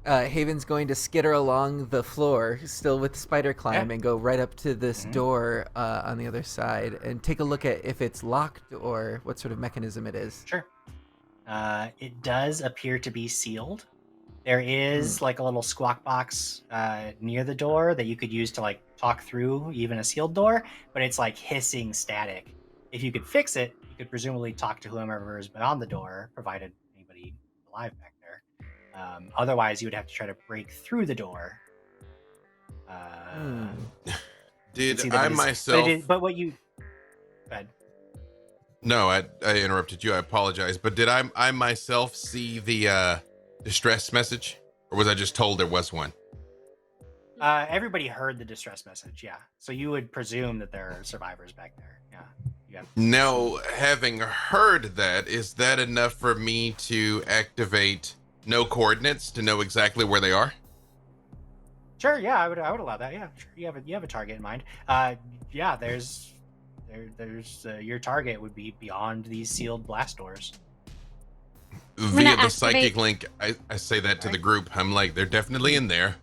Haven's going to skitter along the floor, still with spider climb, and go right up to this door on the other side and take a look at if it's locked or what sort of mechanism it is. Sure. It does appear to be sealed. There is like a little squawk box near the door that you could use to like talk through even a sealed door, but it's like hissing static. If you could fix it, you could presumably talk to whomever has been on the door, provided anybody alive back there. Otherwise, you would have to try to break through the door. Did I myself? But what you? Go ahead. No, I interrupted you. I apologize. But did I myself see the distress message, or was I just told there was one? Everybody heard the distress message, yeah. So you would presume that there are survivors back there, yeah. Now, having heard that, is that enough for me to activate no coordinates to know exactly where they are? Sure, yeah, I would allow that. Yeah, sure. You have a target in mind. Yeah, there's your target would be beyond these sealed blast doors. Via the psychic link, I say that to the group. I'm like, they're definitely in there.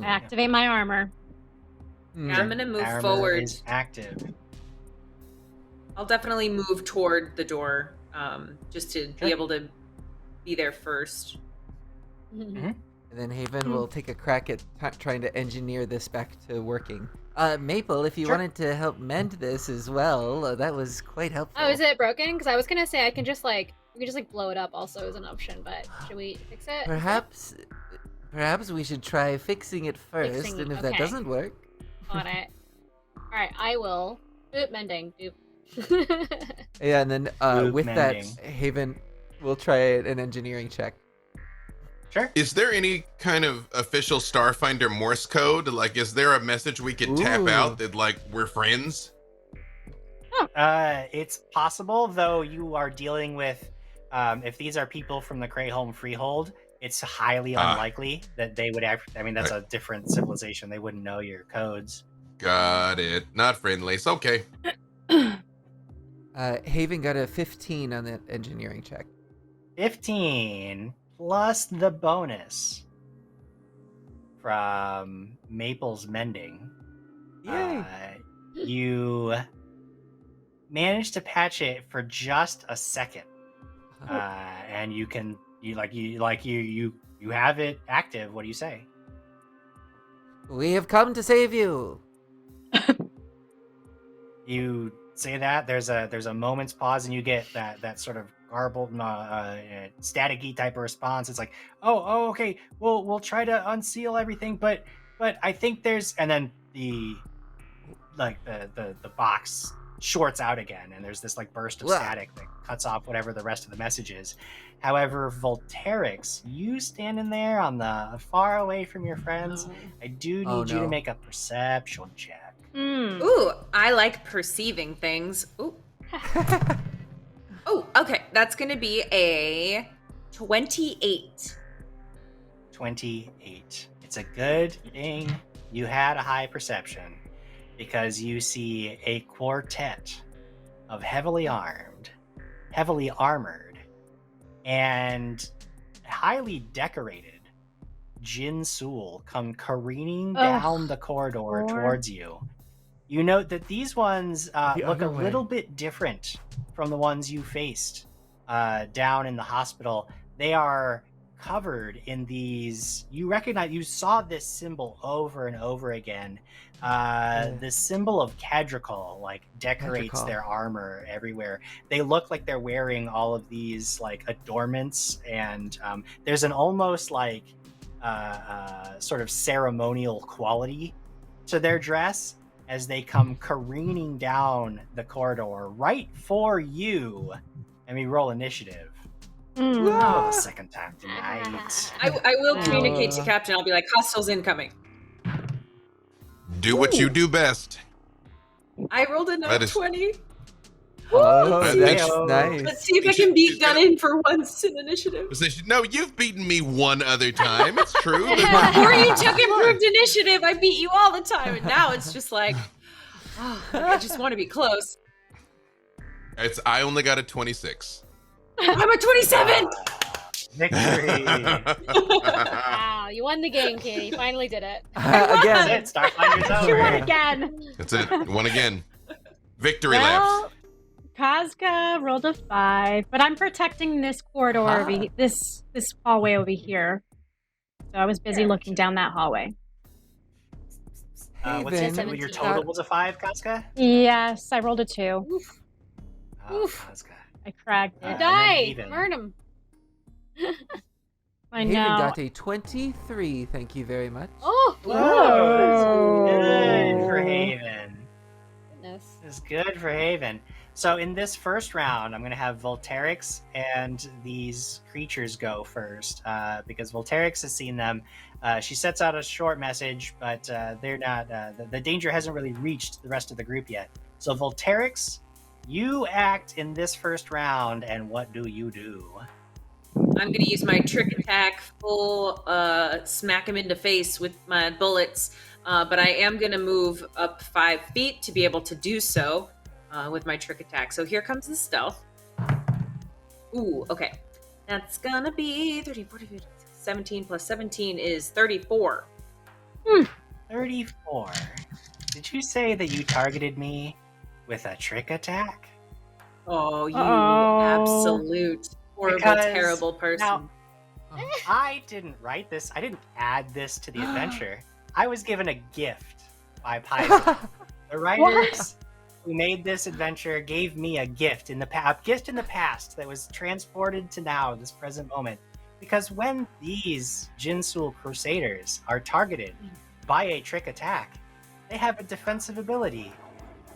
Activate my armor. Yeah, I'm gonna move Armor forward. is active. I'll definitely move toward the door, just to be able to be there first. And then Haven will take a crack at trying to engineer this back to working. Maple, if you wanted to help mend this as well, that was quite helpful. Oh, is it broken? Because I was gonna say we can just blow it up also as an option, but should we fix it? Perhaps we should try fixing it first, and if that doesn't work... On it. Alright, I will. Boop mending. Boop. Yeah, and then with mending. that, Haven will try an engineering check. Sure. Is there any kind of official Starfinder Morse code? Like, is there a message we could tap out that, like, we're friends? It's possible, though you are dealing with, if these are people from the Crayholm Freehold, it's highly unlikely that they would I mean, that's a different civilization. They wouldn't know your codes. Got it. Not friendly. It's okay. Haven got a 15 on that engineering check. 15 plus the bonus from Maple's mending. Yay. You managed to patch it for just a second, and you have it active. What do you say? We have come to save you. You say that. There's a moment's pause, and you get that sort of garbled, staticky type of response. It's like, oh, okay. We'll try to unseal everything, but I think there's, and then the box shorts out again, and there's this like burst of static that cuts off whatever the rest of the message is. However, Volterix, you standing there on the far away from your friends, I do need you to make a perception check. Ooh, I like perceiving things. Ooh. Oh, okay. That's going to be a 28. 28. It's a good thing you had a high perception, because you see a quartet of heavily armed, heavily armored, and highly decorated Jinsul come careening down the corridor towards you. You note that these ones look a little bit different from the ones you faced down in the hospital. They are covered in these. You saw this symbol over and over again. The symbol of Cadrical decorates their armor everywhere. They look like they're wearing all of these adornments, and there's an almost sort of ceremonial quality to their dress as they come careening down the corridor right for you. And we roll initiative. The second time tonight. I will communicate to Captain. I'll be like, hostiles incoming. Do what you do best. I rolled a 20. Oh, that's nice. Let's see if I can beat Gunnin for once in initiative. No, you've beaten me one other time. It's true. Before you took improved initiative, I beat you all the time, and now it's just like, I just want to be close. I only got a 26. I'm a 27. Victory! Wow, you won the game, kid. You finally did it. Again. That's it. Starfinder's over. You won again. That's it. Won again. Victory laps. Kazka rolled a 5, but I'm protecting this corridor, this hallway over here. So I was busy looking down that hallway. What's your total was a 5, Kazka? Yes, I rolled a 2. Oof. Oof. Kazka. I cracked it. You died. Burn him. I Haven know. got a 23. Thank you very much. Oh, Whoa, that's good for Haven. goodness. It's good for Haven. So in this first round, I'm going to have Volterix and these creatures go first, because Volterix has seen them. She sets out a short message, but they're not. The danger hasn't really reached the rest of the group yet. So Volterix, you act in this first round, and what do you do? I'm going to use my trick attack, full smack him in the face with my bullets, but I am going to move up 5 feet to be able to do so with my trick attack. So here comes the stealth. Ooh, okay. That's going to be 30, 40, 50, 17 plus 17 is 34. 34. Did you say that you targeted me with a trick attack? Oh, you absolute horrible, terrible person. Now, I didn't write this. I didn't add this to the adventure. I was given a gift by Paizo. The writers who made this adventure gave me a gift in the past that was transported to now, this present moment. Because when these Jinsul Crusaders are targeted by a trick attack, they have a defensive ability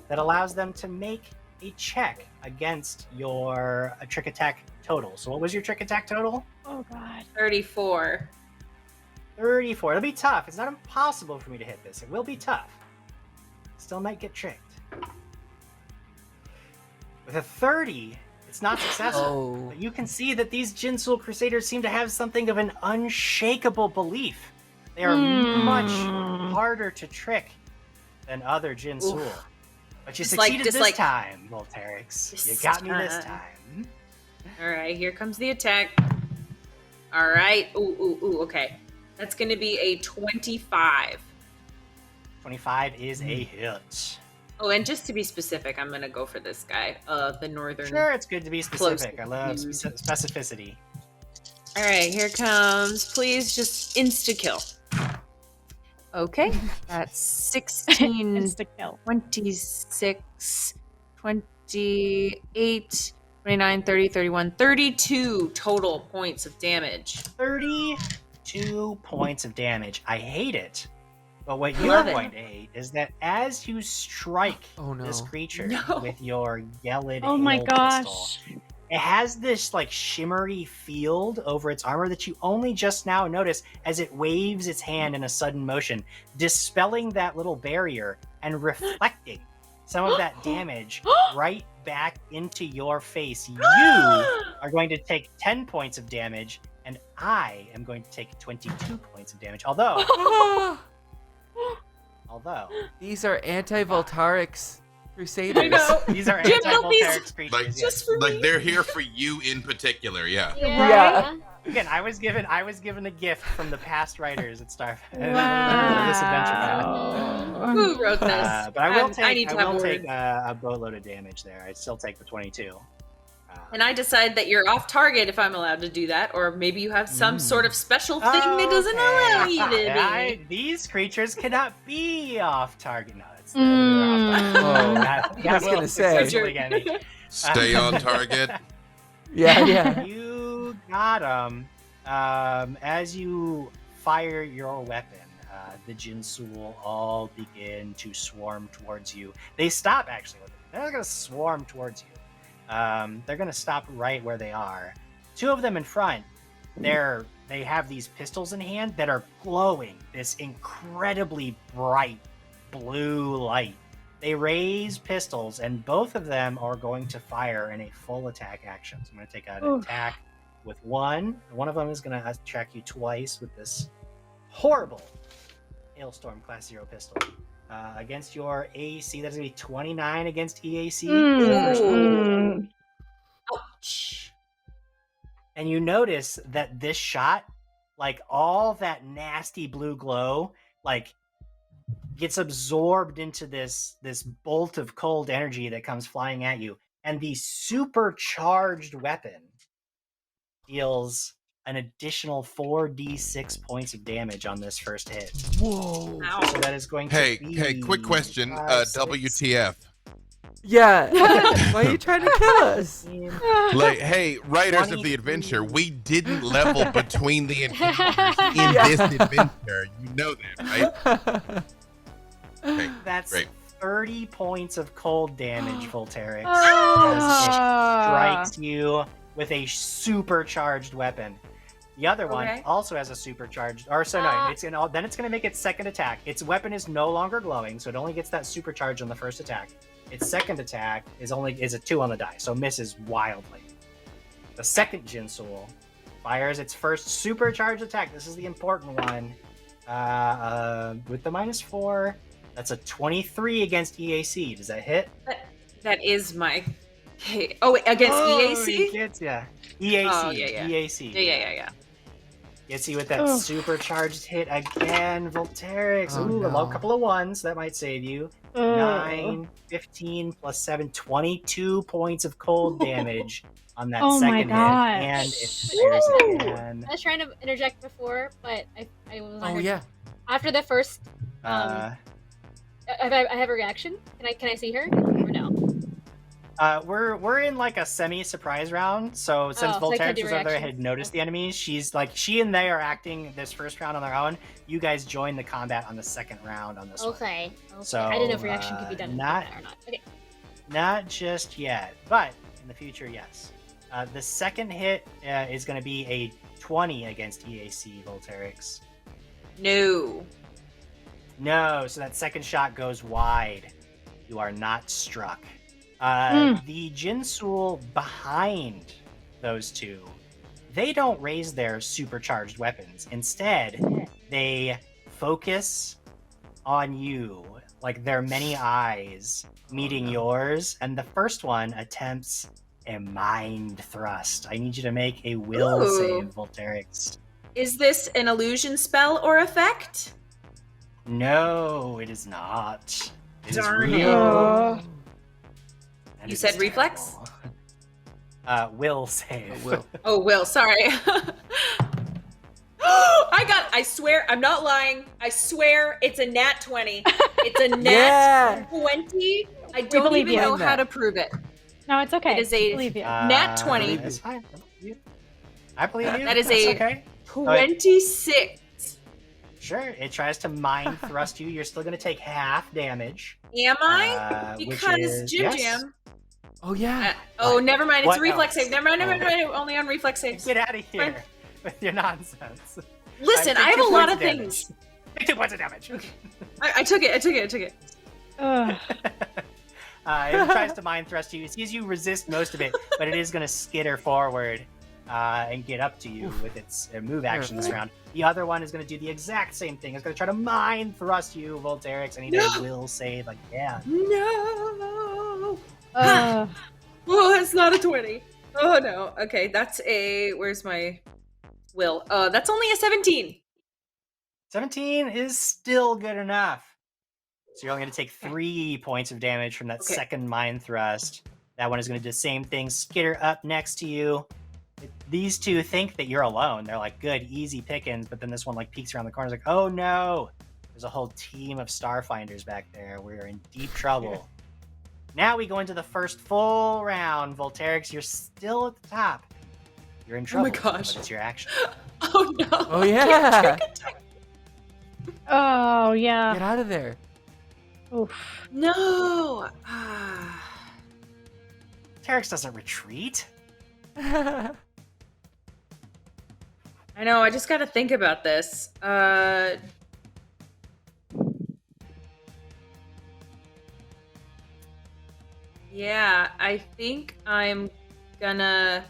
that allows them to make a check against your trick attack total. So what was your trick attack total? Oh, God. 34. 34. It'll be tough. It's not impossible for me to hit this. It will be tough. Still might get tricked. With a 30, It's not successful. Oh. But you can see that these Jinsul Crusaders seem to have something of an unshakable belief. They are much harder to trick than other Jinsul. But you succeeded this time, Volterix. You got me this time. All right, here comes the attack. All right. Ooh, okay. That's going to be a 25. 25 is a hit. Oh, and just to be specific, I'm going to go for this guy, the northern. Sure, it's good to be specific. I love specificity. All right, here comes. Please just insta-kill. Okay, that's 16, Insta-kill. 26, 28, 29, 30, 31, 32 total points of damage. 32 points of damage. I hate it. But what you're going to hate is that as you strike this creature with your Yellid pistol, it has this like shimmery field over its armor that you only just now notice as it waves its hand in a sudden motion, dispelling that little barrier and reflecting some of that damage right back into your face. You are going to take 10 points of damage, and I am going to take 22 points of damage. Although these are anti-Voltarix Crusaders. I know. These are anti-Voltarix creatures. Like, just for me. they're here for you in particular, yeah. Yeah. Again, I was given a gift from the past writers at Starfinder. This adventure path. Who wrote this? But I will need to take a boatload of damage there. I still take the 22. And I decide that you're off target if I'm allowed to do that, or maybe you have some sort of special thing that doesn't allow you to be. These creatures cannot be off target. No, it's I was gonna say. Stay on target. Yeah. You got them. As you fire your weapon, the Jinsul all begin to swarm towards you. They stop, actually. They're not going to swarm towards you. They're going to stop right where they are. Two of them in front, they have these pistols in hand that are glowing this incredibly bright blue light. They raise pistols, and both of them are going to fire in a full attack action. So I'm going to take an attack with one. One of them is going to attack you twice with this horrible Hailstorm Class 0 pistol. Against your AC, that's going to be 29 against EAC. Ouch. And you notice that this shot, like all that nasty blue glow, like gets absorbed into this bolt of cold energy that comes flying at you. And the supercharged weapon deals an additional 4d6 points of damage on this first hit. Whoa. So that is going to be... Hey, quick question. WTF? Yeah. Why are you trying to kill us? Like, hey, writers of the adventure, we didn't level between the encounters in this adventure. You know that, right? Okay, that's great. 30 points of cold damage, Volterix. As it strikes you with a supercharged weapon. The other one also has a supercharged, then it's gonna make its second attack. Its weapon is no longer glowing, so it only gets that supercharge on the first attack. Its second attack is a 2 on the die, so misses wildly. The second Jinsul fires its first supercharged attack. This is the important one. With the -4, that's a 23 against EAC. Does that hit? That is my... Oh, wait, against EAC? Gets ya. EAC. Oh, yeah. EAC. Yeah. Gets you with that supercharged hit again, Volterix. A couple of ones. That might save you. 9, 15, plus 7, 22 points of cold damage on that second hit. And it fires again. I was trying to interject before, but I was Oh, yeah. After the first... I have a reaction. Can I see her or no? We're in like a semi-surprise round, so since Volterix was over there, had noticed the enemies. She and they are acting this first round on their own. You guys join the combat on the second round on this one. Okay. So I didn't know if reaction could be done or not. Okay. Not just yet, but in the future, yes. The second hit is going to be a 20 against EAC, Volterix. No, so that second shot goes wide. You are not struck. The Jinsul behind those two, they don't raise their supercharged weapons. Instead, they focus on you, like their many eyes meeting yours, and the first one attempts a mind thrust. I need you to make a will save, Volterix. Is this an illusion spell or effect? No, it is not. It is Darn real. And You it said is reflex? terrible. Will save. Will, sorry. I swear, I'm not lying. I swear it's a nat 20. It's a nat 20. I don't even know how to prove it. No, it's okay. It is a believe you. nat 20. It's fine. I believe you. That is That's a okay. 26. Sure, it tries to mind thrust you. You're still going to take half damage. Am I? which Because is- Jim yes. Jam. Oh, yeah. Never mind. It's What a reflex else? save. Never mind. Only on reflex saves. Get out of here Fine. with your nonsense. Listen, Take I have 2 a lot points of damage. things. Take 2 points of damage. I took it. Ugh. It tries to mind thrust you. It sees you resist most of it, but it is going to skitter forward and get up to you with its move action this round. The other one is going to do the exact same thing. It's going to try to mind thrust you, Volterix. I need a will save again. No. Ugh. Oh, it's not a 20. Oh no. Okay, that's a. Where's my will? That's only a 17. 17 is still good enough. So you're only going to take 3 points of damage from that second mind thrust. That one is going to do the same thing. Skitter up next to you. These two think that you're alone. They're like, good, easy pickings. But then this one like peeks around the corner. Is like, oh no, there's a whole team of Starfinders back there. We're in deep trouble. Now we go into the first full round. Volterix, you're still at the top. You're in trouble. Oh my gosh. But it's your action. Oh no. Oh, yeah. Oh, yeah. Get out of there. Oof. No. Terex doesn't retreat. I know. I just got to think about this. Yeah, I think I'm gonna.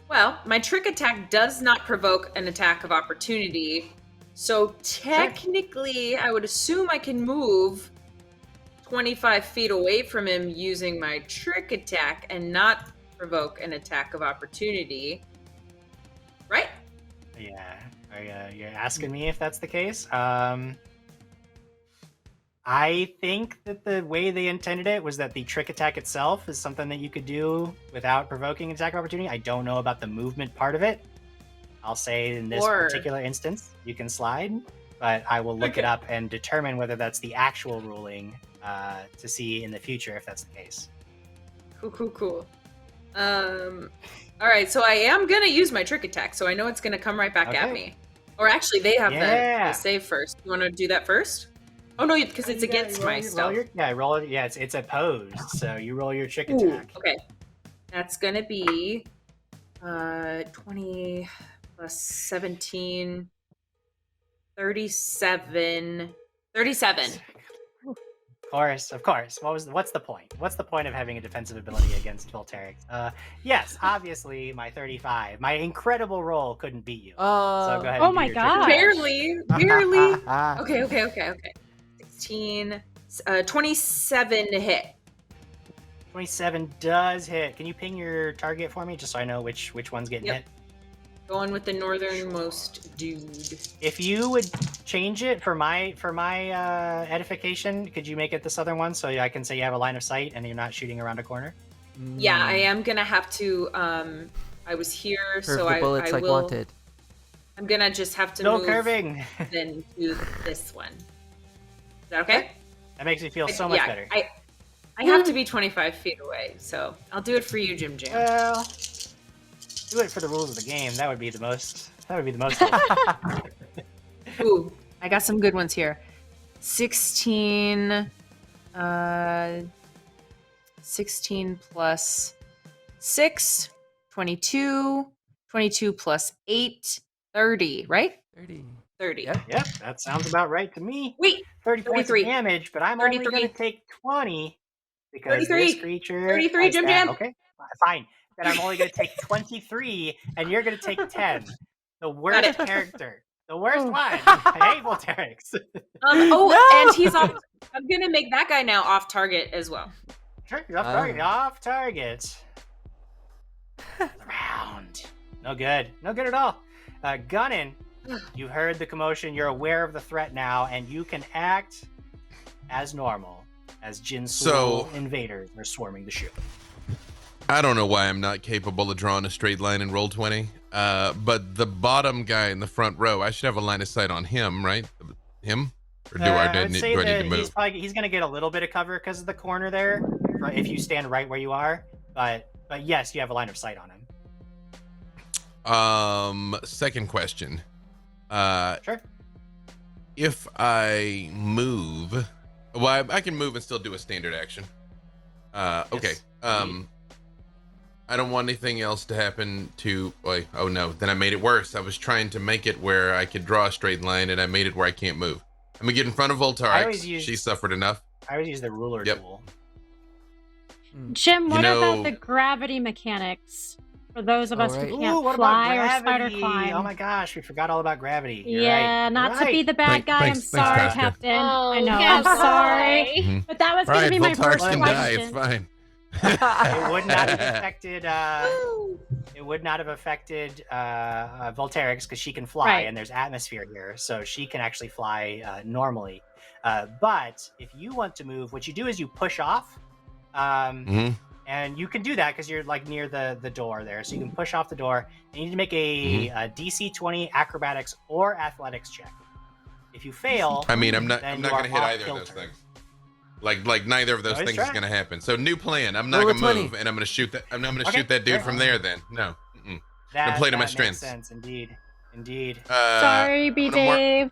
Well, my trick attack does not provoke an attack of opportunity. So technically, I would assume I can move 25 feet away from him using my trick attack and not provoke an attack of opportunity. Right? Yeah. You're asking me if that's the case? I think that the way they intended it was that the trick attack itself is something that you could do without provoking an attack of opportunity. I don't know about the movement part of it. I'll say in this particular instance, you can slide, but I will look it up and determine whether that's the actual ruling to see in the future if that's the case. Cool. All right, so I am gonna use my trick attack, so I know it's gonna come right back at me. Or actually, they have the save first. You want to do that first? Oh no, because it's against my stuff. Roll it. Yeah, it's opposed, so you roll your trick attack. Okay, that's gonna be 20 plus 17, 37. 37. Of course. What's the point? What's the point of having a defensive ability against Volterix? Yes, obviously my 35. My incredible roll couldn't beat you. So go ahead. Oh and do my your god. Barely. Okay. 16, 27 to hit. 27 does hit. Can you ping your target for me, just so I know which one's getting hit? Going with the northernmost dude. If you would change it for my edification, could you make it the southern one so I can say you have a line of sight and you're not shooting around a corner? Yeah, I am gonna have to. I was here, so I like will. Wanted. I'm gonna just have to No move. curving. Then do this one. Is that okay? That makes me feel so much better. I have to be 25 feet away, so I'll do it for you, Jim Jam. Well, do it for the rules of the game. That would be the most. Ooh, I got some good ones here. 16. 16 plus 6, 22. 22 plus 8, 30, right? 30. Yep, that sounds about right to me. Wait, 30 points of 33. damage, but I'm only going to take 20 because 33. this creature 33, has Jim that. Jam. Okay, fine. Then I'm only going to take 23, and you're going to take 10. The worst character. The worst one. I hate Volterics. And he's off. I'm gonna make that guy now off target as well. Sure, you're off target. Off target. Round. No good. No good at all. Gunnin, you heard the commotion. You're aware of the threat now, and you can act as normal as Jinsul invaders are swarming the ship. I don't know why I'm not capable of drawing a straight line in Roll20, but the bottom guy in the front row, I should have a line of sight on him, right? Him? Or do I need to move? He's going to get a little bit of cover because of the corner there, if you stand right where you are. But yes, you have a line of sight on him. Second question. Sure. If I move, well, I can move and still do a standard action. Okay. I don't want anything else to happen to, like, oh no, then I made it worse. I was trying to make it where I could draw a straight line, and I made it where I can't move. I'm gonna get in front of Voltarix. She suffered enough. I always use the ruler tool. Jim, what about the gravity mechanics? For those of us who can't fly or spider climb. Oh my gosh, we forgot all about gravity. You're not to be the bad guy. I'm sorry, Captain. I know. I'm sorry. But that was going to be my first question. It's fine. It would not have affected. It would not have affected Volterix because she can fly, and there's atmosphere here, so she can actually fly normally. But if you want to move, what you do is you push off, and you can do that because you're like near the door there, so you can push off the door. And you need to make a DC 20 acrobatics or athletics check. If you fail, I mean, I'm not going to hit either of those things. Like neither of those things is going to happen. So new plan. I'm not going to move, and I'm going to shoot that. I'm not going to shoot that dude from there. Then no. I'm going to play to my strengths. Makes sense. Indeed. Sorry, B. Dave.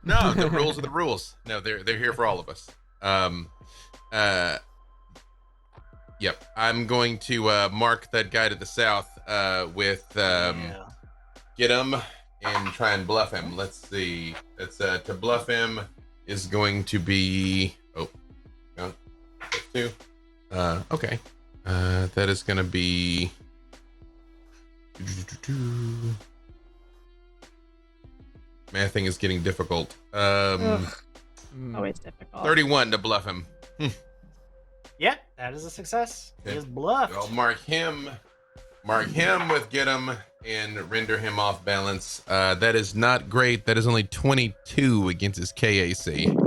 No, the rules are the rules. No, they're here for all of us. Yep. I'm going to mark that guy to the south with get him and try and bluff him. Let's see. That's to bluff him is going to be two. Okay. That is going to be mathing is getting difficult. Always difficult. 31 to bluff him. Yeah, that is a success. He is bluffed. I'll mark him with get him and render him off balance. That is not great. That is only 22 against his KAC.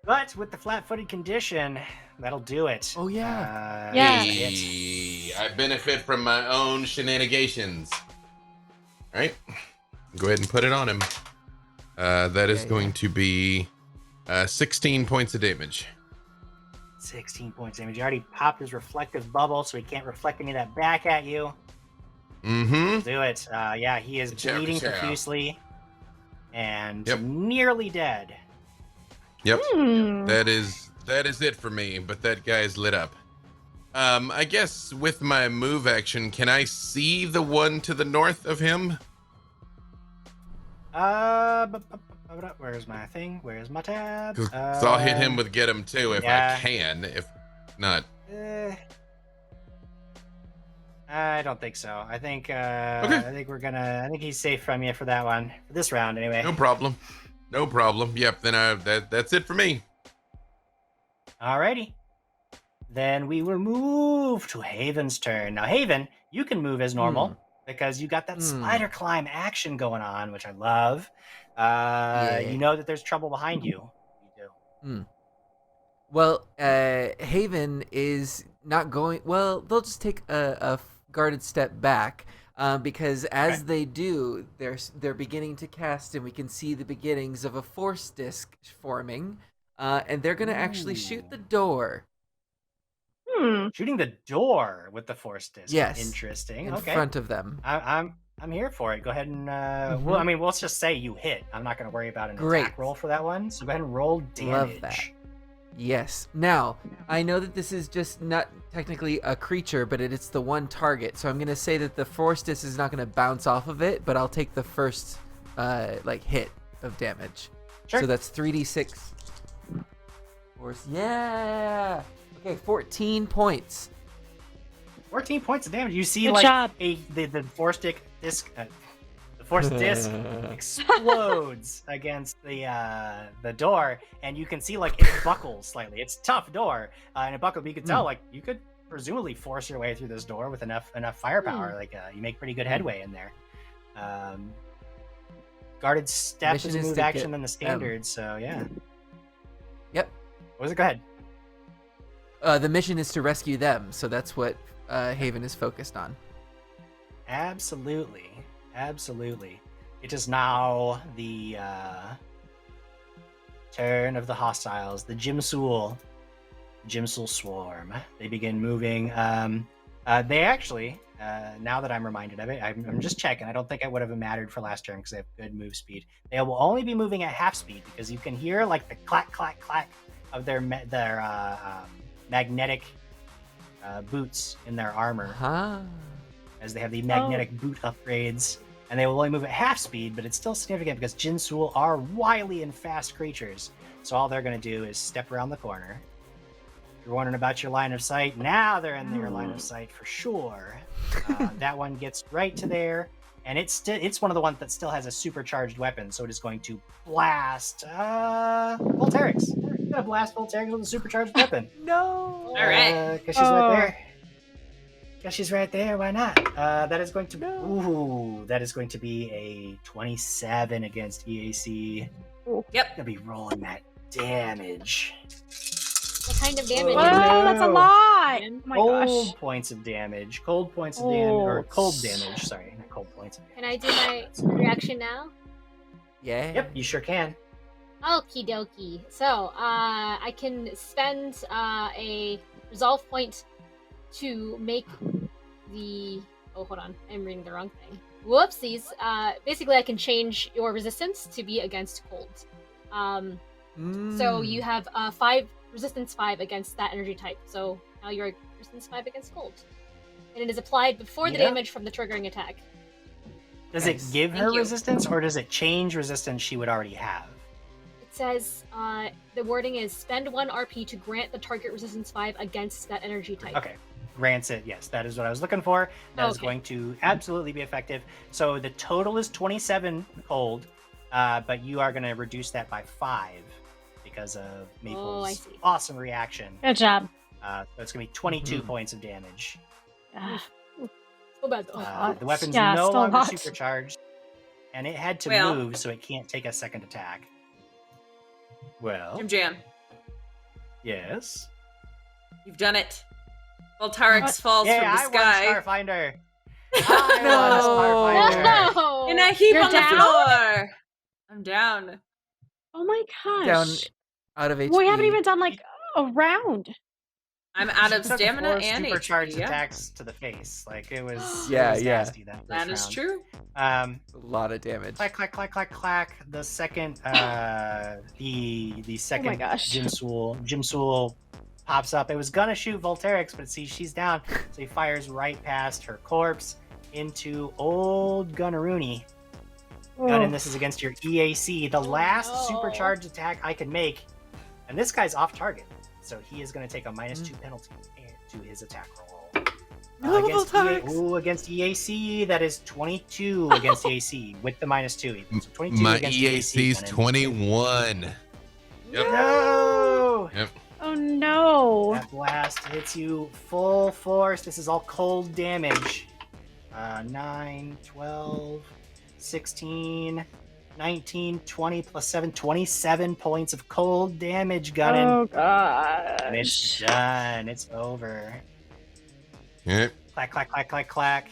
But with the flat-footed condition, that'll do it. Oh yeah. I benefit from my own shenanigans. All right, go ahead and put it on him. That is going to be 16 points of damage. 16 points damage. You already popped his reflective bubble, so he can't reflect any of that back at you. Do it. Yeah, he is bleeding profusely and nearly dead. Yep. That is it for me, but that guy's lit up. I guess with my move action, can I see the one to the north of him? Where's my thing? Where's my tab? So I'll hit him with get him too if I can. If not, I don't think so. I think I think he's safe from you for that one. For this round, anyway. No problem. Yep. Then that's it for me. Alrighty. Then we will move to Haven's turn. Now, Haven, you can move as normal because you got that spider climb action going on, which I love. You know that there's trouble behind you. You do. Well, Haven is not going. Well, they'll just take a guarded step back because as they do, they're beginning to cast, and we can see the beginnings of a force disk forming, and they're going to actually shoot the door. Shooting the door with the force disc. Yes. Interesting. In front of them. I'm here for it. Go ahead and well, I mean, let's just say you hit. I'm not going to worry about an attack roll for that one. So go ahead and roll damage. Love that. Yes. Now, I know that this is just not technically a creature, but it's the one target. So I'm going to say that the force disc is not going to bounce off of it, but I'll take the first hit of damage. Sure. So that's 3d6. Force. Yeah. Okay, 14 points. 14 points of damage. You see, Good like job. the force disc explodes against the door, and you can see like it buckles slightly. It's a tough door, and it buckled. But you could tell like you could presumably force your way through this door with enough firepower. Like you make pretty good headway in there. Guarded step is a move action than the standard, so yeah. Yep. What was it? Go ahead. The mission is to rescue them, so that's what Haven is focused on. Absolutely. It is now the turn of the hostiles, the Jinsul swarm. They begin moving. They actually, now that I'm reminded of it, I'm just checking. I don't think it would have mattered for last turn because they have good move speed. They will only be moving at half speed because you can hear like the clack, clack, clack of their magnetic boots in their armor. As they have the magnetic boot upgrades. And they will only move at half speed, but it's still significant because Jinsul are wily and fast creatures. So all they're going to do is step around the corner. If you're wondering about your line of sight, now they're in their line of sight for sure. That one gets right to there. And it's one of the ones that still has a supercharged weapon, so it is going to blast Volterix. It's going to blast Volterix with a supercharged weapon. No! All right. Because she's right there. She's right there. Why not? That is going to be a 27 against EAC. Yep. Gonna be rolling that damage. What kind of damage? Whoa, that's a lot. Oh my Cold gosh. points of damage. Cold points of damage. Or cold damage. Sorry, not cold points of damage. Can I do my reaction now? Yeah. Yep, you sure can. Okie dokie. So, I can spend a resolve point to make the... Oh, hold on. I'm reading the wrong thing. Whoopsies. Basically, I can change your resistance to be against cold. So you have resistance 5 against that energy type. So now you're resistance 5 against cold. And it is applied before the damage from the triggering attack. Does it give her resistance, or does it change resistance she would already have? It says, the wording is, spend 1 RP to grant the target resistance 5 against that energy type. Okay. Grants it. Yes, that is what I was looking for. That is going to absolutely be effective. So the total is 27 cold, but you are going to reduce that by 5 because of Maple's awesome reaction. Good job. So it's going to be 22 points of damage. So bad though. The weapon's no longer supercharged, and it had to move, so it can't take a second attack. Well, Jam. Yes. You've done it. Voltarix falls from the sky. I won Starfinder. Starfinder. No! In a heap You're on down? the floor. I'm down. Oh my gosh. Down out of HP. We haven't even done like a round. I'm out of She took stamina 4 and supercharged HP. Yeah. attacks to the face. Like it was. Yeah, it was yeah. nasty, that That is round. true. A lot of damage. Clack, clack, clack, clack, clack. The second, the second Oh my gosh. Jinsul pops up. It was gonna shoot Volterix, but see, she's down, so he fires right past her corpse into old Gunnaroony. Gunnin, this is against your EAC, the last supercharged attack I can make, and this guy's off target, so he is going to take a -2 penalty to his attack roll. Against EAC, that is 22 against EAC with the -2. So 22 My against EAC's Gunnin. 21. Yep. No! Yep. Oh no. That blast hits you full force. This is all cold damage. 9, 12, 16, 19, 20 plus 7, 27 points of cold damage, Gunnin. Oh god. And it's done. It's over. Yep. Clack, clack, clack, clack, clack.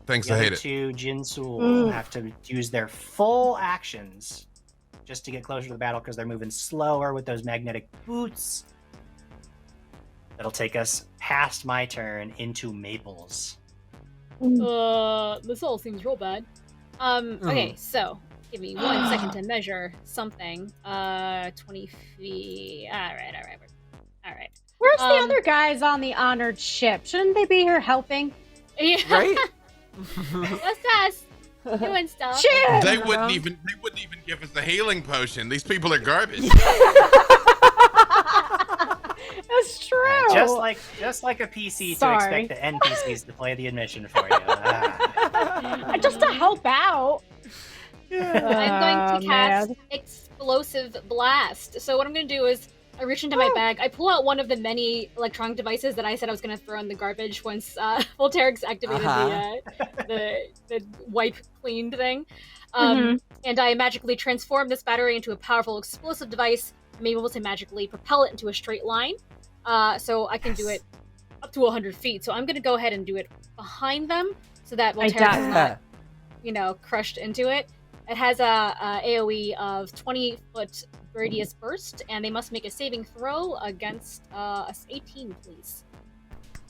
Thanks, The I other hate it. two Jinsul have to use their full actions just to get closer to the battle because they're moving slower with those magnetic boots. That'll take us past my turn into Maple's. This all seems real bad. Okay, so give me 1 second to measure something. 20 feet. Alright. Where's the other guys on the honored ship? Shouldn't they be here helping? Yeah. Right? That's us doing stuff. Shit! They wouldn't even give us the healing potion. These people are garbage. It was is true. Just like a PC Sorry. to expect the NPCs to play the admission for you. Just to help out. I'm going to cast Explosive Blast. So what I'm going to do is I reach into my bag. I pull out one of the many electronic devices that I said I was going to throw in the garbage once Volterix activated the wipe clean thing. And I magically transform this battery into a powerful explosive device. I'm able to magically propel it into a straight line. So I can do it up to 100 feet. So I'm going to go ahead and do it behind them so that Volterix is not, crushed into it. It has a AoE of 20-foot radius burst, and they must make a saving throw against us 18, please.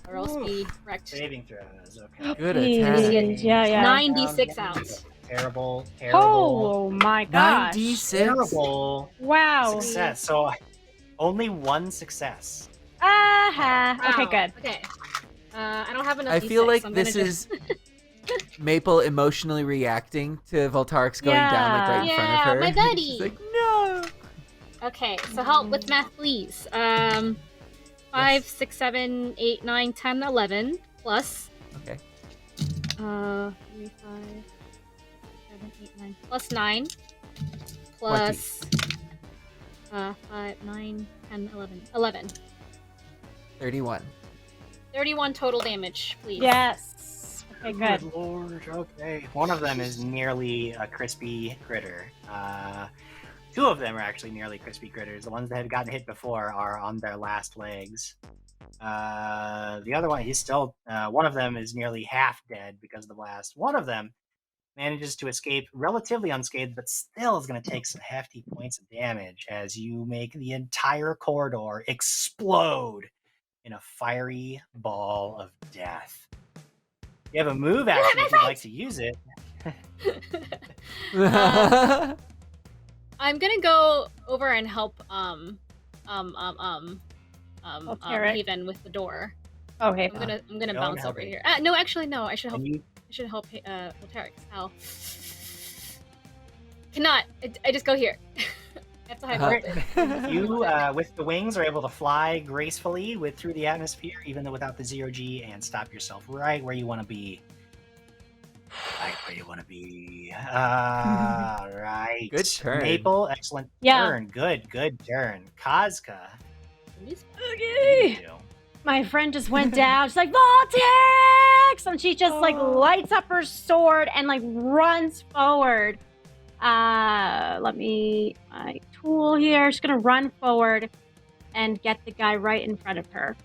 Or else be wrecked. Saving throws, okay. Good attack. Yeah. 96 out. Terrible. Oh my gosh. 96? Terrible. Wow. Success. So only one success. Wow. Okay, good. Okay. I don't have enough I feel D6, like so I'm this gonna is Maple emotionally reacting to Voltarix going down like right in front of her. my buddy. She's like, no. Okay, so help with math, please. 5, 6, 7, 8, 9, 10, 11 plus. Okay. 3, 5, 7, 8, 9 plus 9 plus 5, 9, 10, 11. 31. 31 total damage, please. Yes. Okay, good. Good lord. Okay. One of them is nearly a crispy critter. Two of them are actually nearly crispy critters. The ones that had gotten hit before are on their last legs. The other one, he's still. One of them is nearly half dead because of the blast. One of them manages to escape relatively unscathed, but still is going to take some hefty points of damage as you make the entire corridor explode in a fiery ball of death. You have a move action if you'd like to use it. I'm gonna go over and help Haven with the door. Oh, Haven. I'm gonna Go bounce and help over Haven. here. No, actually, no. I should help. And you- I should help Volterix. Ow. Cannot. I just go here. I have to hide You, with the wings, are able to fly gracefully through the atmosphere, even though without the 0G, and stop yourself right where you want to be. Right where you want to be. Right. Good turn. Maple, excellent turn. Good turn. Kazka. Okay. My friend just went down. She's like, Voltex! And she just lights up her sword and runs forward. Let me my tool here. She's gonna run forward and get the guy right in front of her.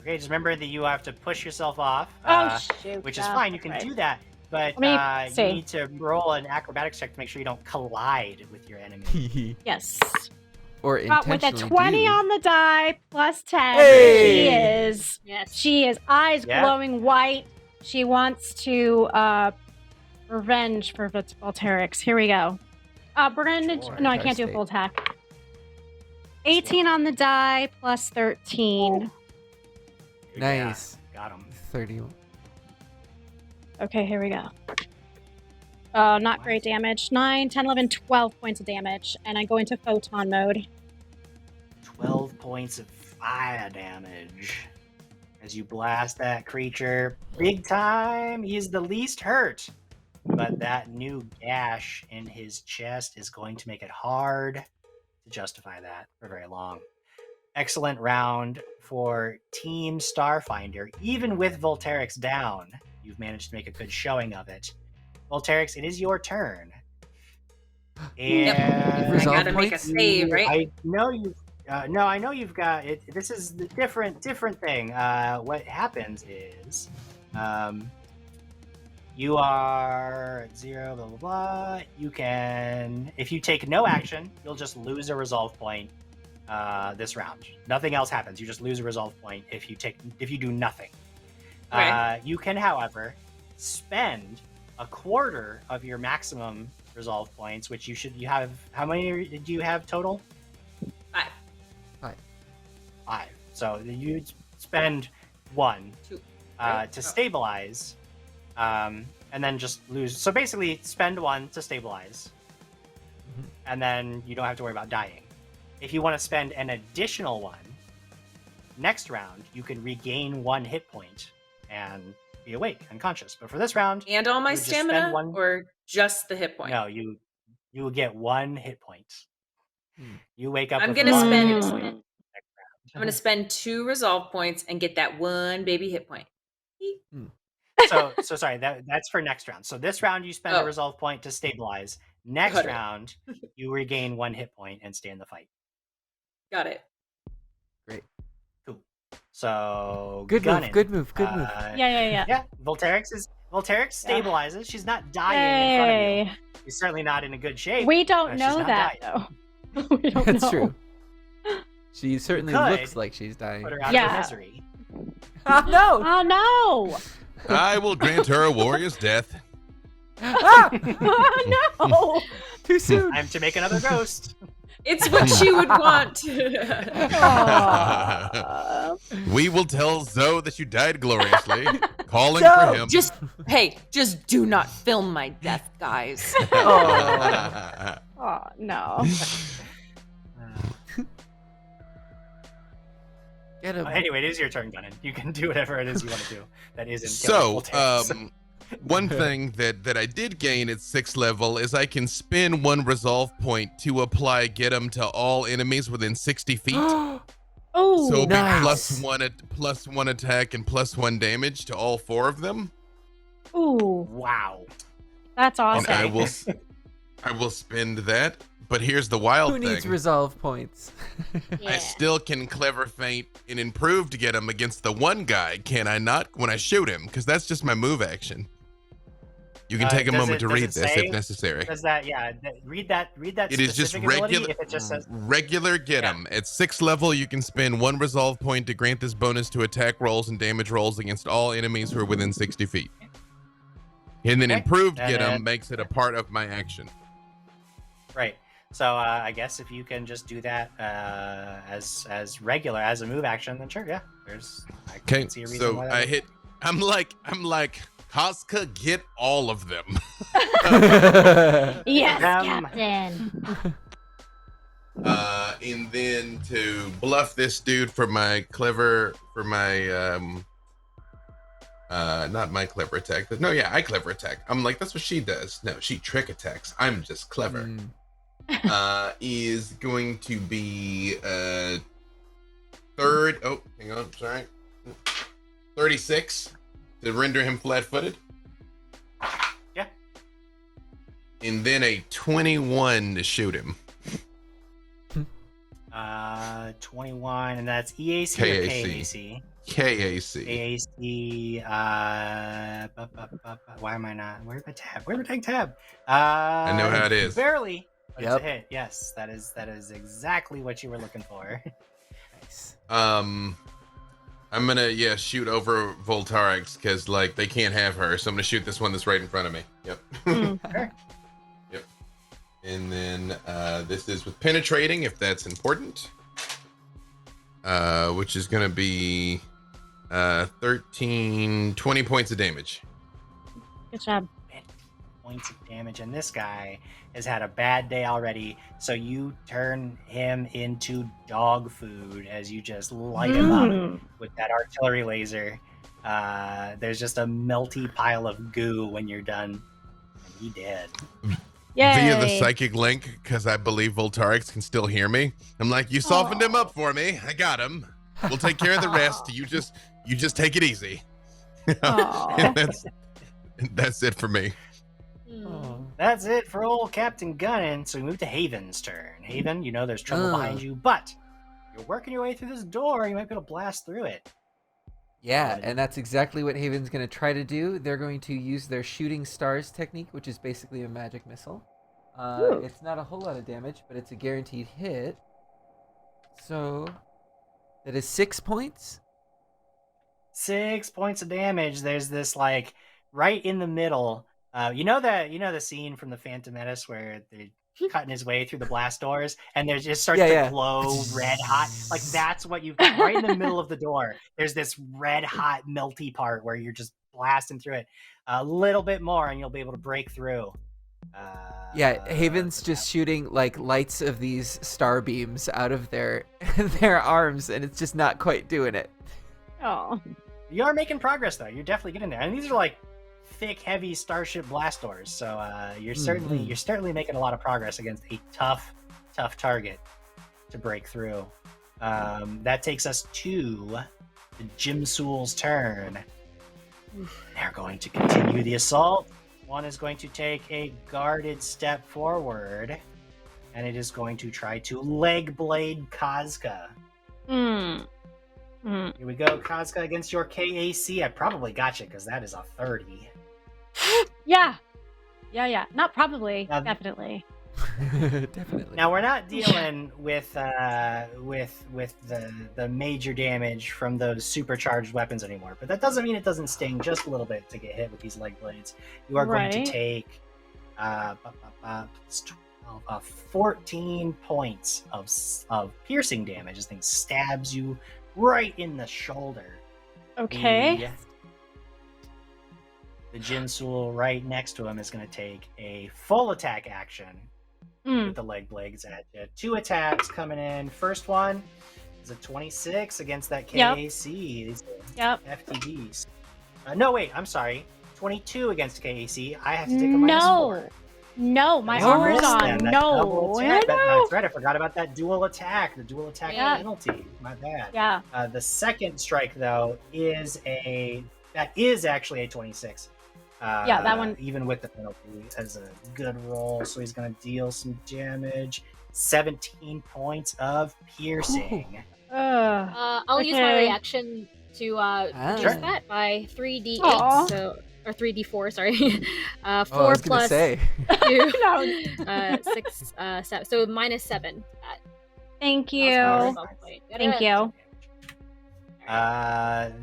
Okay, just remember that you have to push yourself off. Shoot. Which is fine. You can do that. But you need to roll an acrobatics check to make sure you don't collide with your enemy. Yes. Or But with a intentionally 20 do. on the die plus 10, Hey! she is eyes Yeah. glowing white. She wants to revenge for Volterix. Here we go. We're gonna no, I can't do a full attack. 18 on the die plus 13. Nice. Got him. 31. Okay, here we go. Not great damage. 9, 10, 11, 12 points of damage. And I go into photon mode. 12 points of fire damage as you blast that creature big time. He's the least hurt, but that new gash in his chest is going to make it hard to justify that for very long. Excellent round for Team Starfinder. Even with Volterix down, you've managed to make a good showing of it. Volterix, it is your turn. And I gotta make a save, right? I know you. No, I know you've got it. This is the different thing. What happens is, you are at 0, blah blah blah. You can, if you take no action, you'll just lose a resolve point. This round, nothing else happens. You just lose a resolve point if you do nothing. Okay. You can, however, spend a quarter of your maximum resolve points, which you have. How many do you have total? 5. So you spend 1 to stabilize, and then just lose. So basically, spend 1 to stabilize, and then you don't have to worry about dying. If you want to spend an additional 1 next round, you can regain 1 hit point and be awake and conscious. But for this round, And all my you would just spend stamina, one- or just the hit point? No, you will get 1 hit point. You wake up. I'm with gonna 1 spend. hit point. I'm gonna spend 2 resolve points and get that 1 baby hit point. So sorry. That's for next round. So this round, you spend a resolve point to stabilize. Next Got it. round, you regain 1 hit point and stay in the fight. Got it. Great. Cool. So Good Gunnin, move. Good move. Good move. Yeah. Volterix stabilizes. She's not dying in front of you. She's certainly not in a good shape. We don't she's know not that dying. though. We don't That's know. true. She certainly could looks like she's dying. Put her out Yeah. of her misery. Oh, no! Oh no! I will grant her a warrior's death. Ah! Oh no! Too soon. Time to make another ghost. It's what she would want. We will tell Zoe that you died gloriously, calling Zoe, for him. Just do not film my death, guys. Oh. Oh no! Get him. Anyway, it is your turn, Gunnin. You can do whatever it is you want to do. That isn't So, killing Volterix. one thing that I did gain at 6th level is I can spend 1 resolve point to apply get 'em to all enemies within 60 feet. Oh, So it'll be nice. plus one attack and plus 1 damage to all 4 of them. ooh, Wow. that's awesome. And I will spend that. But here's the wild Who thing. needs resolve points? I still can clever feint and improve to get him against the one guy, can I not? When I shoot him, because that's just my move action. You can take a moment to read this if necessary. Does that? Yeah. Read that. It is just specific ability, regular. If it just says Regular get him. At 6th level, you can spend 1 resolve point to grant this bonus to attack rolls and damage rolls against all enemies who are within 60 feet. And then Okay. improved And get him then- makes it a part of my action. right. So I guess if you can just do that as regular as a move action, then sure, yeah. I Okay, can see a reason so why that I would- hit. I'm like, Haska, get all of them. Yes, Um, Captain. And then to bluff this dude for my not my clever attack, but no, yeah, I clever attack. I'm like, that's what she does. No, she trick attacks. I'm just clever. Is going to be third. Oh, hang on, sorry. 36 to render him flat-footed. Yeah. And then a 21 to shoot him. 21, and that's EAC or KAC? KAC. KAC. Why am I not? Where's my tab? Where's my tab? I know how it is. Barely. But Yep. it's a hit. Yes, that is exactly what you were looking for. Nice. I'm gonna shoot over Voltarix because like they can't have her, so I'm gonna shoot this one that's right in front of me. Yep. Sure. Yep. And then this is with penetrating if that's important. Which is gonna be 20 points of damage. Good job. Points of damage, and this guy has had a bad day already, so you turn him into dog food as you just light him up with that artillery laser. There's just a melty pile of goo when you're done, and he dead. Yay. Via the psychic link, because I believe Voltarix can still hear me. I'm like, you softened him up for me. I got him. We'll take care of the rest. You just take it easy. And that's it for me. That's it for old Captain Gunnin. So we move to Haven's turn. Haven, you know there's trouble behind you, but you're working your way through this door. You might be able to blast through it. Yeah, and that's exactly what Haven's going to try to do. They're going to use their shooting stars technique, which is basically a magic missile. It's not a whole lot of damage, but it's a guaranteed hit. So that is 6 points. 6 points of damage. There's this like right in the middle. You know the scene from the Phantom Menace where they're cutting his way through the blast doors and there just starts to glow red hot. Like that's what you've got right in the middle of the door. There's this red hot melty part where you're just blasting through it. A little bit more and you'll be able to break through. Yeah, Haven's just shooting like lights of these star beams out of their their arms, and it's just not quite doing it. Oh. You are making progress though. You're definitely getting there, and these are like thick, heavy starship blast doors. So you're certainly making a lot of progress against a tough target to break through. That takes us to the Jinsul's turn. They're going to continue the assault. One is going to take a guarded step forward, and it is going to try to leg blade Kazka. Here we go, Kazka, against your KAC. I probably got you because that is a 30. Yeah. Not probably. Definitely. Definitely. Now we're not dealing with the major damage from those supercharged weapons anymore, but that doesn't mean it doesn't sting just a little bit to get hit with these leg blades. You are going to take 14 points of piercing damage. This thing stabs you right in the shoulder. Okay. The Jinsul right next to him is going to take a full attack action with the leg blades at you. 2 attacks coming in. First one is a 26 against that KAC. Yep. FTDs. No, wait, I'm sorry. 22 against KAC. I have to take a -4. No, my armor's on. No. That's right. I forgot about that dual attack. The dual attack penalty. My bad. Yeah. The second strike, though, is actually a 26. That one. Even with the penalty, has a good roll, so he's going to deal some damage. 17 points of piercing. I'll use my reaction to reduce that by 3d8, or 3d4. Sorry, 4 plus 2, 6, 7. So -7. Thank you. Thank you.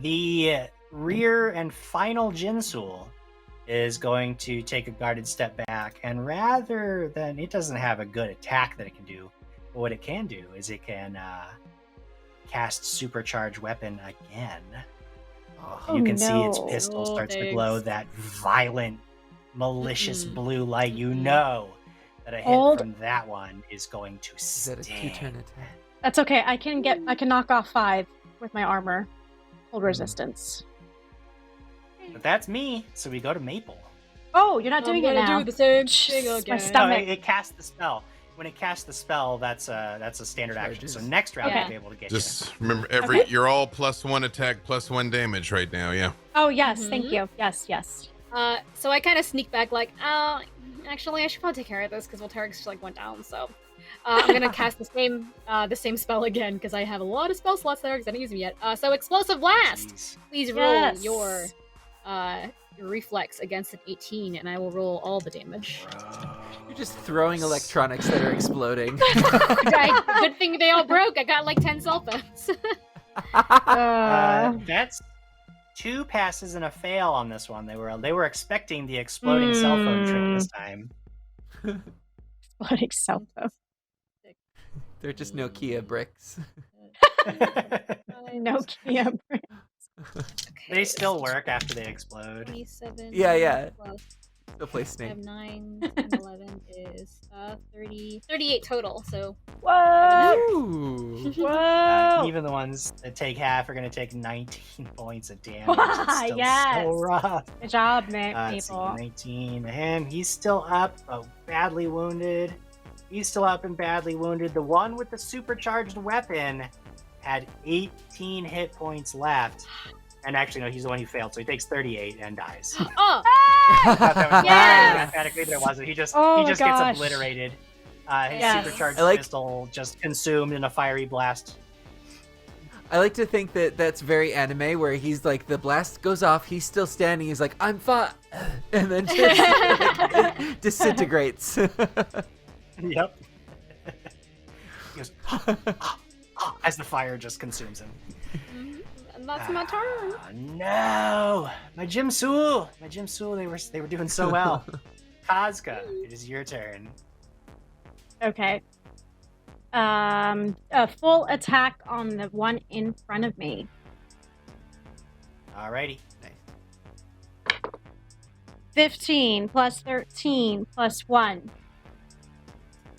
The rear and final Jinsul is going to take a guarded step back, and rather than, it doesn't have a good attack that it can do, but what it can do is it can cast supercharged weapon again. You can see its pistol starts to glow that violent, malicious blue light. You know that a hit from that one is going to sting. Is that a 2-turn attack? That's okay. I can knock off 5 with my armor. Hold resistance. But that's me, so we go to Maple. Oh, you're not doing it now. Do the same thing again. My stomach. No, it casts the spell. When it casts the spell, that's a standard action. So next round, I'll be able to get Just remember, you're all +1 attack, +1 damage right now, yeah. Oh, yes, thank you. Yes. So I kind of sneak back like, actually, I should probably take care of this because Voltairix just went down, so... I'm gonna cast the same spell again because I have a lot of spell slots there because I didn't use them yet. So Explosive Blast! Please roll your reflex against an 18, and I will roll all the damage. You're just throwing electronics that are exploding. Good thing they all broke. I got like 10 cell phones. That's 2 passes and a fail on this one. They were expecting the exploding cell phone trick this time. Exploding cell phone. They're just Nokia bricks. Nokia bricks. Okay, They still work after they explode. 27. Yeah. Plus Still play Snake. 9 and 11 is 38 total. So. Whoa! Even the ones that take half are going to take 19 points of damage. It's still so rough. Good job, Maple. 19, and he's still up, badly wounded. He's still up and badly wounded. The one with the supercharged weapon had 18 hit points left. And actually, no, he's the one who failed, so he takes 38 and dies. Oh! Mathematically, there wasn't. He just gets obliterated. His supercharged pistol just consumed in a fiery blast. I like to think that that's very anime, where he's like, the blast goes off, he's still standing, he's like, I'm fine, and then just disintegrates. Yep. He goes, as the fire just consumes him. And that's my turn. No, my Jinsul, they were doing so well. Kazka, it is your turn. Okay. A full attack on the one in front of me. Alrighty. 15 plus 13 plus 1.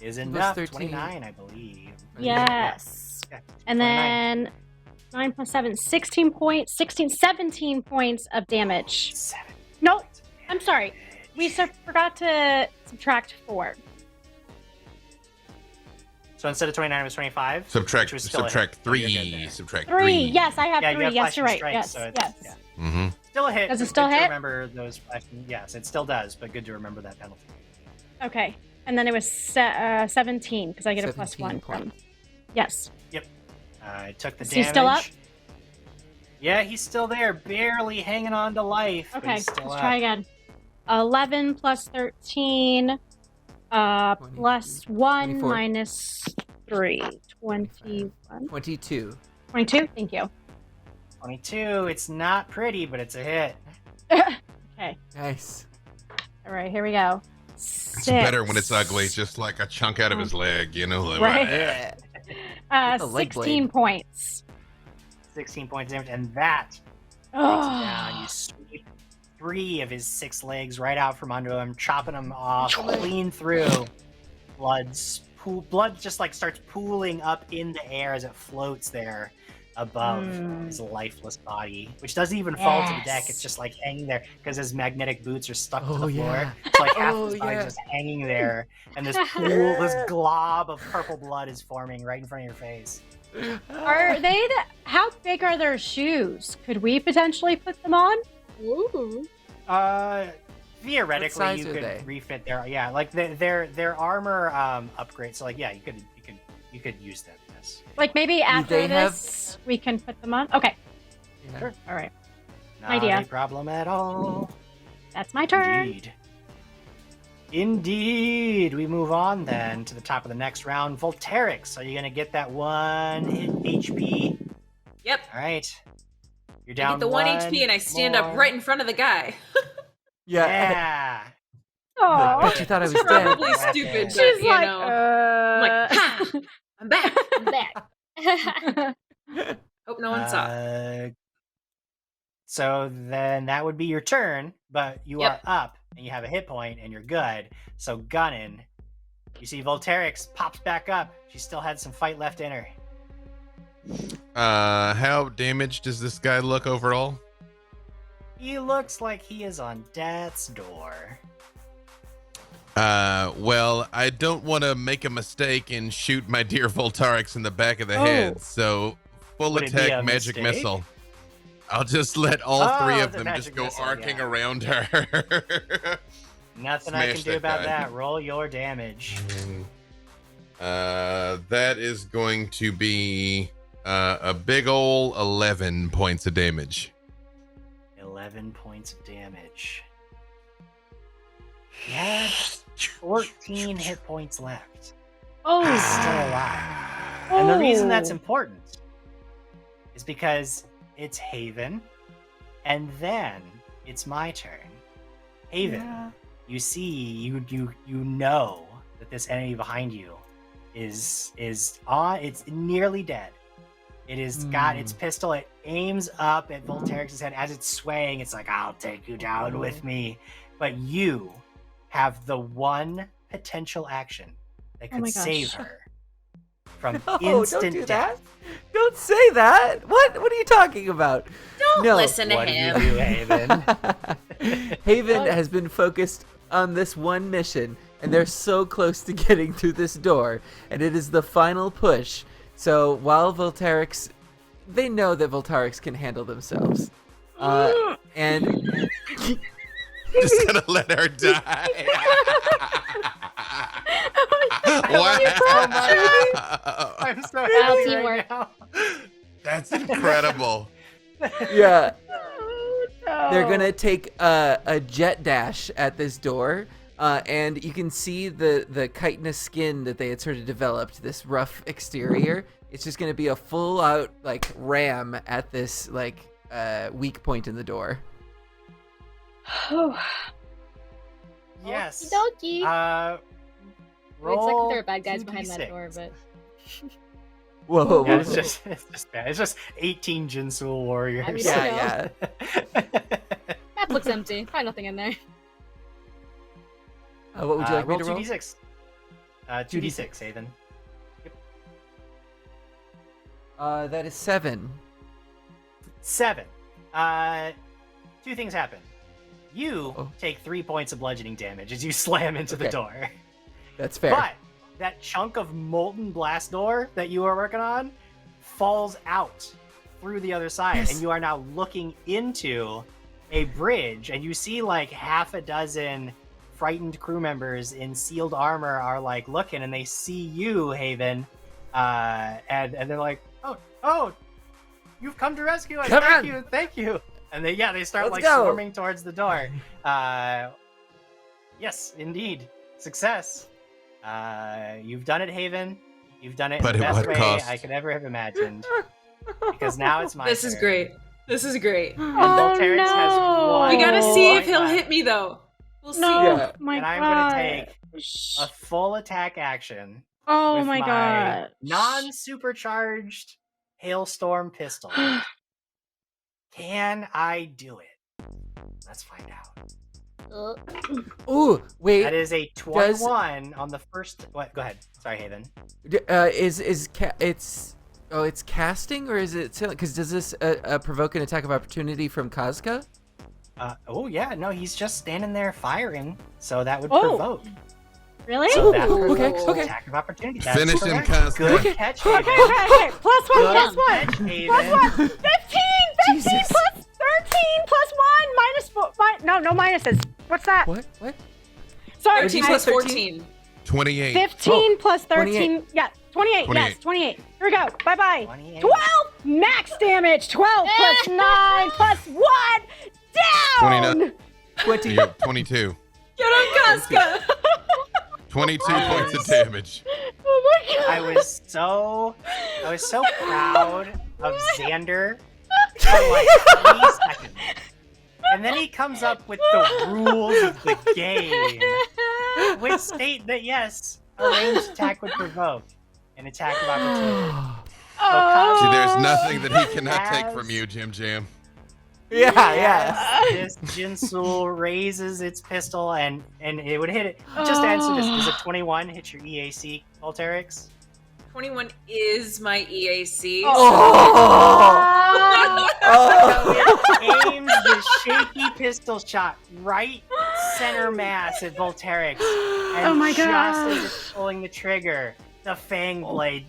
Is Plus enough. 13. 29, I believe. Yes. Yeah, And 29. then 9 plus 7, 16 points, 17 points of damage. 7. Nope. I'm sorry. We forgot to subtract 4. So instead of 29, it was 25. Subtract which was still a hit. subtract So you're good 3. there. Subtract 3. 3. Yes, I have Yeah, you 3. have Yes, you're flashing right. strikes, Yes, so it's- yes. yeah. Mm-hmm. Still a hit. Does it but still good to hit? remember those flashing. Yes, it still does, but good to remember that penalty. Okay. And then it was 17 because I get a plus 17 1 from. points. Yes. I took the Is damage. he still up? Yeah, he's still there, barely hanging on to life. but Okay, he's still let's up. try again. 11 plus 13 plus 1 24. minus 3. 21. 22. 22? Thank you. 22. It's not pretty, but it's a hit. Okay. Nice. All right, here we go. It's better when it's ugly, just like a chunk out of his leg, you know? Like, Right. Yeah. Get the leg 16 blade. points. 16 points damage, and that takes him down. You sweep 3 of his 6 legs right out from under him, chopping them off clean through. Blood just like starts pooling up in the air as it floats there above his lifeless body, which doesn't even fall to the deck. It's just like hanging there because his magnetic boots are stuck to the floor. Yeah. It's like half Oh, his body yeah. just hanging there, and this pool, this glob of purple blood is forming right in front of your face. Are they how big are their shoes? Could we potentially put them on? Ooh. Theoretically, size you are could they? refit their like their armor upgrade. So like yeah, you could use them. Yes. Like maybe after they have- this we can put them on? Okay. Yeah. Sure. All right. Not Idea. a problem at all. That's my turn. Indeed. We move on then to the top of the next round. Volterix, are you gonna get that 1 HP? Yep. All right. You're I down get the 1 HP and I stand up more. right in front of the guy. Yeah. Yeah. Oh, Bet you thought I was It's dead. probably stupid, but she's you like, know. I'm like, ha! I'm back. I'm back. Hope no one saw. So then that would be your turn, but you Yep. are up and you have a hit point and you're good. So gunning, you see Volterix pops back up. She still had some fight left in her. How damaged does this guy look overall? He looks like he is on death's door. Well, I don't want to make a mistake and shoot my dear Voltarix in the back of the head, so full Would it be attack a magic mistake? missile. I'll just let all 3 of the them magic just go missile, arcing yeah. around her. Nothing I can Smash do that about guy. that. Roll your damage. That is going to be a big ol' 11 points of damage. 11 points of damage. You had 14 hit points left. oh, He's still alive. And the reason that's important is because it's Haven, and then it's my turn. Haven, you see, you know that this enemy behind you is on. It's nearly dead. It has got its pistol. It aims up at Volterix's head as it's swaying. It's like, I'll take you down with me. But you have the one potential action that Oh could my gosh. save her from No, instant don't do death. that. Don't say that. What are you talking about? Don't No. listen to What do him. you do, Haven? Haven has been focused on this one mission, and they're so close to getting through this door, and it is the final push. So while Volterix, they know that Volterix can handle themselves, and Just gonna let her die. Wow. I'm so Wow, happy teamwork. right now. That's incredible. yeah, no. they're gonna take a jet dash at this door, and you can see the chitinous skin that they had sort of developed, this rough exterior. It's just gonna be a full out like ram at this like weak point in the door. Yes. Okie Roll It's like there are bad guys behind 2d6. that door, but Whoa, Yeah, it's just bad. It's just 18 Jinsul warriors. I mean, yeah. map looks empty. Probably nothing in there. What would you like me to roll? 2d6. 2d6, Haven. That is 7. 7. Two things happen. You take 3 points of bludgeoning damage as you slam into the door. That's fair. But that chunk of molten blast door that you are working on falls out through the other side, and you are now looking into a bridge, and you see like half a dozen frightened crew members in sealed armor are like looking, and they see you, Haven, and they're like, oh, you've come to rescue us. Thank you. And they start swarming towards the door. Yes, indeed, success. You've done it, Haven. You've done it in the best way I could ever have imagined. Because now it's my turn. This is great. And Volterix has one. We gotta see if he'll hit me, though. We'll see. And I'm gonna take a full attack action. Oh my god. Non-supercharged hailstorm pistol. Can I do it? Let's find out. Ooh, wait. That is a 21 on the first. What? Go ahead. Sorry, Haven. It's casting, or is it? Because does this provoke an attack of opportunity from Kazka? Yeah, no, he's just standing there firing, so that would provoke. Really? So that okay. Attack of opportunity. That's Finish him, Kazka. Good catch, Haven. Okay. Plus one. Catch, Haven. Plus 1. 15 plus 13 plus 1 minus 4. No minuses. What's that? What? Sorry. 13 plus 14. 28. 15 plus 13. 28. Yeah, 28. Yes, 28. Here we go. Bye-bye. 28. 12 max damage. 12 plus 9 plus 1 down. 29. 22. Get him, Kazka! 22 points of damage. Oh my god. I was so proud of Xander for like 3 seconds. And then he comes up with the rules of the game, which state that yes, a ranged attack would provoke an attack of opportunity. See, there's nothing that he cannot take from you, Jim Jam. Yeah. This Jinsul raises its pistol and it would hit it. Just answer this. Does a 21 hit your EAC, Volterix? 21 is my EAC. So it aims the shaky pistol shot right center mass at Volterix. And Oh my just god. as it's pulling the trigger, the fang blade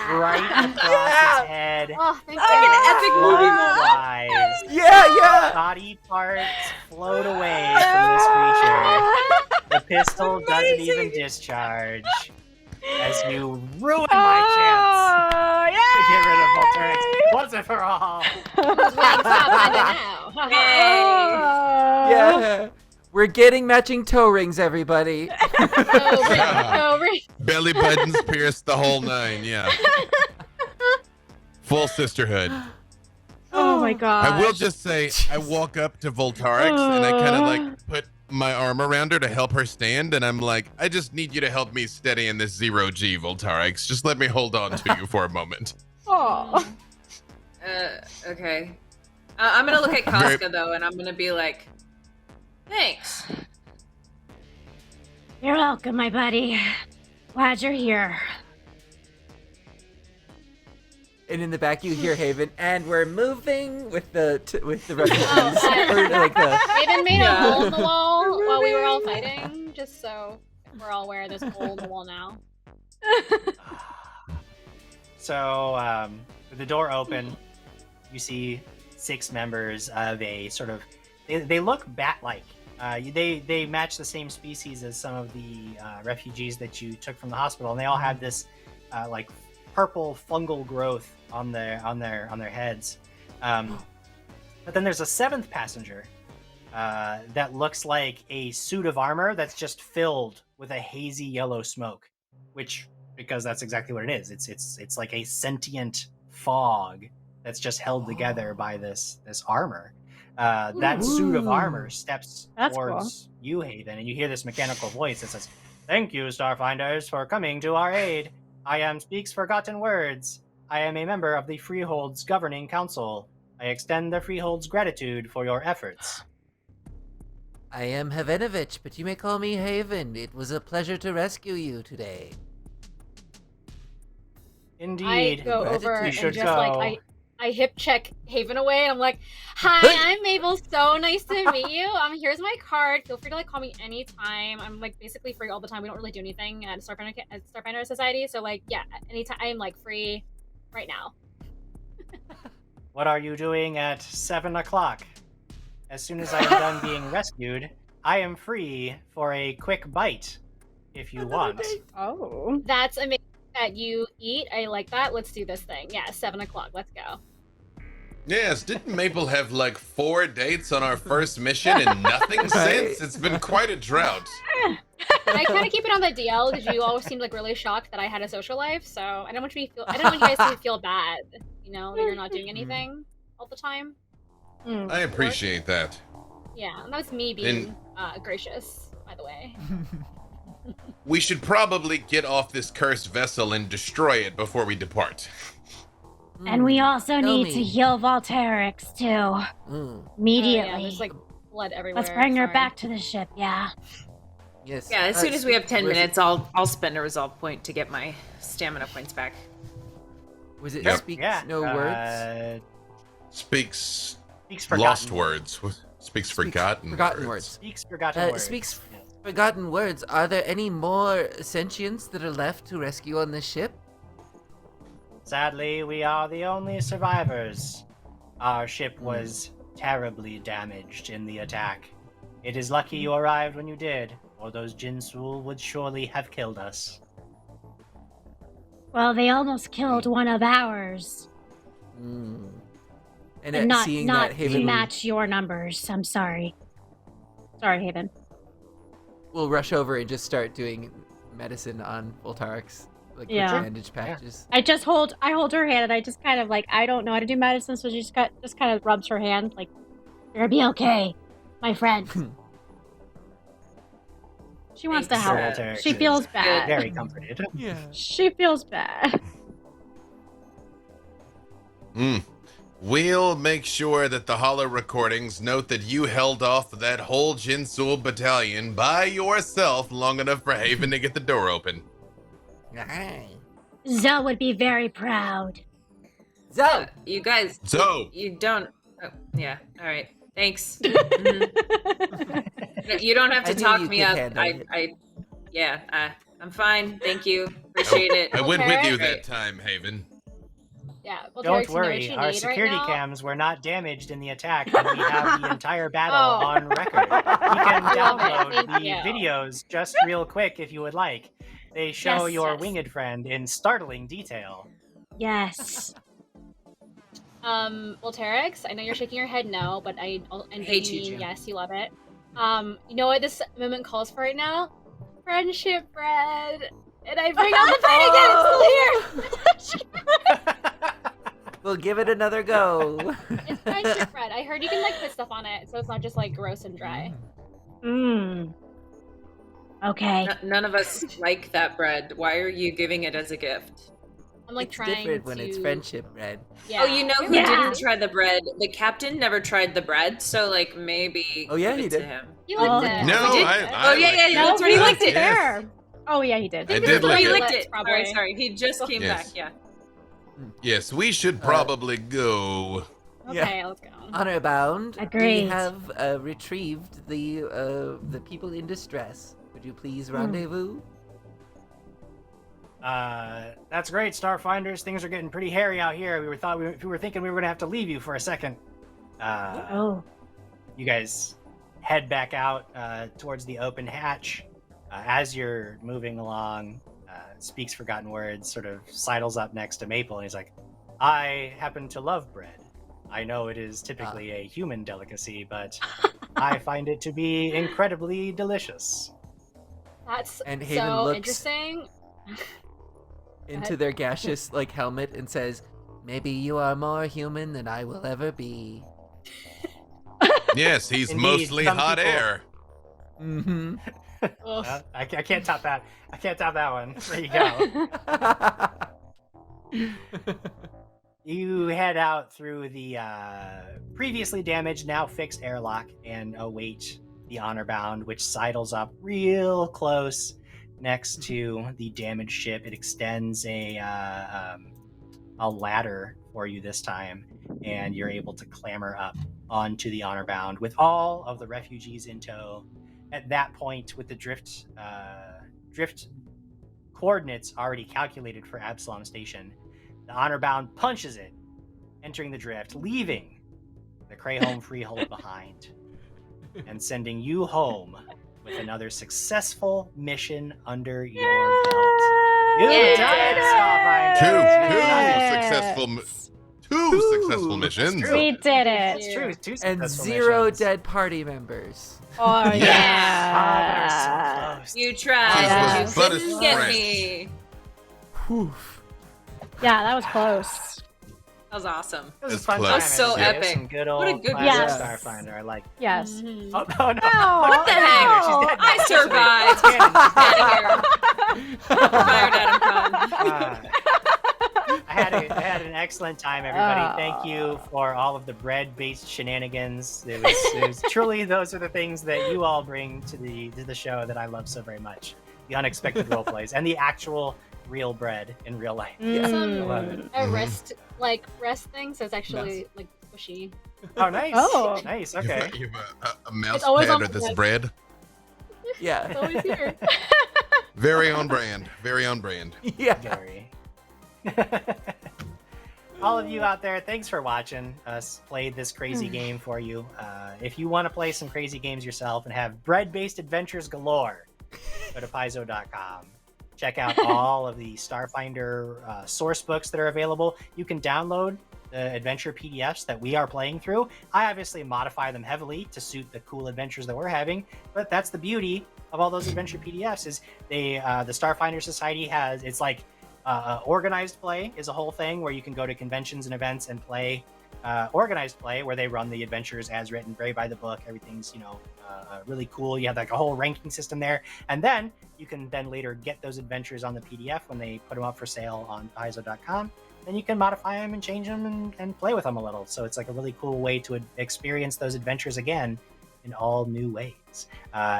right across its head. Oh, thank Like an epic movie moment. Flies. Yeah. Body parts float away from this creature. The pistol doesn't even discharge. As you ruin my chance to get rid of Volterix once and for all. Yeah. We're getting matching toe rings, everybody. Belly buttons pierced the whole 9, yeah. Full sisterhood. Oh my god. I will just say, I walk up to Voltarix and I kind of like put my arm around her to help her stand, and I'm like, I just need you to help me steady in this 0G, Voltarix. Just let me hold on to you for a moment. Oh. Okay. I'm gonna look at Kazka though, and I'm gonna be like, thanks. You're welcome, my buddy. Glad you're here. And in the back, you hear Haven, and we're moving with the refugees. Or, like, Haven made a hole in the wall while we were all fighting, just so we're all aware there's a hole in the wall now. So, with the door open, you see 6 members of a sort of... They look bat-like. They match the same species as some of the refugees that you took from the hospital, and they all have this, like, purple fungal growth on their heads. But then there's a 7th passenger that looks like a suit of armor that's just filled with a hazy yellow smoke, which, because that's exactly what it is. It's like a sentient fog that's just held together by this armor. That suit of armor steps towards you, Haven, and you hear this mechanical voice that says, "Thank you, Starfinders, for coming to our aid. I am Speaks Forgotten Words. I am a member of the Freehold's Governing Council. I extend the Freehold's gratitude for your efforts." I am Havenovich, but you may call me Haven. It was a pleasure to rescue you today. Indeed. I go over You and should just go. like I hip check Haven away, and I'm like, "Hi, I'm Mabel. So nice to meet you. Here's my card. Feel free to like call me anytime. I'm like basically free all the time. We don't really do anything at Starfinder Society, so like yeah, anytime I'm like free right now." What are you doing at 7 o'clock? As soon as I am done being rescued, I am free for a quick bite, if you want. Oh. That's amazing that you eat. I like that. Let's do this thing. Yeah, 7 o'clock. Let's go. Yes, didn't Maple have like 4 dates on our first mission and nothing since? It's been quite a drought. I kind of keep it on the DL because you always seemed like really shocked that I had a social life. So I don't want you to feel. I don't want you guys to feel bad. You know that you're not doing anything all the time. I appreciate that. Yeah, and that was me being gracious, by the way. We should probably get off this cursed vessel and destroy it before we depart. And we also Tell need me. to heal Volterix, too. Immediately. Yeah, there's like blood everywhere. Let's bring her Sorry. back to the ship, yeah. Yes. Yeah, as soon as we have 10 was it- minutes, I'll spend a resolve point to get my stamina points back. Was it Yep. speaks Yeah. no words? Speaks Forgotten lost words. Speaks forgotten words. Speaks forgotten words. Speaks Yes. forgotten words. Are there any more sentients that are left to rescue on this ship? Sadly, we are the only survivors. Our ship was terribly damaged in the attack. It is lucky you arrived when you did, or those Jinsul would surely have killed us. Well, they almost killed one of ours. And And not seeing not that to Haven match your numbers. I'm sorry. Sorry, Haven. will rush over and just start doing medicine on Voltarix, like with Yeah. bandage patches. I hold her hand, and I just kind of like, I don't know how to do medicine, so she just kind of rubs her hand, like, You're gonna be okay, my friend. she wants to Thanks, help. Volterix She is feels bad. Very comforted. Yeah. She feels bad. We'll make sure that the holo recordings note that you held off that whole Jinsul battalion by yourself long enough for Haven to get the door open. Zoe would be very proud. So, You guys, So, you don't. Oh, yeah, all right. Thanks. Mhm. You don't have I to knew talk you me could up. handle it. I'm fine. Thank you. Appreciate it. I went with you Okay. that time, Haven. Yeah. Well, Don't Derek's, you know what worry, you our need security right now? cams were not damaged in the attack, and we have the entire battle Oh. on record. We can Love it, download thank the you. videos just real quick if you would like. They show Yes, your yes. winged friend in startling detail. Yes. Well, Terex, I know you're shaking your head no, but I hate you, mean Jim. yes, you love it. You know what this moment calls for right now? Friendship bread. And I bring out the bread again. It's still here. we'll give it another go. It's friendship bread. I heard you can like put stuff on it, so it's not just like gross and dry. Mmm. Okay. None of us like that bread. Why are you giving it as a gift? I'm like It's trying different to. when it's friendship bread. Yeah. Oh, you know who Yeah. didn't try the bread? The captain never tried the bread, so like maybe. Oh, yeah, give he it to did. him. You liked Oh, it. No, did? I Oh yeah, yeah, liked that's what he he licked it. Yes. there. Oh yeah, he did. I Maybe did the like He it. licked relics, it. probably. Sorry, he just came Yes. back. Yeah. Yes, we should probably go. Okay, let's go. Honor bound. Agreed. We have retrieved the people in distress. Would you please rendezvous? That's great, Starfinders. Things are getting pretty hairy out here. We were thinking we were gonna have to leave you for a second. Oh. You guys head back out towards the open hatch. As you're moving along, Speaks Forgotten Words sort of sidles up next to Maple, and he's like, I happen to love bread. I know it is typically a human delicacy, but I find it to be incredibly delicious. That's And Haven so looks- interesting. Into their gaseous like helmet and says, "Maybe you are more human than I will ever be." Yes, he's Indeed, mostly some hot people- air. Mm-hmm. Ugh. I can't top that. I can't top that one. There you go. You head out through the previously damaged, now fixed airlock and await the honor bound, which sidles up real close next to the damaged ship. It extends a ladder for you this time, and you're able to clamber up onto the honor bound with all of the refugees in tow. At that point, with the drift coordinates already calculated for Absalom Station, the honor bound punches it, entering the drift, leaving the Crayhome Freehold behind, and sending you home with another successful mission under your belt. You done it, Starfinders! Two successful missions. We did it. It's true. Two And successful 0 missions. dead party members. Oh, Yes! yeah. So close. You tried, Yes. but you But didn't it's get fresh. me. Whew. Yeah, that was close. That was awesome. It was a It's fun close. time. That was so everybody. It was epic. some good old What a good classic Yes. Starfinder. I like. Yes. Mhm. Oh no! Oh, What the heck? She's dead now. I survived. She's canon. Fired at him, I had an excellent time, everybody. Thank you for all of the bread-based shenanigans. It was truly, those are the things that you all bring to the show that I love so very much. The unexpected role plays and the actual real bread in real life. Some a wrist thing, so it's actually like squishy. Oh, nice. Oh. Nice. Okay. You have a mouse It's always pad on with this the- bread. Yeah. It's always here. Very on brand. Very on brand. Yeah. Gary. All of you out there, thanks for watching us play this crazy game for you. If you want to play some crazy games yourself and have bread-based adventures galore, go to Paizo.com. Check out all of the Starfinder source books that are available. You can download the adventure PDFs that we are playing through. I obviously modify them heavily to suit the cool adventures that we're having, but that's the beauty of all those adventure PDFs is the Starfinder Society has, it's like organized play is a whole thing where you can go to conventions and events and play organized play where they run the adventures as written, very by the book. Everything's, really cool. You have like a whole ranking system there. And then you can then later get those adventures on the PDF when they put them up for sale on Paizo.com. Then you can modify them and change them and play with them a little. So it's like a really cool way to experience those adventures again in all new ways.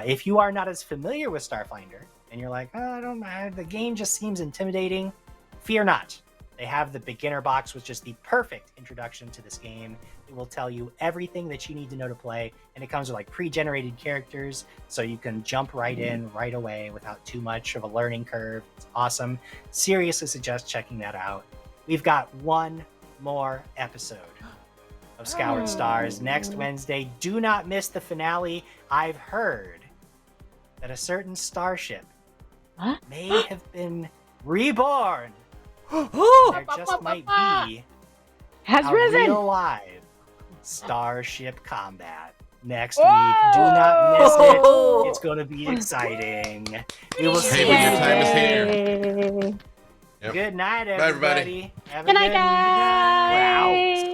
If you are not as familiar with Starfinder and you're like, oh, I don't know, the game just seems intimidating, fear not. They have the beginner box, which is the perfect introduction to this game. It will tell you everything that you need to know to play, and it comes with like pre-generated characters, so you can jump right in right away without too much of a learning curve. It's awesome. Seriously suggest checking that out. We've got one more episode of Scoured Stars next Wednesday. Do not miss the finale. I've heard that a certain starship may have been reborn. There just might be Has a risen. real live starship combat next week. Do not miss it. It's going to be exciting. We will see Hey, you but your time is there. here. Yep. Good night, Bye, everybody. everybody. Have a Good night, good night. guys. We're out.